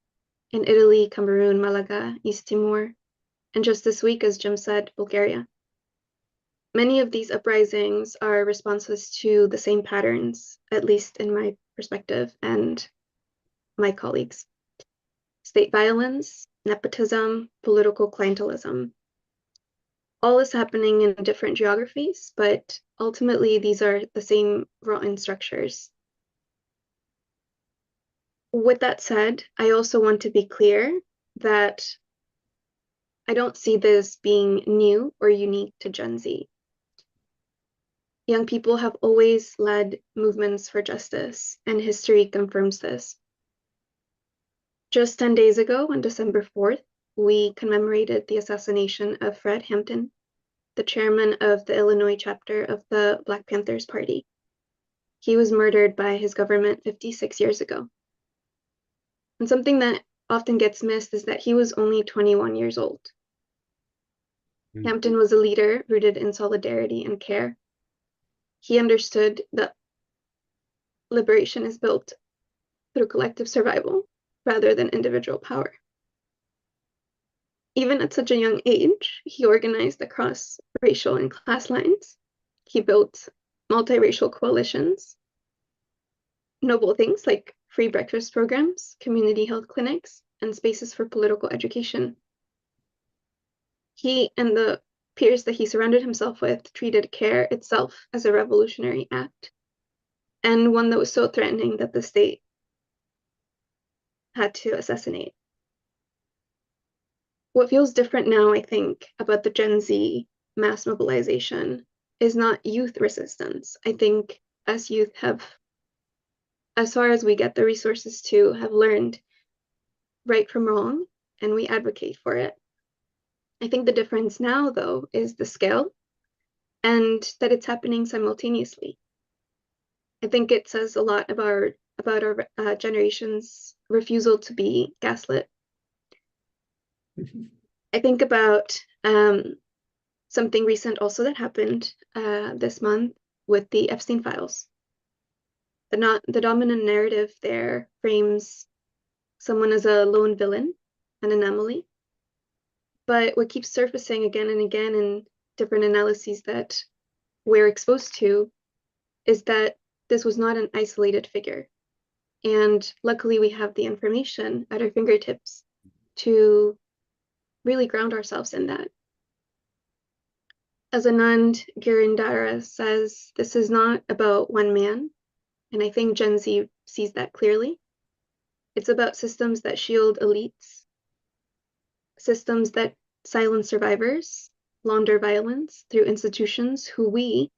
in Italy, Cameroon, Malaga, East Timor, and just this week, as Jim said, Bulgaria. Many of these uprisings are responses to the same patterns, at least in my perspective and my colleagues. State violence, nepotism, political clientelism. All is happening in different geographies, but ultimately these are the same rotten structures. With that said, I also want to be clear that I don't see this being new or unique to Gen Z. Young people have always led movements for justice, and history confirms this. Just 10 days ago, on December 4th, we commemorated the assassination of Fred Hampton, the chairman of the Illinois chapter of the Black Panthers Party. He was murdered by his government 56 years ago. And something that often gets missed is that he was only 21 years old. Hampton was a leader rooted in solidarity and care. He understood that liberation is built through collective survival rather than individual power. Even at such a young age, he organized across racial and class lines. He built multiracial coalitions, noble things like free breakfast programs, community health clinics, and spaces for political education. He and the peers that he surrounded himself with treated care itself as a revolutionary act, and one that was so threatening that the state had to assassinate. What feels different now, I think, about the Gen Z mass mobilization is not youth resistance. I think us youth have, as far as we get the resources to, have learned right from wrong, and we advocate for it. I think the difference now, though, is the scale and that it's happening simultaneously. I think it says a lot about our generation's refusal to be gaslit. I think about something recent also that happened this month with the Epstein files. The dominant narrative there frames someone as a lone villain, an anomaly. But what keeps surfacing again and again in different analyses that we're exposed to is that this was not an isolated figure. And luckily we have the information at our fingertips to really ground ourselves in that. As Anand Girindara says, this is not about one man, and I think Gen Z sees that clearly. It's about systems that shield elites, systems that silence survivors, launder violence through institutions who we,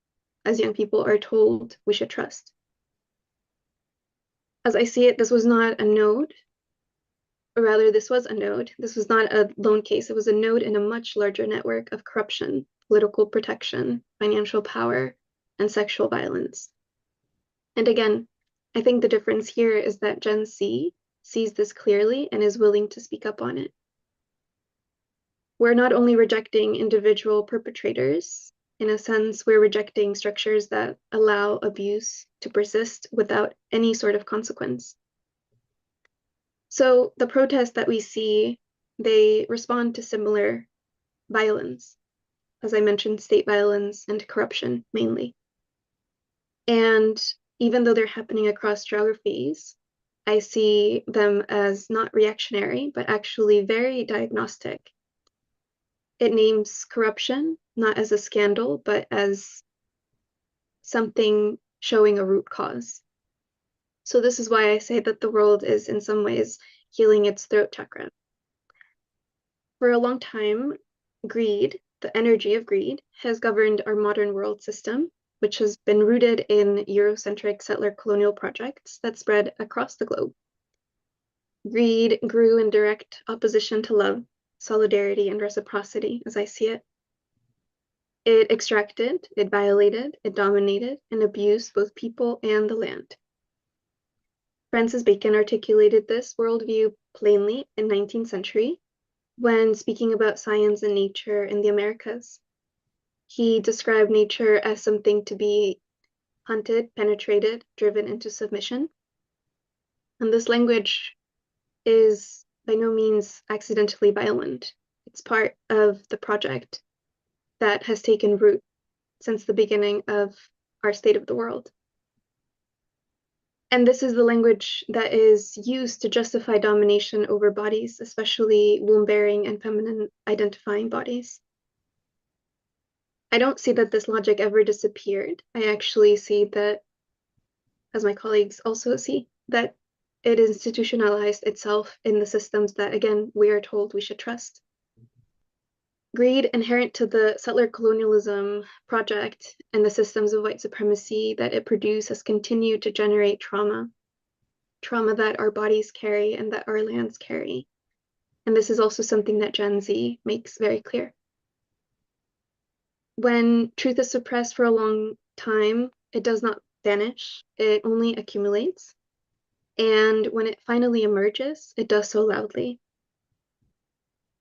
as young people, are told we should trust. As I see it, this was not a node, or rather this was a node. This was not a lone case. It was a node in a much larger network of corruption, political protection, financial power, and sexual violence. And again, I think the difference here is that Gen Z sees this clearly and is willing to speak up on it. We're not only rejecting individual perpetrators, in a sense, we're rejecting structures that allow abuse to persist without any sort of consequence. So the protests that we see, they respond to similar violence. As I mentioned, state violence and corruption mainly. And even though they're happening across geographies, I see them as not reactionary, but actually very diagnostic. It names corruption not as a scandal, but as something showing a root cause. So this is why I say that the world is in some ways healing its throat chakra. For a long time, greed, the energy of greed, has governed our modern world system, which has been rooted in Eurocentric settler colonial projects that spread across the globe. Greed grew in direct opposition to love, solidarity, and reciprocity, as I see it. It extracted, it violated, it dominated, and abused both people and the land. Francis Bacon articulated this worldview plainly in 19th century when speaking about science and nature in the Americas. He described nature as something to be hunted, penetrated, driven into submission. And this language is by no means accidentally violent. It's part of the project that has taken root since the beginning of our state of the world. And this is the language that is used to justify domination over bodies, especially womb-bearing and feminine identifying bodies. I don't see that this logic ever disappeared. I actually see that, as my colleagues also see, that it institutionalized itself in the systems that, again, we are told we should trust. Greed inherent to the settler colonialism project and the systems of white supremacy that it produced has continued to generate trauma that our bodies carry and that our lands carry. And this is also something that Gen Z makes very clear. When truth is suppressed for a long time, it does not vanish, it only accumulates. And when it finally emerges, it does so loudly.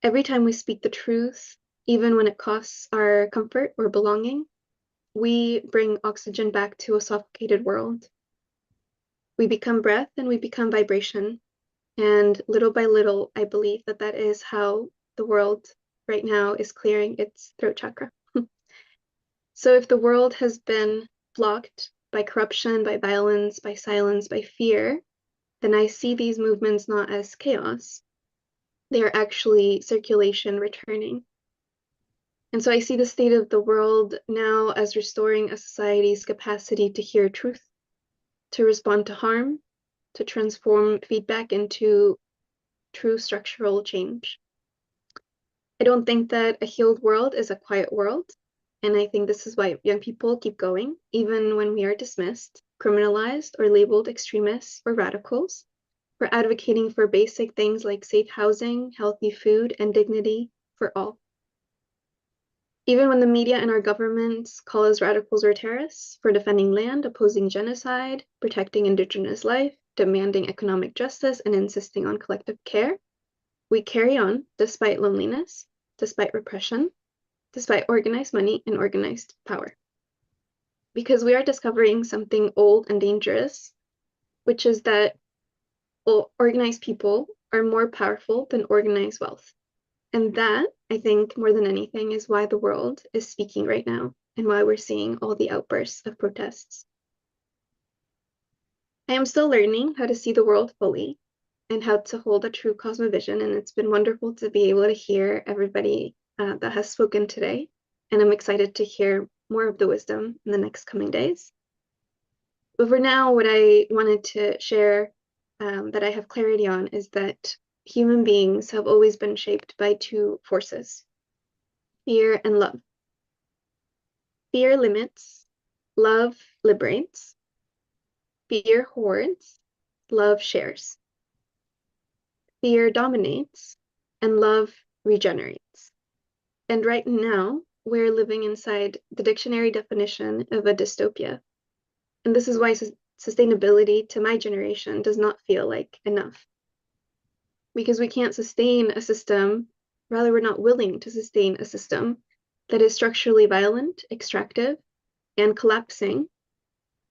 Every time we speak the truth, even when it costs our comfort or belonging, we bring oxygen back to a suffocated world. We become breath and we become vibration. And little by little, I believe that that is how the world right now is clearing its throat chakra. So if the world has been blocked by corruption, by violence, by silence, by fear, then I see these movements not as chaos. They are actually circulation returning. And so I see the state of the world now as restoring a society's capacity to hear truth, to respond to harm, to transform feedback into true structural change. I don't think that a healed world is a quiet world. And I think this is why young people keep going, even when we are dismissed, criminalized, or labeled extremists or radicals. We're advocating for basic things like safe housing, healthy food, and dignity for all. Even when the media and our governments call us radicals or terrorists for defending land, opposing genocide, protecting Indigenous life, demanding economic justice, and insisting on collective care, we carry on despite loneliness, despite repression, despite organized money and organized power. Because we are discovering something old and dangerous, which is that organized people are more powerful than organized wealth. And that, I think, more than anything, is why the world is speaking right now and why we're seeing all the outbursts of protests. I am still learning how to see the world fully and how to hold a true cosmovision, and it's been wonderful to be able to hear everybody that has spoken today, and I'm excited to hear more of the wisdom in the next coming days. But for now, what I wanted to share that I have clarity on is that human beings have always been shaped by two forces, fear and love. Fear limits, love liberates. Fear hoards, love shares. Fear dominates, and love regenerates. And right now, we're living inside the dictionary definition of a dystopia. And this is why sustainability to my generation does not feel like enough. Because we can't sustain a system, rather we're not willing to sustain a system that is structurally violent, extractive, and collapsing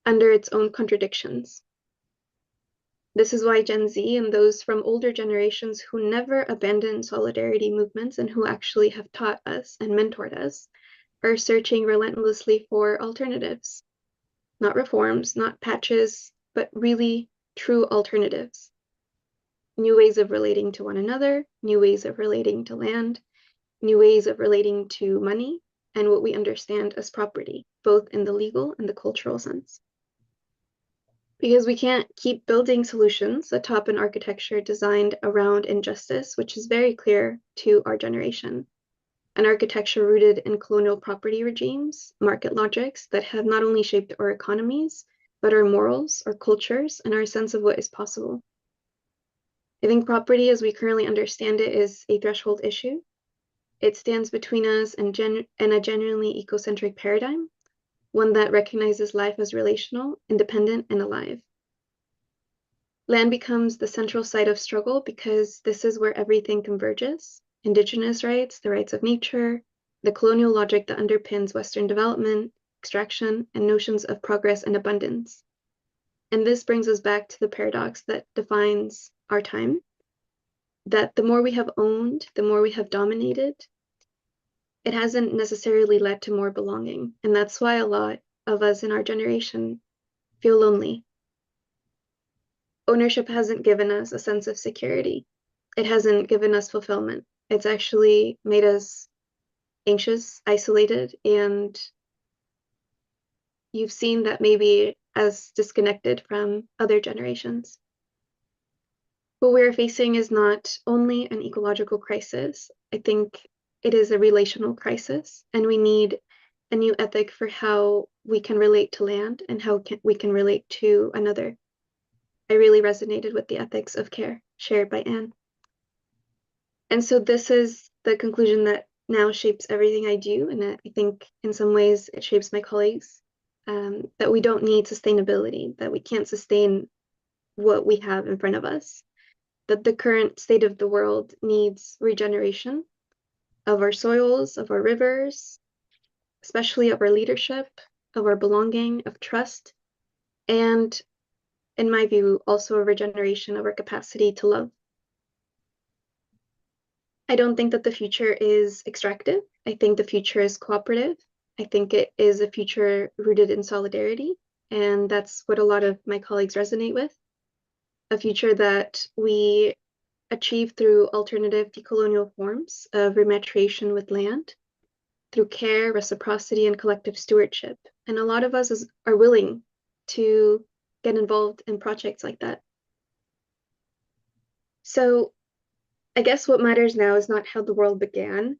under its own contradictions. This is why Gen Z and those from older generations who never abandoned solidarity movements and who actually have taught us and mentored us are searching relentlessly for alternatives. Not reforms, not patches, but really true alternatives. New ways of relating to one another, new ways of relating to land, new ways of relating to money, and what we understand as property, both in the legal and the cultural sense. Because we can't keep building solutions atop an architecture designed around injustice, which is very clear to our generation. An architecture rooted in colonial property regimes, market logics that have not only shaped our economies, but our morals, our cultures, and our sense of what is possible. I think property as we currently understand it is a threshold issue. It stands between us and a genuinely ecocentric paradigm, one that recognizes life as relational, independent, and alive. Land becomes the central site of struggle because this is where everything converges. Indigenous rights, the rights of nature, the colonial logic that underpins Western development, extraction, and notions of progress and abundance. And this brings us back to the paradox that defines our time, that the more we have owned, the more we have dominated, it hasn't necessarily led to more belonging. And that's why a lot of us in our generation feel lonely. Ownership hasn't given us a sense of security. It hasn't given us fulfillment. It's actually made us anxious, isolated, and you've seen that maybe as disconnected from other generations. What we're facing is not only an ecological crisis, I think it is a relational crisis, and we need a new ethic for how we can relate to land and how we can relate to another. I really resonated with the ethics of care shared by Anne. And so this is the conclusion that now shapes everything I do, and I think in some ways it shapes my colleagues, that we don't need sustainability, that we can't sustain what we have in front of us, that the current state of the world needs regeneration of our soils, of our rivers, especially of our leadership, of our belonging, of trust, and in my view, also a regeneration of our capacity to love. I don't think that the future is extractive. I think the future is cooperative. I think it is a future rooted in solidarity, and that's what a lot of my colleagues resonate with. A future that we achieve through alternative decolonial forms of repatriation with land, through care, reciprocity, and collective stewardship. And a lot of us are willing to get involved in projects like that. So I guess what matters now is not how the world began.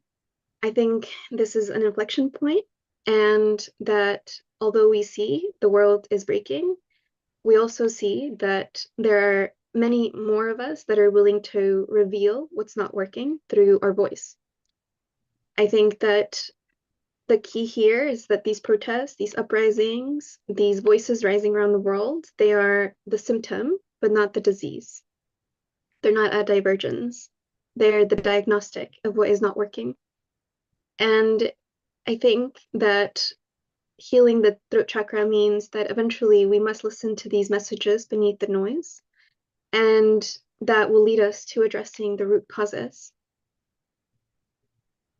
I think this is an inflection point, and that although we see the world is breaking, we also see that there are many more of us that are willing to reveal what's not working through our voice. I think that the key here is that these protests, these uprisings, these voices rising around the world, they are the symptom, but not the disease. They're not a divergence. They're the diagnostic of what is not working. And I think that healing the throat chakra means that eventually we must listen to these messages beneath the noise, and that will lead us to addressing the root causes.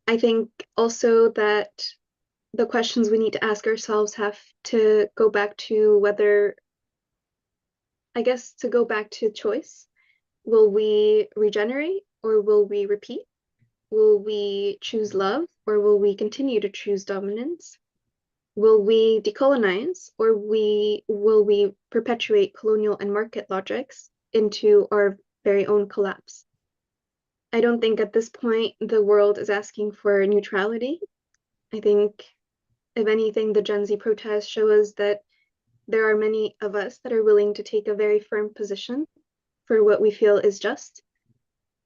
I think also that the questions we need to ask ourselves have to go back to to go back to choice. Will we regenerate or will we repeat? Will we choose love or will we continue to choose dominance? Will we decolonize or will we perpetuate colonial and market logics into our very own collapse? I don't think at this point the world is asking for neutrality. I think, if anything, the Gen Z protests show us that there are many of us that are willing to take a very firm position for what we feel is just.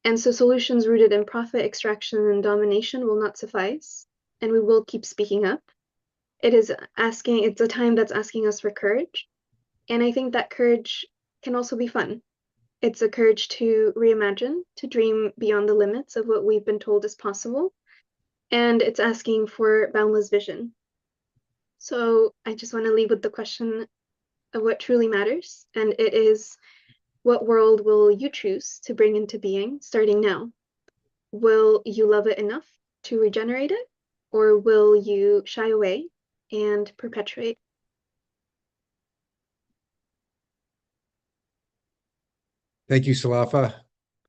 And so solutions rooted in profit, extraction, and domination will not suffice, and we will keep speaking up. It's a time that's asking us for courage, And I think that courage can also be fun. It's a courage to reimagine, to dream beyond the limits of what we've been told is possible. And it's asking for boundless vision. So I just want to leave with the question of what truly matters. And it is, what world will you choose to bring into being starting now? Will you love it enough to regenerate it? Or will you shy away and perpetuate? Thank you, Sulafa.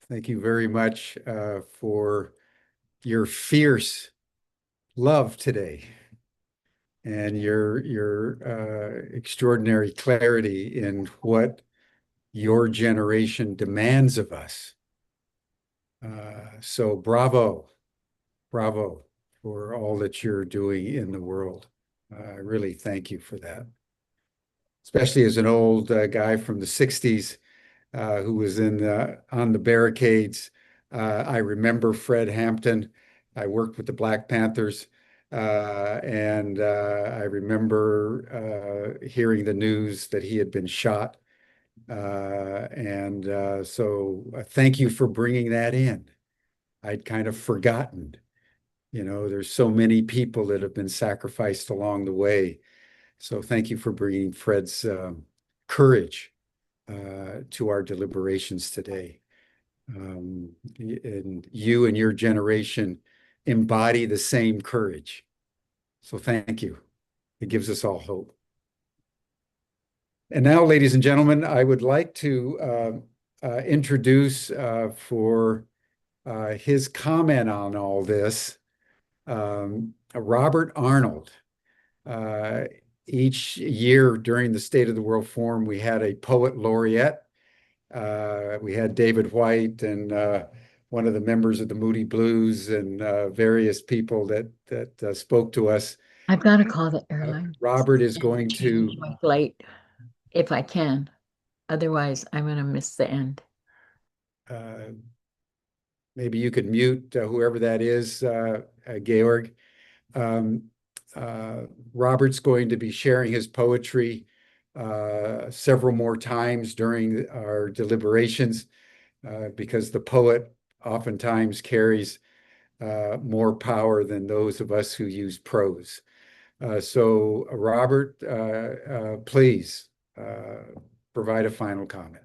Thank you very much for your fierce love today and your extraordinary clarity in what your generation demands of us. So bravo for all that you're doing in the world. I really thank you for that. Especially as an old guy from the 60s who was on the barricades. I remember Fred Hampton. I worked with the Black Panthers. And I remember hearing the news that he had been shot. So thank you for bringing that in. I'd kind of forgotten. There's so many people that have been sacrificed along the way. So thank you for bringing Fred's courage to our deliberations today. And you and your generation embody the same courage. So thank you. It gives us all hope. And now, ladies and gentlemen, I would like to introduce for his comment on all this, Robert Arnold. Each year during the State of the World Forum, we had a poet laureate. We had David White and one of the members of the Moody Blues and various people that spoke to us. I've got to call the airline. Robert is going to change my flight if I can. Otherwise, I'm going to miss the end. Maybe you could mute whoever that is, Georg. Robert's going to be sharing his poetry several more times during our deliberations because the poet oftentimes carries more power than those of us who use prose. So Robert, please provide a final comment.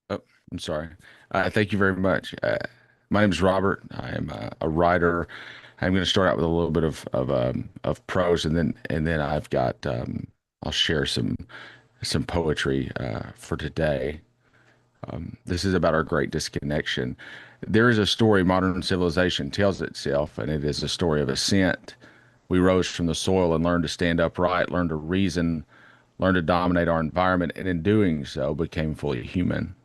Oh, I'm sorry. Thank you very much. My name is Robert. I am a writer. I'm going to start out with a little bit of prose, and then I've got I'll share some poetry for today. This is about our great disconnection. There is a story modern civilization tells itself, and it is a story of ascent. We rose from the soil and learned to stand upright, learned to reason, learned to dominate our environment, and in doing so became fully human.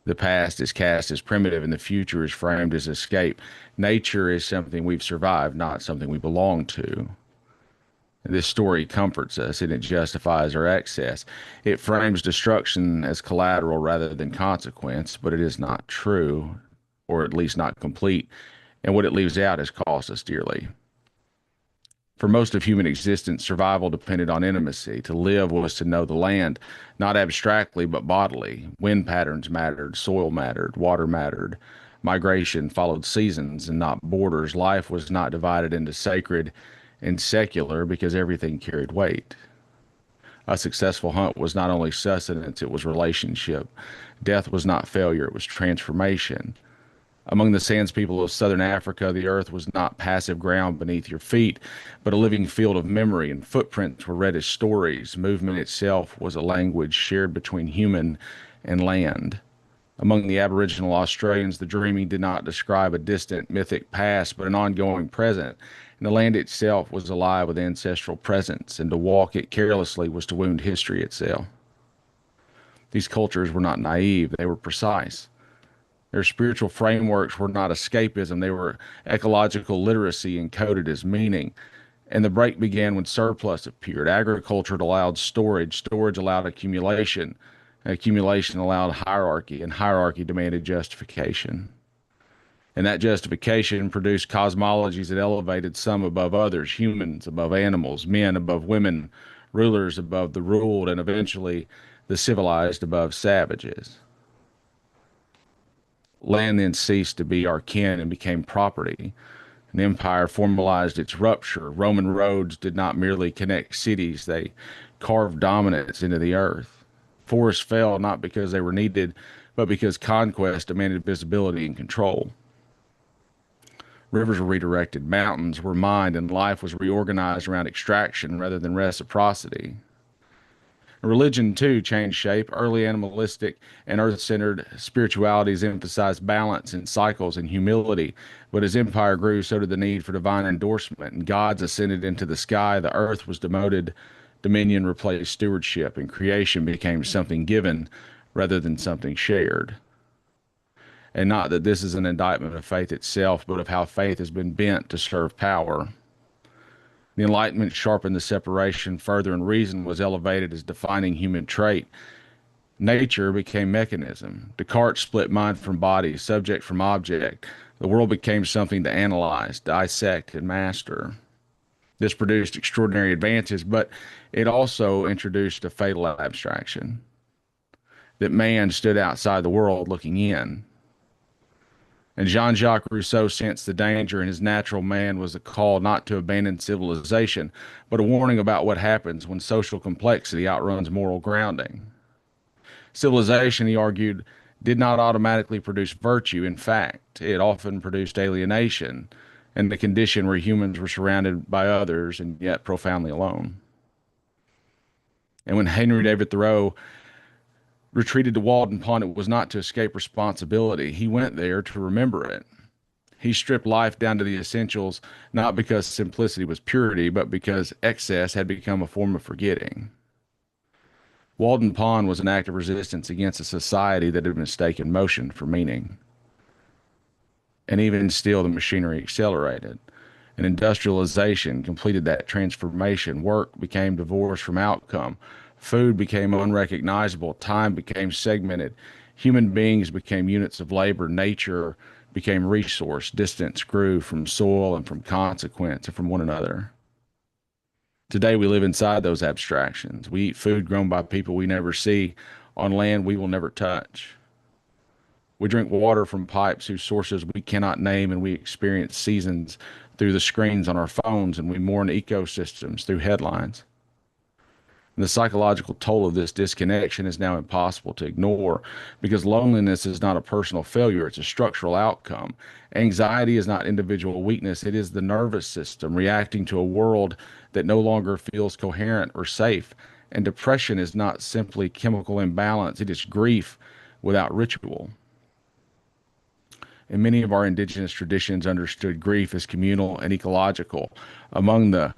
The past is cast as primitive and the future is framed as escape. Nature is something we've survived, not something we belong to. This story comforts us and it justifies our excess. It frames destruction as collateral rather than consequence, but it is not true, or at least not complete, and what it leaves out has cost us dearly. For most of human existence, survival depended on intimacy. To live was to know the land, not abstractly, but bodily. Wind patterns mattered, soil mattered, water mattered. Migration followed seasons and not borders. Life was not divided into sacred and secular because everything carried weight. A successful hunt was not only sustenance, it was relationship. Death was not failure, it was transformation. Among the Sands people of southern Africa, the earth was not passive ground beneath your feet, but a living field of memory, and footprints were read as stories. Movement itself was a language shared between human and land. Among the Aboriginal Australians, the dreaming did not describe a distant mythic past, but an ongoing present, and the land itself was alive with ancestral presence, and to walk it carelessly was to wound history itself. These cultures were not naive, they were precise. Their spiritual frameworks were not escapism, they were ecological literacy encoded as meaning. And the break began when surplus appeared. Agriculture allowed storage, storage allowed accumulation, accumulation allowed hierarchy, and hierarchy demanded justification. And that justification produced cosmologies that elevated some above others, humans above animals, men above women, rulers above the ruled, and eventually the civilized above savages. Land then ceased to be our kin and became property. An empire formalized its rupture. Roman roads did not merely connect cities, they carved dominance into the earth. Forests fell not because they were needed, but because conquest demanded visibility and control. Rivers were redirected, mountains were mined, and life was reorganized around extraction rather than reciprocity. Religion, too, changed shape. Early animalistic and earth-centered spiritualities emphasized balance and cycles and humility. But as empire grew, so did the need for divine endorsement, and gods ascended into the sky. The earth was demoted, dominion replaced stewardship, and creation became something given rather than something shared. And not that this is an indictment of faith itself, but of how faith has been bent to serve power. The Enlightenment sharpened the separation further, and reason was elevated as defining human trait. Nature became mechanism. Descartes split mind from body, subject from object. The world became something to analyze, dissect, and master. This produced extraordinary advances, but it also introduced a fatal abstraction, that man stood outside the world looking in. And Jean-Jacques Rousseau sensed the danger in his natural man was a call not to abandon civilization, but a warning about what happens when social complexity outruns moral grounding. Civilization, he argued, did not automatically produce virtue. In fact, it often produced alienation and the condition where humans were surrounded by others and yet profoundly alone. And when Henry David Thoreau retreated to Walden Pond, it was not to escape responsibility. He went there to remember it. He stripped life down to the essentials, not because simplicity was purity, but because excess had become a form of forgetting. Walden Pond was an act of resistance against a society that had mistaken motion for meaning. And even still, the machinery accelerated. And industrialization completed that transformation. Work became divorced from outcome. Food became unrecognizable. Time became segmented. Human beings became units of labor. Nature became resource. Distance grew from soil and from consequence and from one another. Today, we live inside those abstractions. We eat food grown by people we never see on land we will never touch. We drink water from pipes whose sources we cannot name, and we experience seasons through the screens on our phones, and we mourn ecosystems through headlines. And the psychological toll of this disconnection is now impossible to ignore, because loneliness is not a personal failure, it's a structural outcome. Anxiety is not individual weakness, it is the nervous system reacting to a world that no longer feels coherent or safe. And depression is not simply chemical imbalance, it is grief without ritual. And many of our indigenous traditions understood grief as communal and ecological. Among the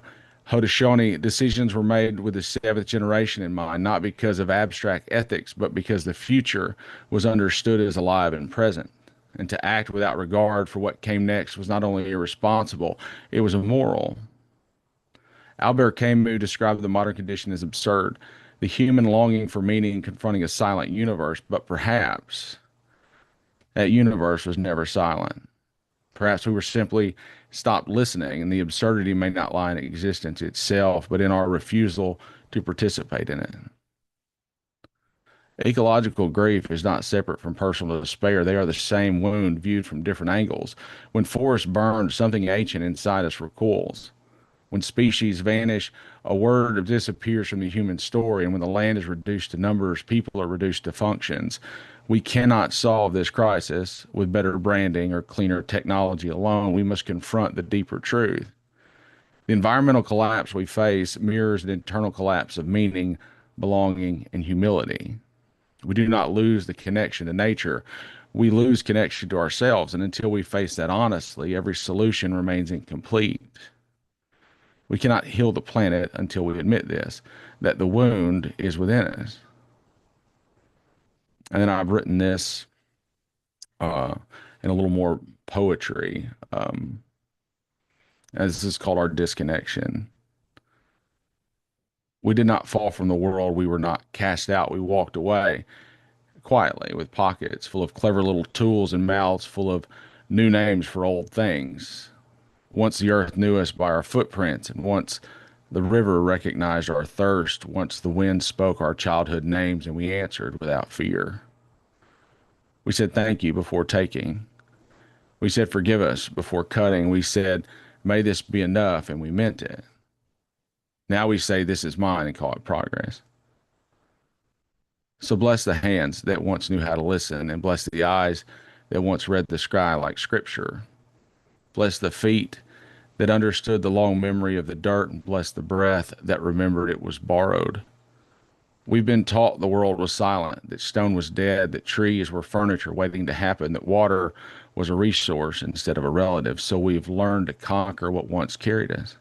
Haudenosaunee, decisions were made with the seventh generation in mind, not because of abstract ethics, but because the future was understood as alive and present. And to act without regard for what came next was not only irresponsible, it was immoral. Albert Camus described the modern condition as absurd, the human longing for meaning confronting a silent universe, but perhaps that universe was never silent. Perhaps we were simply stopped listening, and the absurdity may not lie in existence itself, but in our refusal to participate in it. Ecological grief is not separate from personal despair. They are the same wound viewed from different angles. When forests burn, something ancient inside us recoils. When species vanish, a word disappears from the human story, and when the land is reduced to numbers, people are reduced to functions. We cannot solve this crisis with better branding or cleaner technology alone. We must confront the deeper truth. The environmental collapse we face mirrors the internal collapse of meaning, belonging, and humility. We do not lose the connection to nature. We lose connection to ourselves, and until we face that honestly, every solution remains incomplete. We cannot heal the planet until we admit this, that the wound is within us. And then I've written this in a little more poetry. And this is called Our Disconnection. We did not fall from the world. We were not cast out. We walked away quietly with pockets full of clever little tools and mouths full of new names for old things. Once the earth knew us by our footprints, and once the river recognized our thirst, once the wind spoke our childhood names and we answered without fear. We said thank you before taking. We said forgive us before cutting. We said, may this be enough, and we meant it. Now we say this is mine and call it progress. So bless the hands that once knew how to listen, and bless the eyes that once read the sky like scripture. Bless the feet that understood the long memory of the dirt, and bless the breath that remembered it was borrowed. We've been taught the world was silent, that stone was dead, that trees were furniture waiting to happen, that water was a resource instead of a relative. So we've learned to conquer what once carried us.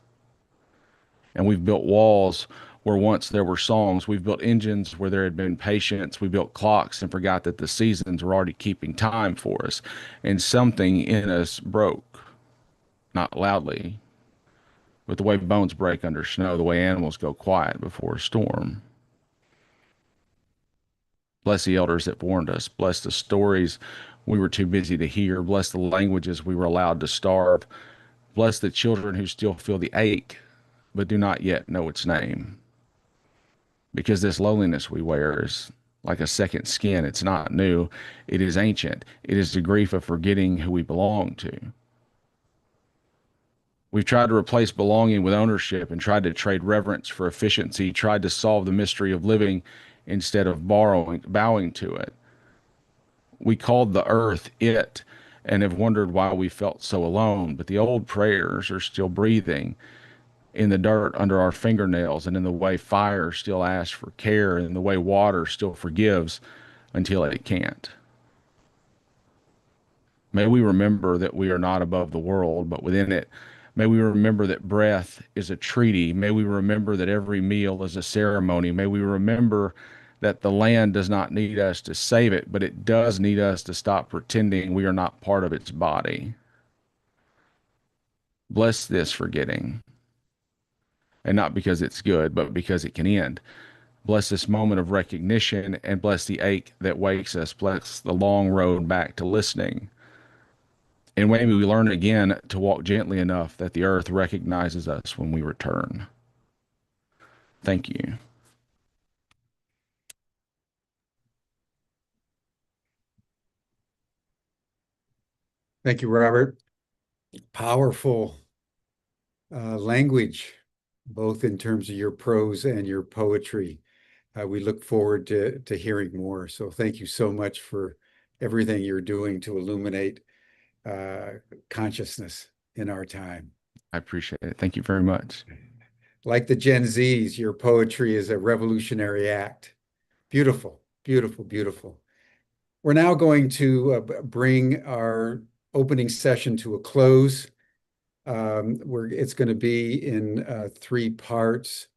And we've built walls where once there were songs. We've built engines where there had been patience. We built clocks and forgot that the seasons were already keeping time for us. And something in us broke, not loudly, but the way bones break under snow, the way animals go quiet before a storm. Bless the elders that warned us. Bless the stories we were too busy to hear. Bless the languages we were allowed to starve. Bless the children who still feel the ache, but do not yet know its name. Because this loneliness we wear is like a second skin. It's not new. It is ancient. It is the grief of forgetting who we belong to. We've tried to replace belonging with ownership and tried to trade reverence for efficiency, tried to solve the mystery of living instead of bowing to it. We called the earth it and have wondered why we felt so alone, but the old prayers are still breathing in the dirt under our fingernails, and in the way fire still asks for care, and the way water still forgives until it can't. May we remember that we are not above the world, but within it. May we remember that breath is a treaty. May we remember that every meal is a ceremony. May we remember that the land does not need us to save it, but it does need us to stop pretending we are not part of its body. Bless this forgetting, and not because it's good, but because it can end. Bless this moment of recognition, and bless the ache that wakes us. Bless the long road back to listening. And maybe we learn again to walk gently enough that the earth recognizes us when we return. Thank you. Thank you, Robert. Powerful language, both in terms of your prose and your poetry. We look forward to hearing more. So thank you so much for everything you're doing to illuminate consciousness in our time. I appreciate it. Thank you very much. Like the Gen Zs, your poetry is a revolutionary act. Beautiful, beautiful, beautiful. We're now going to bring our opening session to a close. It's going to be in 3 parts.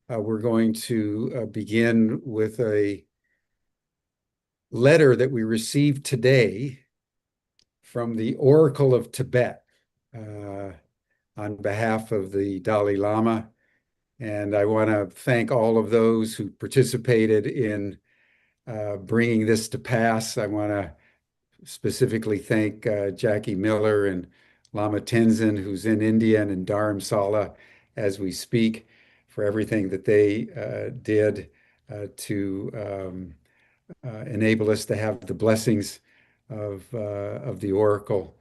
We're going to begin with a letter that we received today from the Oracle of Tibet on behalf of the Dalai Lama. And I want to thank all of those who participated in bringing this to pass. I want to specifically thank Jackie Miller and Lama Tenzin, who's in India and in Dharamsala as we speak, for everything that they did to enable us to have the blessings of the Oracle,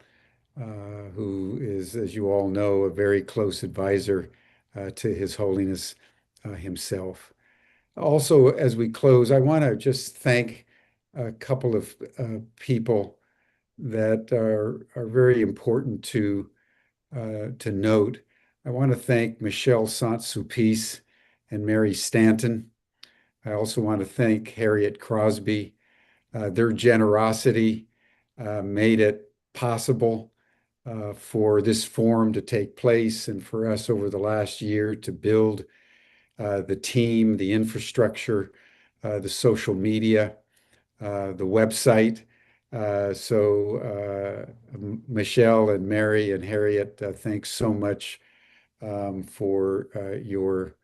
who is, as you all know, a very close advisor to His Holiness himself. Also, as we close, I want to just thank a couple of people that are very important to note. I want to thank Michelle Sant-Sulpice and Mary Stanton. I also want to thank Harriet Crosby. Their generosity made it possible for this forum to take place and for us over the last year to build the team, the infrastructure, the social media, the website. So Michelle and Mary and Harriet, thanks so much for your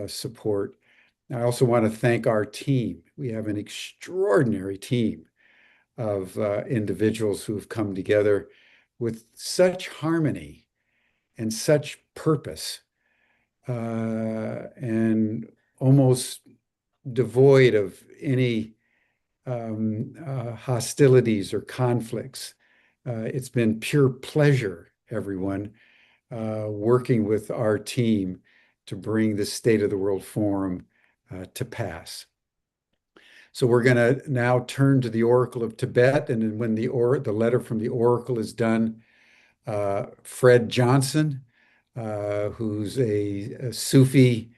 support. I also want to thank our team. We have an extraordinary team of individuals who have come together with such harmony and such purpose, and almost devoid of any hostilities or conflicts. It's been pure pleasure, everyone, working with our team to bring the State of the World Forum to pass. So we're going to now turn to the Oracle of Tibet, and then when the letter from the Oracle is done, Fred Johnson, who's a Sufi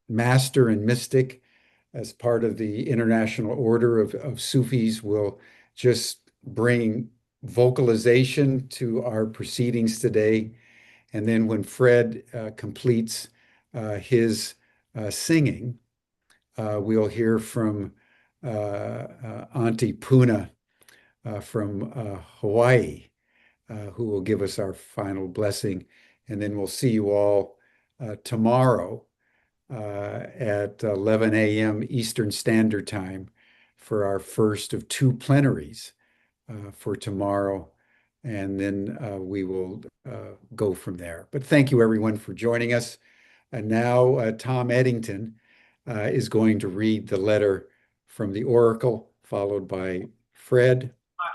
master and mystic, as part of the International Order of Sufis, will just bring vocalization to our proceedings today. And then when Fred completes his singing, we'll hear from Auntie Puna from Hawaii, who will give us our final blessing. And then we'll see you all tomorrow at 11 a.m. Eastern Standard Time for our first of two plenaries for tomorrow. And then we will go from there. But thank you, everyone, for joining us. And now Tom Eddington is going to read the letter from the Oracle, followed by Fred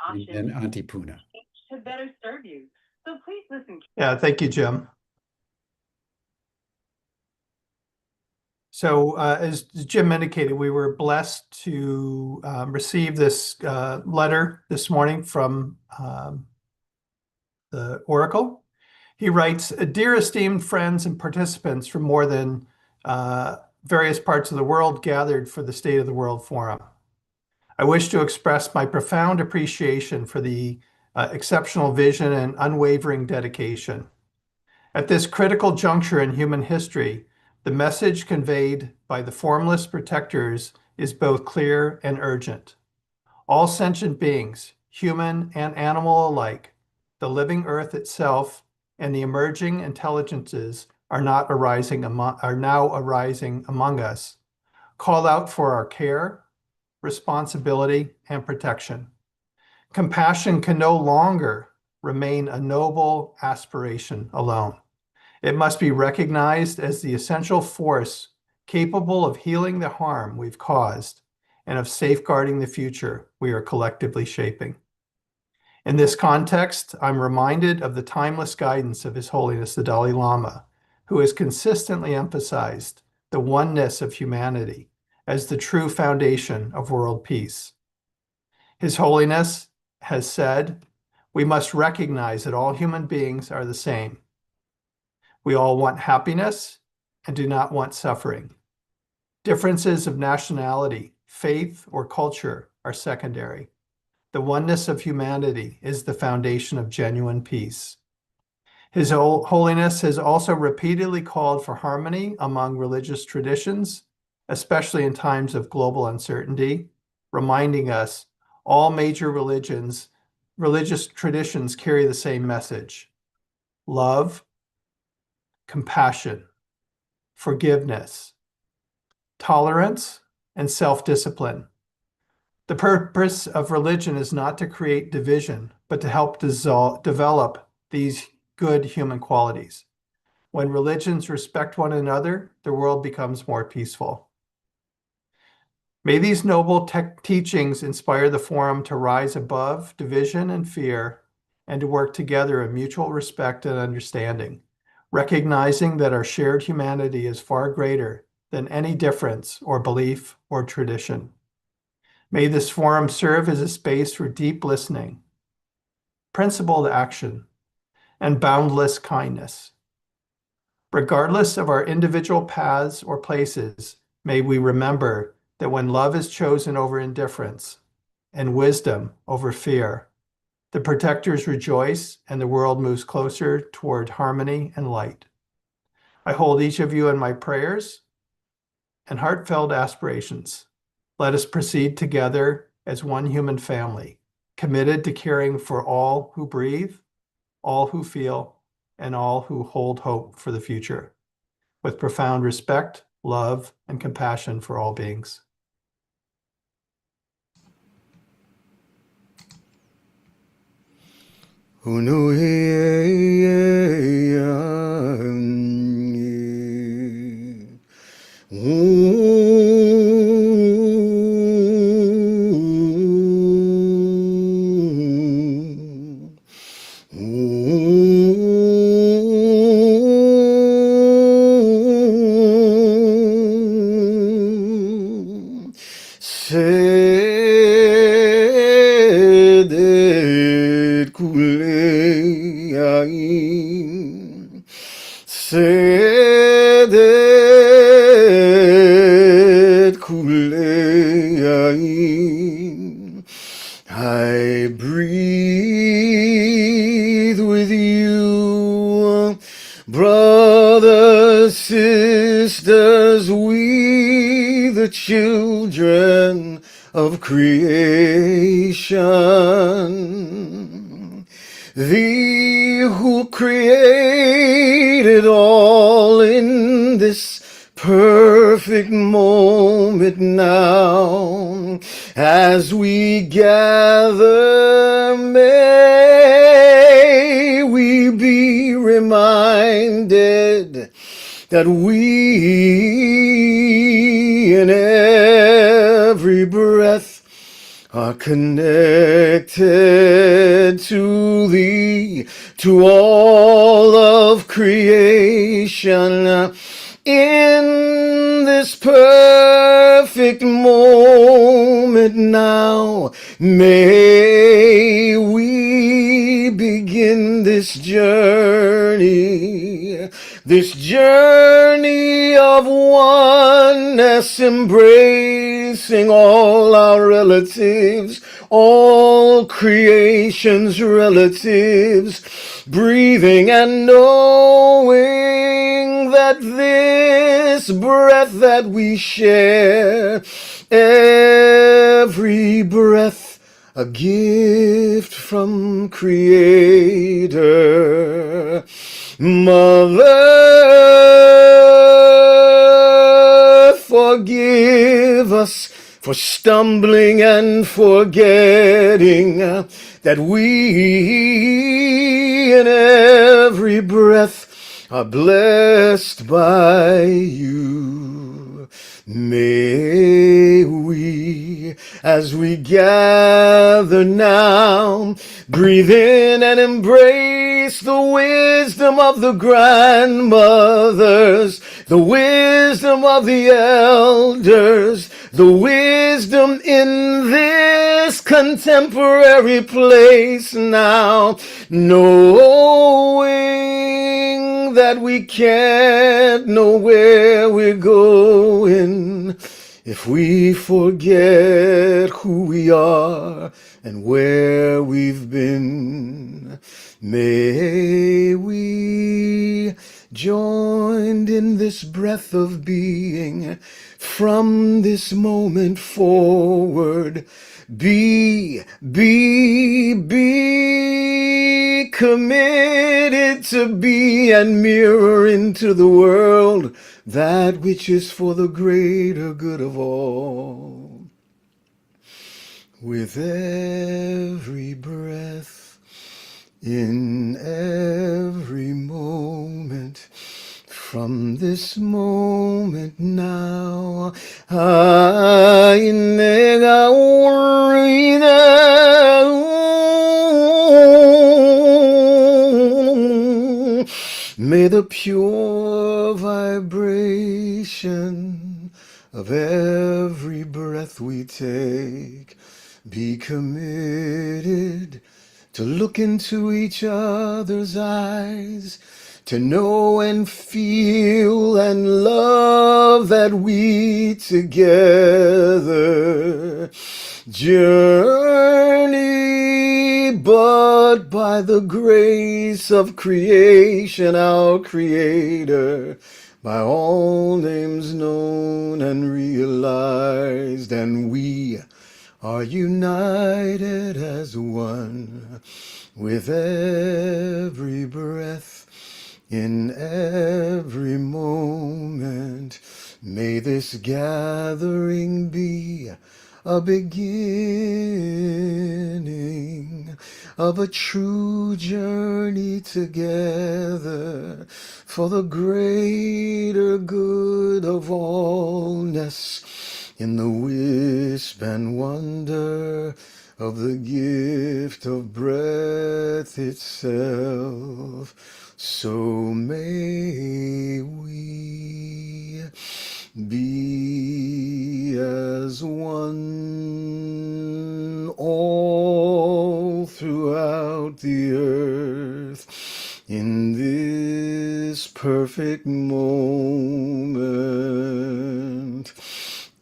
and then Auntie Puna. Should better serve you. So please listen. Yeah, thank you, Jim. So as Jim indicated, we were blessed to receive this letter this morning from the Oracle. He writes, "Dear esteemed friends and participants from more than various parts of the world gathered for the State of the World Forum. I wish to express my profound appreciation for the exceptional vision and unwavering dedication. At this critical juncture in human history, the message conveyed by the formless protectors is both clear and urgent. All sentient beings, human and animal alike, the living earth itself, and the emerging intelligences are now arising among us, call out for our care, responsibility, and protection. Compassion can no longer remain a noble aspiration alone. It must be recognized as the essential force capable of healing the harm we've caused and of safeguarding the future we are collectively shaping. In this context, I'm reminded of the timeless guidance of His Holiness the Dalai Lama, who has consistently emphasized the oneness of humanity as the true foundation of world peace. His Holiness has said, we must recognize that all human beings are the same. We all want happiness and do not want suffering. Differences of nationality, faith, or culture are secondary. The oneness of humanity is the foundation of genuine peace. His Holiness has also repeatedly called for harmony among religious traditions, especially in times of global uncertainty, reminding us all major religious traditions carry the same message: love, compassion, forgiveness, tolerance, and self-discipline. The purpose of religion is not to create division, but to help develop these good human qualities. When religions respect one another, the world becomes more peaceful. May these noble teachings inspire the Forum to rise above division and fear and to work together in mutual respect and understanding, recognizing that our shared humanity is far greater than any difference or belief or tradition. May this forum serve as a space for deep listening, principled action, and boundless kindness. Regardless of our individual paths or places, may we remember that when love is chosen over indifference and wisdom over fear, the protectors rejoice and the world moves closer toward harmony and light. I hold each of you in my prayers and heartfelt aspirations. Let us proceed together as one human family, committed to caring for all who breathe, all who feel, and all who hold hope for the future, with profound respect, love, and compassion for all beings. Sedet kuleain, sedet kuleain. I breathe with you, brothers, sisters, we the children of creation. Thee who created all in this perfect moment now, as we gather, may we be reminded that we in every breath are connected to thee, to all of creation. In this perfect moment now, may we begin this journey of oneness, embracing all our relatives, all creation's relatives, breathing and knowing that this breath that we share, every breath a gift from Creator. Mother, forgive us for stumbling and forgetting that we in every breath are blessed by you. May we, as we gather now, breathe in and embrace the wisdom of the grandmothers, the wisdom of the elders, the wisdom in this contemporary place now, knowing that we can't know where we're going if we forget who we are and where we've been. May we, joined in this breath of being, from this moment forward, be committed to be and mirror into the world that which is for the greater good of all. With every breath, in every moment, from this moment now, may the pure vibration of every breath we take be committed to look into each other's eyes, to know and feel and love that we together journey, but by the grace of creation, our Creator, by all names known and realized, and we are united as one with every breath, in every moment. May this gathering be a beginning of a true journey together for the greater good of allness in the wisp and wonder of the gift of breath itself. So may we be as one all throughout the earth in this perfect moment.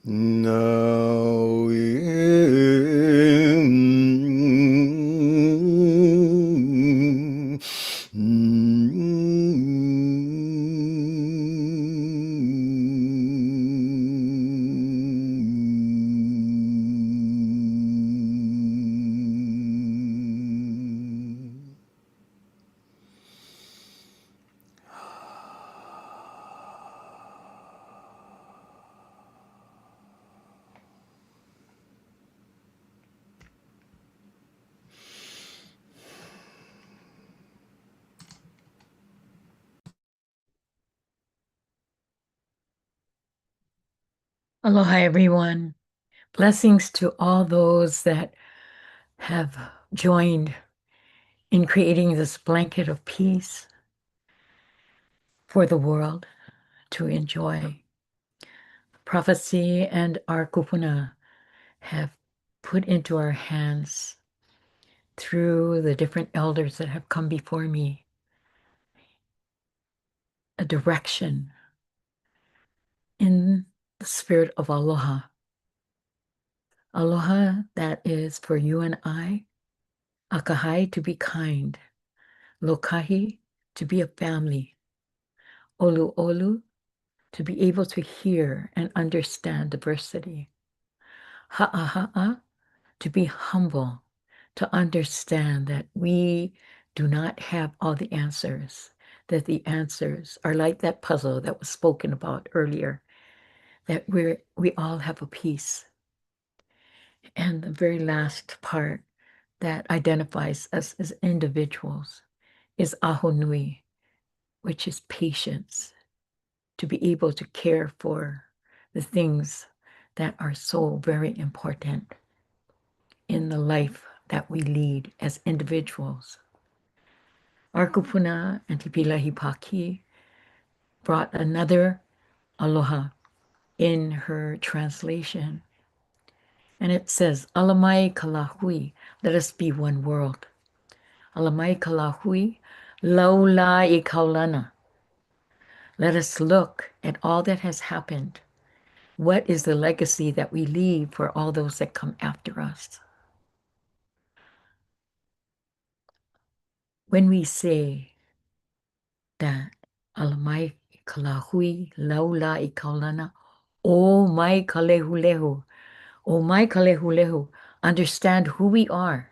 Now Aloha, everyone. Blessings to all those that have joined in creating this blanket of peace for the world to enjoy. Prophecy and our kupuna have put into our hands through the different elders that have come before me a direction in the spirit of aloha. Aloha that is for you and I, akahai to be kind, lokahi to be a family, olu olu to be able to hear and understand diversity, ha'a ha'a to be humble, to understand that we do not have all the answers, that the answers are like that puzzle that was spoken about earlier, that we all have a piece. And the very last part that identifies us as individuals is ahonui, which is patience, to be able to care for the things that are so very important in the life that we lead as individuals. Our kupuna and Tipilahi Paki brought another aloha in her translation. And it says, Alamai kalahui, let us be one world. Alamai kalahui, laula I kaulana. Let us look at all that has happened. What is the legacy that we leave for all those that come after us? When we say that alamai kalahui, laula I kaulana, o mai kalehulehu, o mai kalehulehu, understand who we are,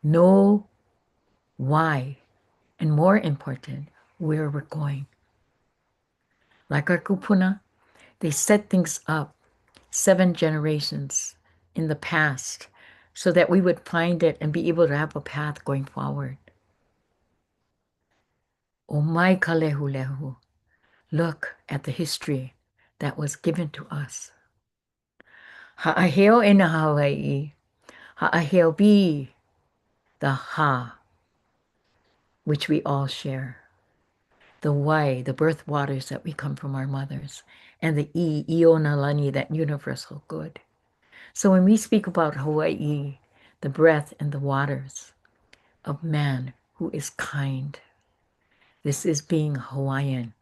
know why, and more important, where we're going. Like our kupuna, they set things up 7 generations in the past so that we would find it and be able to have a path going forward. O mai kalehulehu, look at the history that was given to us. Ha'aheo e na Hawaii, ha'aheo be the ha, which we all share. The why, the birth waters that we come from our mothers, and the iona lani, that universal good. So when we speak about Hawaii, the breath and the waters of man who is kind, this is being Hawaiian.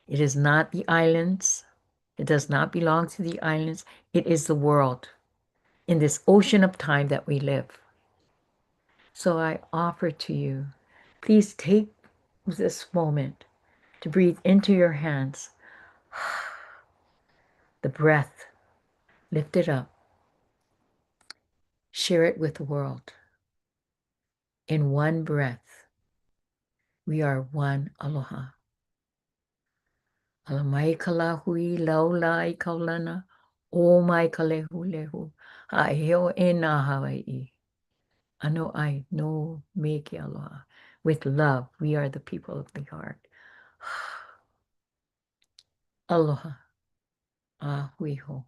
It is not the islands. It does not belong to the islands. It is the world in this ocean of time that we live. So I offer to you, please take this moment to breathe into your hands the breath, lift it up, share it with the world. In one breath, we are one aloha. Alamai kalahui laulai kaulana, O mai kalehu ha'aheo e nā Hawaii. Ano ai no me ke aloha. With love, we are the people of the heart. Aloha. Ahuiho.